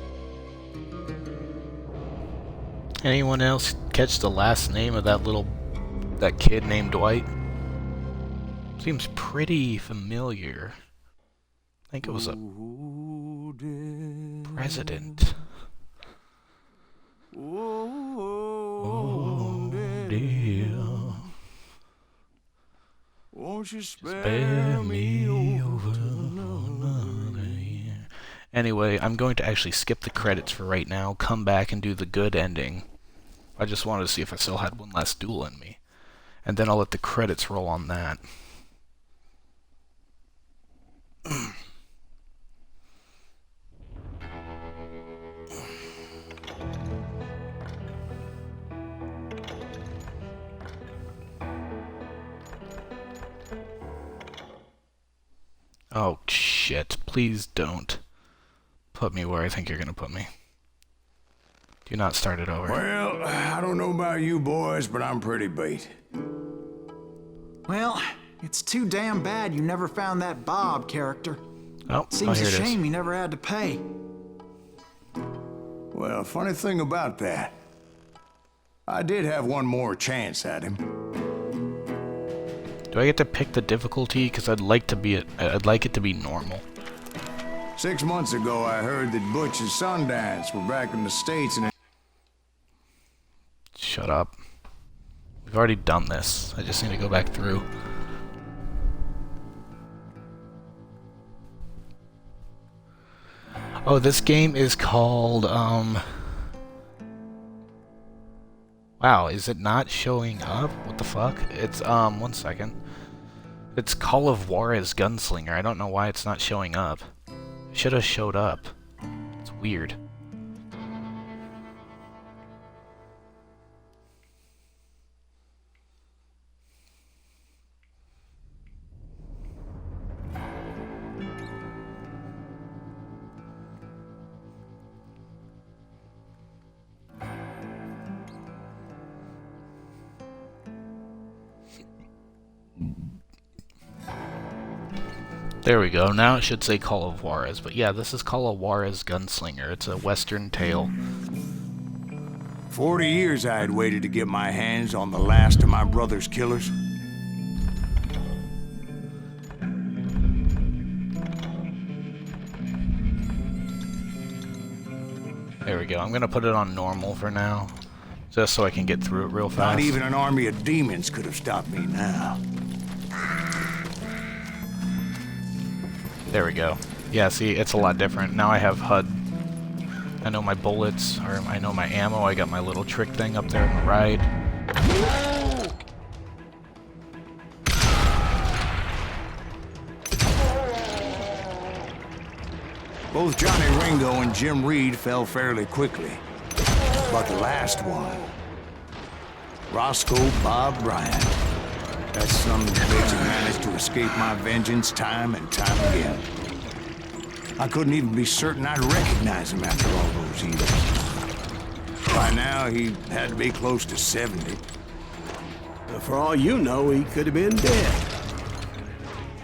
Anyone else catch the last name of that little That kid named Dwight. Seems pretty familiar. I think it was a president. Oh, dear. Won't you Spare me over another year. Anyway, I'm going to actually skip the credits for right now, come back and do the good ending. I just wanted to see if I still had one last duel in me. And then I'll let the credits roll on that. Oh, shit. Please don't put me where I think you're going to put me. Do not start it over. Well, I don't know about you boys, but I'm pretty beat. Well, it's too damn bad you never found that Bob character. Oh, Seems here a it is. shame he never had to pay. Well, funny thing about that, I did have one more chance at him. Do I get to pick the difficulty? Because I'd like it to be normal. 6 months ago, I heard that Butch and Sundance were back in the States and... Shut up. We've already done this. I just need to go back through. Oh, this game is called, Wow, is it not showing up? What the fuck? It's, one second. It's Call of Juarez Gunslinger. I don't know why it's not showing up. It should have showed up. It's weird. There we go. Now it should say Call of Juarez. But yeah, this is Call of Juarez Gunslinger. It's a western tale. 40 years I had waited to get my hands on the last of my brother's killers. There we go. I'm gonna put it on normal for now, just so I can get through it real fast. Not even an army of demons could have stopped me now. There we go. Yeah, see, it's a lot different. Now I have HUD. I know my bullets, or I know my ammo. I got my little trick thing up there on the right. Both Johnny Ringo and Jim Reed fell fairly quickly. But the last one, Roscoe Bob Bryant, that son of a bitch had managed to escape my vengeance time and time again. I couldn't even be certain I'd recognize him after all those years. By now, he had to be close to 70. For all you know, he could have been dead.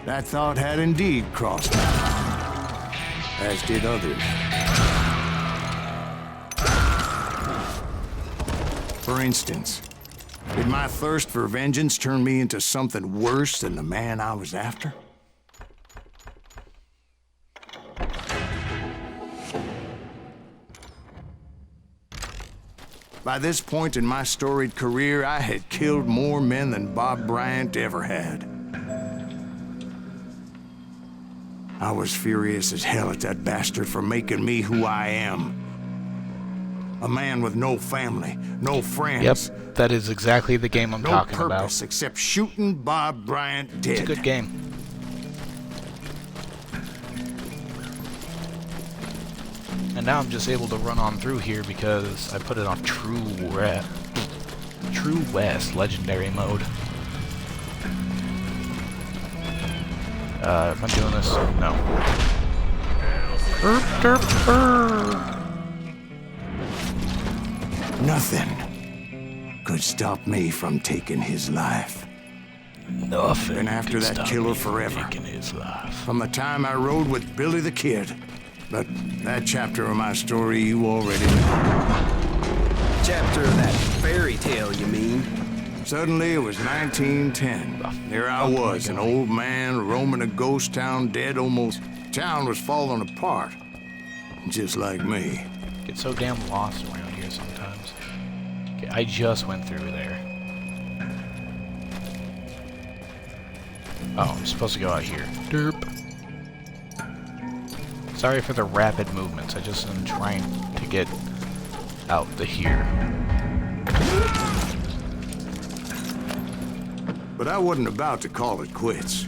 That thought had indeed crossed my mind, as did others. For instance, did my thirst for vengeance turn me into something worse than the man I was after? By this point in my storied career, I had killed more men than Bob Bryant ever had. I was furious as hell at that bastard for making me who I am. A man with no family, no friends. Yep, that is exactly the game I'm talking about. No purpose except shooting Bob Bryant dead. It's a good game. And now I'm just able to run on through here because I put it on True West Legendary mode. Am I doing this? No. Nothing could stop me from taking his life. Nothing. Been after could that stop killer me from forever. taking his life. From the time I rode with Billy the Kid. But that chapter of my story you already know. Chapter of that fairy tale, you mean? Suddenly, it was 1910. There I was, an old man roaming a ghost town, dead almost. Town was falling apart, just like me. Get so damn lost around here sometimes. Okay, I just went through there. Oh, I'm supposed to go out here. Derp. Sorry for the rapid movements. I just am trying to get out the here. But I wasn't about to call it quits.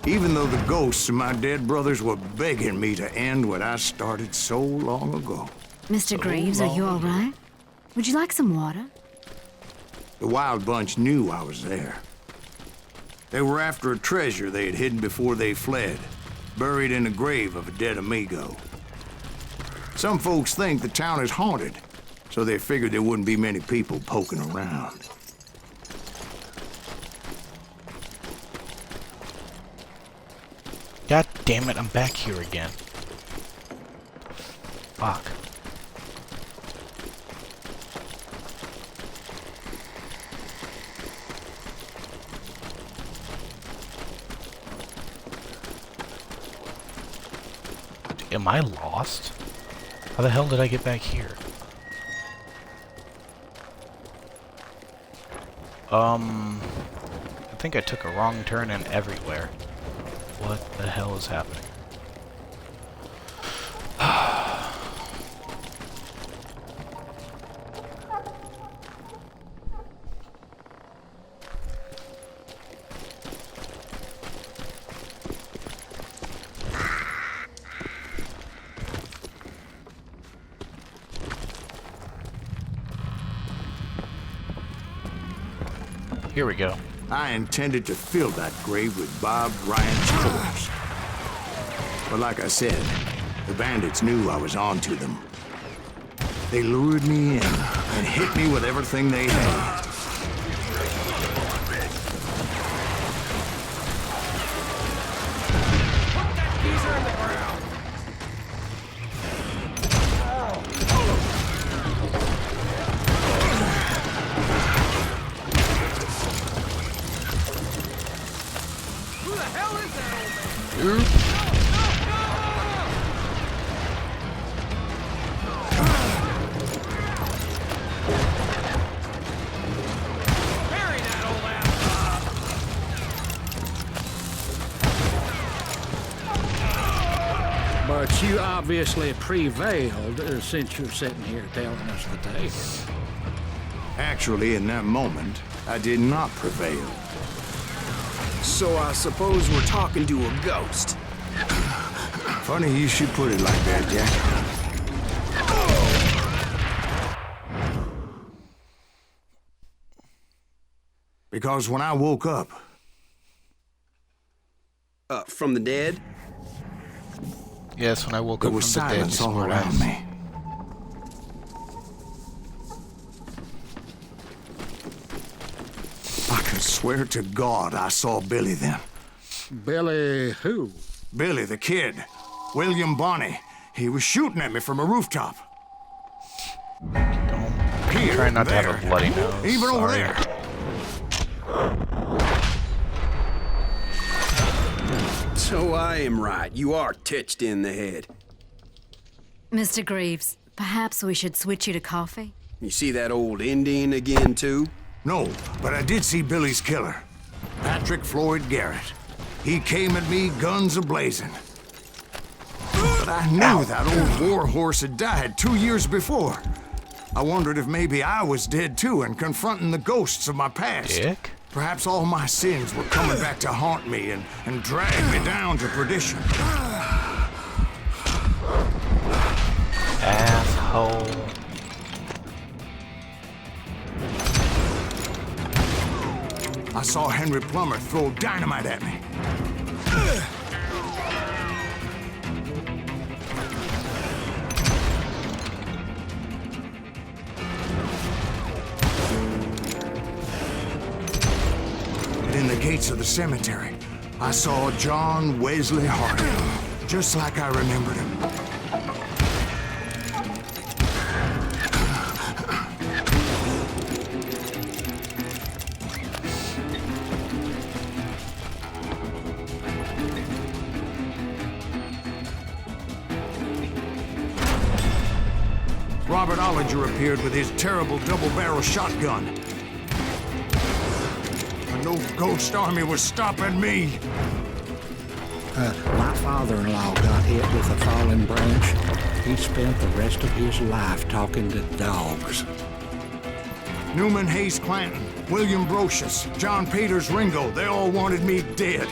Even though the ghosts of my dead brothers were begging me to end what I started so long ago. Mr. Greaves, are you all right? Would you like some water? The Wild Bunch knew I was there. They were after a treasure they had hidden before they fled, buried in the grave of a dead amigo. Some folks think the town is haunted, so they figured there wouldn't be many people poking around. God damn it, I'm back here again. Fuck. Am I lost? How the hell did I get back here? I think I took a wrong turn and everywhere. What the hell is happening? Here we go. I intended to fill that grave with Bob Ryan's corpse. But like I said, the bandits knew I was on to them. They lured me in and hit me with everything they had. But you obviously prevailed since you're sitting here telling us the tale. Actually, in that moment, I did not prevail. So I suppose we're talking to a ghost. Funny you should put it like that, Jack. Because when I woke up... From the dead? Yes, when I woke There up was from the dead, silence all around me. I can swear to God I saw Billy then. Billy who? Billy the kid. William Bonney. He was shooting at me from a rooftop. Don't Here, try not there, to have a bloody nose. even over Sorry. there. So I am right. You are titched in the head. Mr. Greaves, perhaps we should switch you to coffee? You see that old Indian again, too? No, but I did see Billy's killer. Patrick Floyd Garrett. He came at me guns a-blazing. But I knew that old war horse had died 2 years before. I wondered if maybe I was dead too and confronting the ghosts of my past. Dick? Perhaps all my sins were coming back to haunt me and drag me down to perdition. Asshole. I saw Henry Plummer throw dynamite at me. And in the gates of the cemetery, I saw John Wesley Harding, just like I remembered him. Scavenger appeared with his terrible double-barrel shotgun. But no ghost army was stopping me. My father-in-law got hit with a fallen branch. He spent the rest of his life talking to dogs. Newman Hayes Clanton, William Brocious, John Peters Ringo, they all wanted me dead.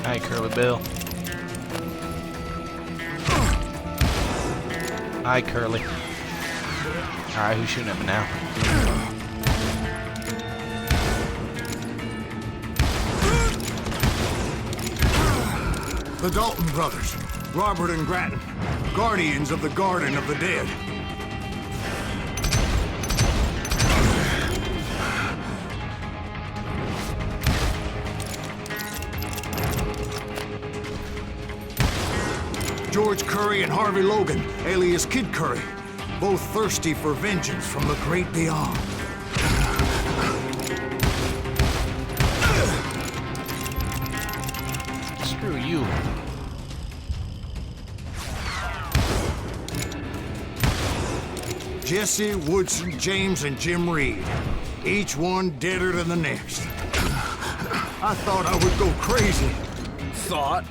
Hi, Curly Bill. Hi, Curly. Alright, who's shooting at me now? The Dalton brothers, Robert and Grattan, guardians of the Garden of the Dead. George Curry and Harvey Logan, alias Kid Curry, both thirsty for vengeance from the great beyond. Screw you. Jesse, Woodson, James, and Jim Reed, each one deader than the next. I thought I would go crazy. Thought?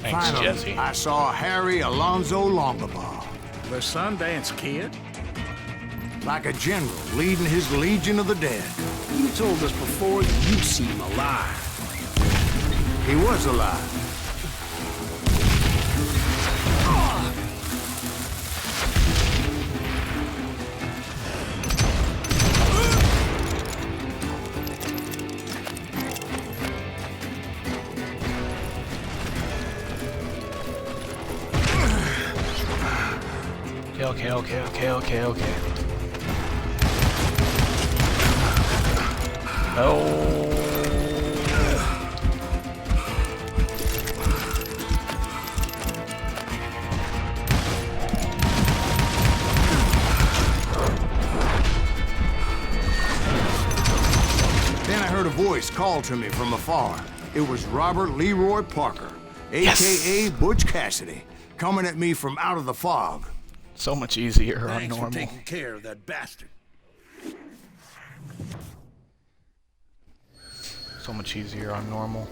Thanks, Finally, Jesse. I saw Harry Alonzo Longabaugh, The Sundance Kid? like a general leading his Legion of the Dead. You told us before that you seem alive. He was alive. Okay. No. Then I heard a voice call to me from afar. It was Robert Leroy Parker, a.k.a. Butch Cassidy, coming at me from out of the fog. So much easier on Thanks for normal. taking care of that bastard. So much easier on normal.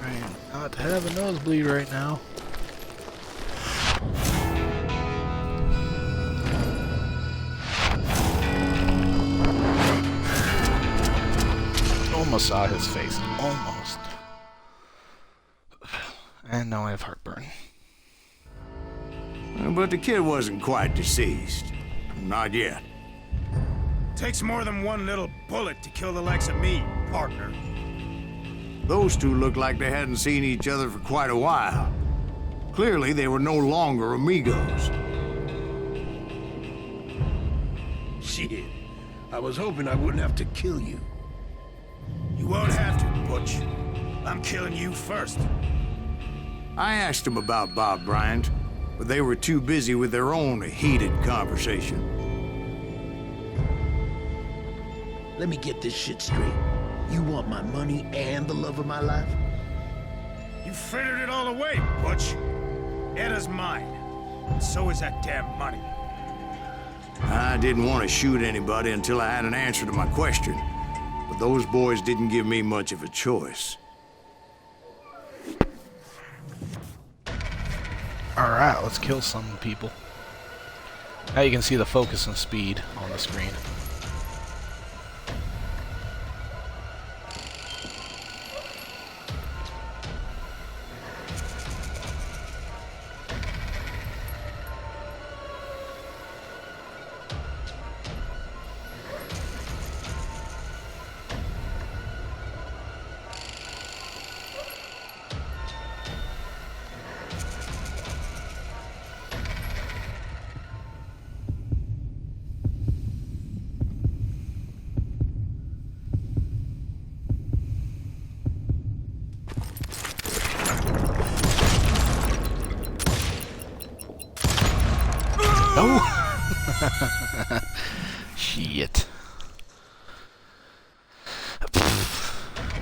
I am not to have a nosebleed right now. Almost saw his face. Almost. And now I have heartburn. But the kid wasn't quite deceased. Not yet. Takes more than one little bullet to kill the likes of me, partner. Those two looked like they hadn't seen each other for quite a while. Clearly, they were no longer amigos. Shit. I was hoping I wouldn't have to kill you. You won't have to, Butch. I'm killing you first. I asked them about Bob Bryant, but they were too busy with their own heated conversation. Let me get this shit straight. You want my money and the love of my life? You frittered it all away, Butch. Eda's mine. And so is that damn money. I didn't want to shoot anybody until I had an answer to my question, but those boys didn't give me much of a choice. Alright, let's kill some people. Now you can see the focus and speed on the screen. Oh! Shit.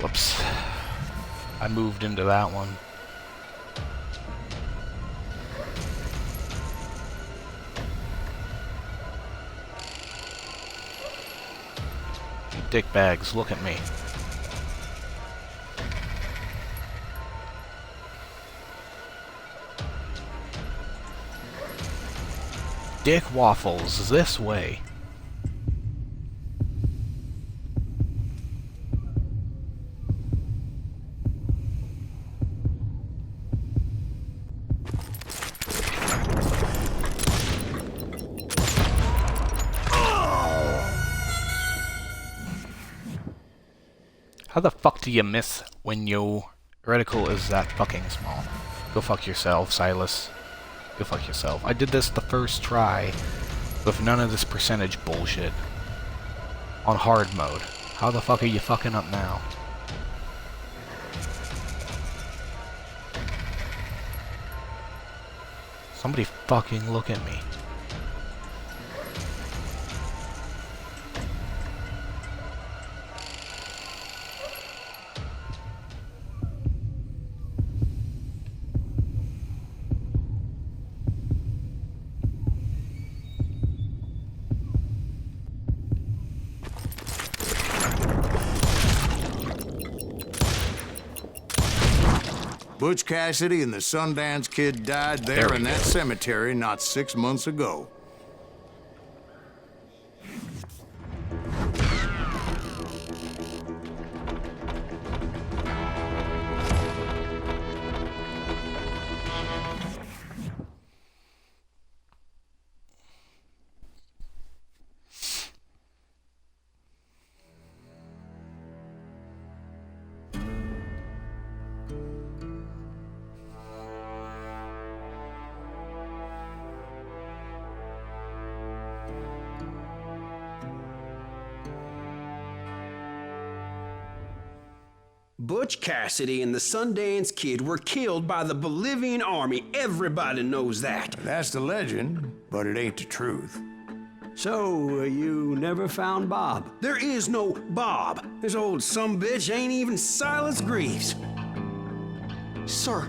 Whoops. I moved into that one. You dickbags, look at me. Dick Waffles, this way. How the fuck do you miss when your reticle is that fucking small? Go fuck yourself, Silas. Go fuck yourself. I did this the first try with none of this percentage bullshit. On hard mode. How the fuck are you fucking up now? Somebody fucking look at me. Butch Cassidy and the Sundance Kid died there in that cemetery not 6 months ago. Butch Cassidy and the Sundance Kid were killed by the Bolivian army. Everybody knows that. That's the legend, but it ain't the truth. So, you never found Bob? There is no Bob. This old sumbitch ain't even Silas Greaves. Sir,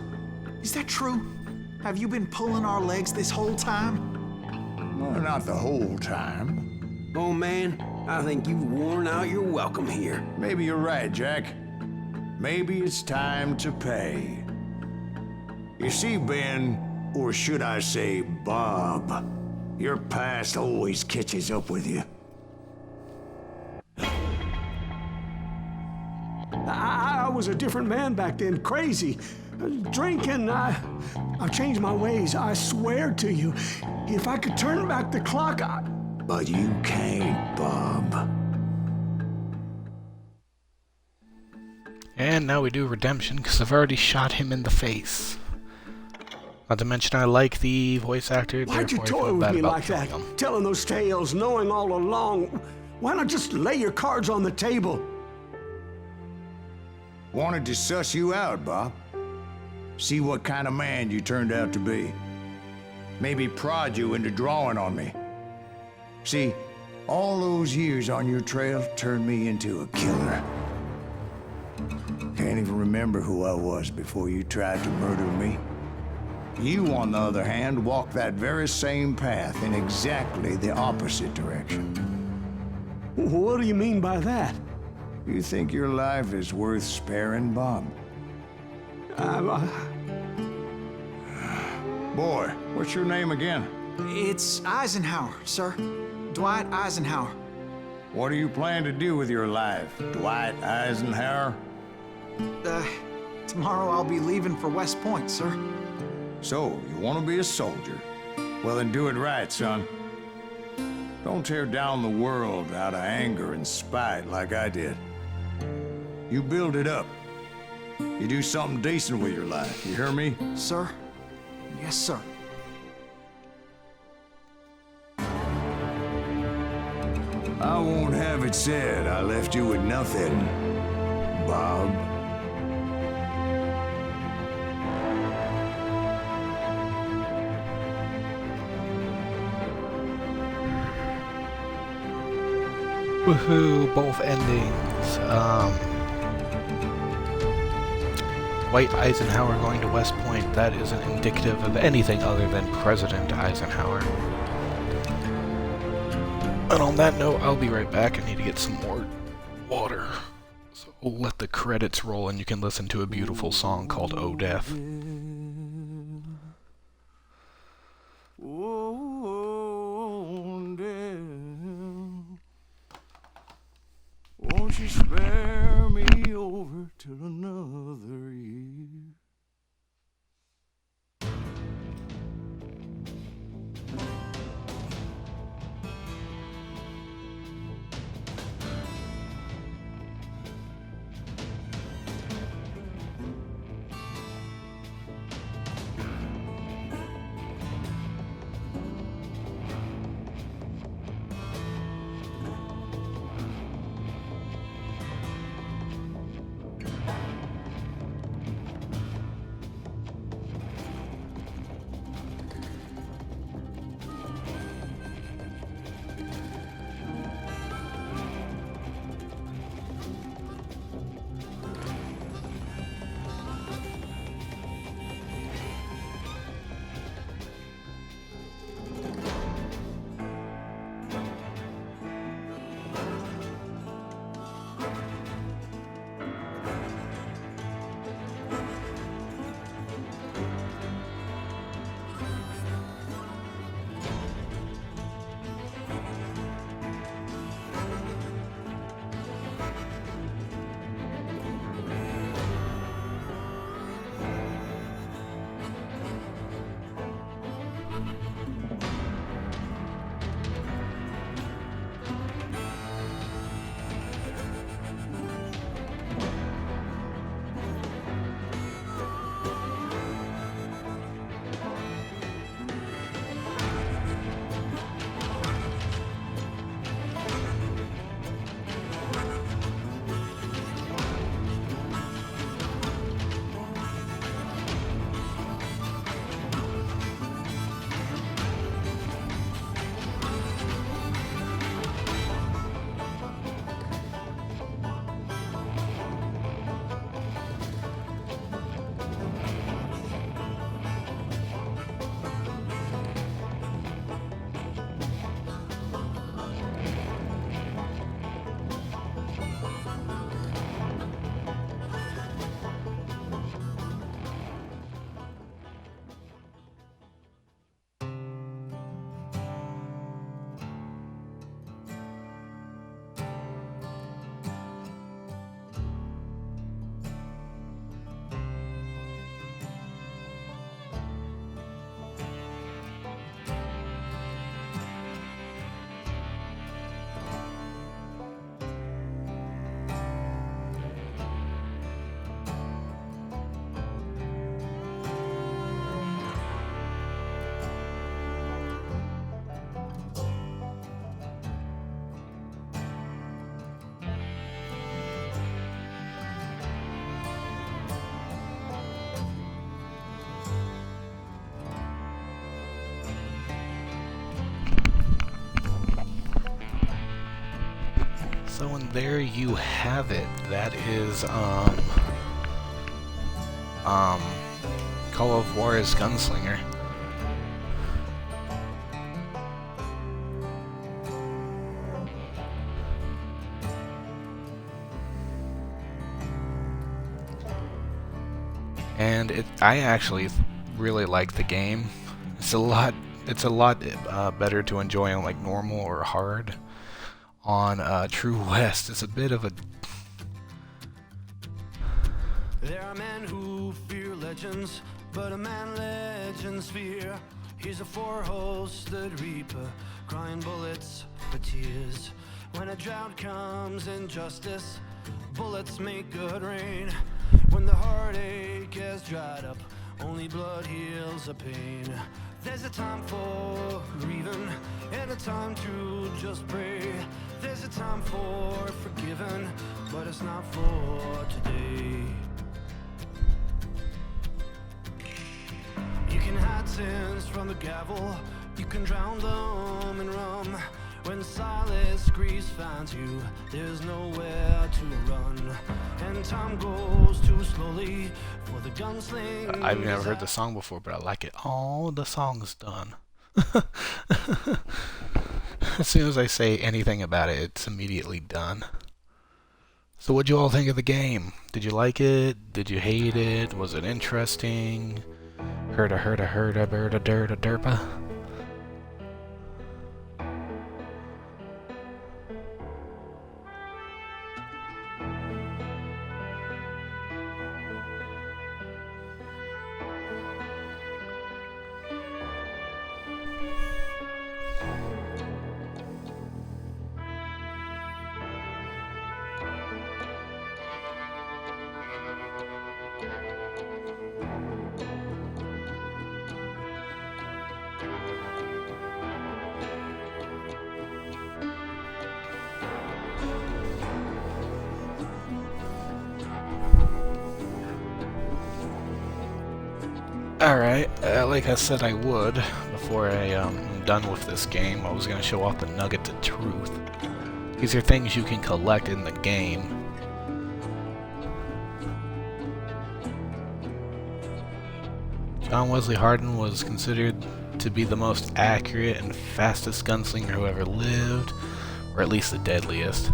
is that true? Have you been pulling our legs this whole time? Well, not the whole time. Oh, man, I think you've worn out your welcome here. Maybe you're right, Jack. Maybe it's time to pay. You see, Ben, or should I say Bob, your past always catches up with you. I was a different man back then, crazy. Drinking, I've changed my ways, I swear to you. If I could turn back the clock, But you can't, Bob. And now we do redemption, because I've already shot him in the face. Not to mention I like the voice actor, why'd you therefore I toy feel with bad me about like that? killing him. Telling those tales, knowing all along. Why not just lay your cards on the table? Wanted to suss you out, Bob. See what kind of man you turned out to be. Maybe prod you into drawing on me. See, all those years on your trail turned me into a killer. Can't even remember who I was before you tried to murder me. You, on the other hand, walked that very same path in exactly the opposite direction. What do you mean by that? You think your life is worth sparing, Bob? Boy, what's your name again? It's Eisenhower, sir. Dwight Eisenhower. What do you plan to do with your life, Dwight Eisenhower? Tomorrow I'll be leaving for West Point, sir. So, you want to be a soldier? Well, then do it right, son. Don't tear down the world out of anger and spite like I did. You build it up. You do something decent with your life, you hear me? Sir? Yes, sir. I won't have it said I left you with nothing, Bob. Woohoo! Both endings. Dwight Eisenhower going to West Point. That isn't indicative of anything other than President Eisenhower. And on that note, I'll be right back. I need to get some more water. So we'll let the credits roll and you can listen to a beautiful song called Oh Death. Oh, dear. Won't you spare me over till another year? So, and there you have it. That is, Call of Juarez Gunslinger. And I actually really like the game. It's a lot better to enjoy on like normal or hard. On True West, it's a bit of a... There are men who fear legends, but a man legends fear. He's a four-hosted reaper, crying bullets for tears. When a drought comes in justice, bullets make good rain. When the heartache has dried up, only blood heals a pain. There's a time for grieving and a time to just pray. There's a time for forgiving, but it's not for today. You can hide sins from the gavel, you can drown them in rum. When Silas Grease finds you, there's nowhere to run. And time goes too slowly for the gunslinger. I've never heard the song before, but I like it. Oh, the song's done. As soon as I say anything about it, it's immediately done. So what'd you all think of the game? Did you like it? Did you hate it? Was it interesting? Herda berda derda derpa. Alright, like I said I would, before I'm done with this game, I was going to show off the Nugget of Truth. These are things you can collect in the game. John Wesley Hardin was considered to be the most accurate and fastest gunslinger who ever lived, or at least the deadliest.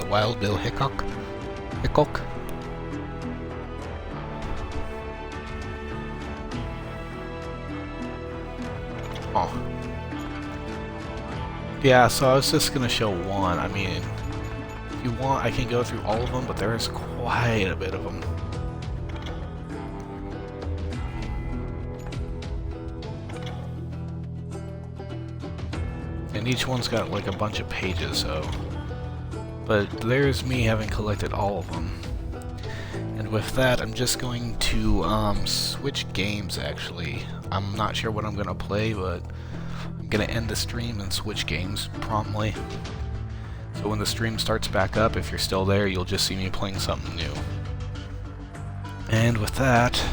Wild Bill Hickok. Oh. Yeah, so I was just gonna show one. I mean, if you want, I can go through all of them, but there is quite a bit of them. And each one's got like a bunch of pages, so... But there's me having collected all of them. And with that, I'm just going to switch games, actually. I'm not sure what I'm going to play, but I'm going to end the stream and switch games promptly. So when the stream starts back up, if you're still there, you'll just see me playing something new. And with that...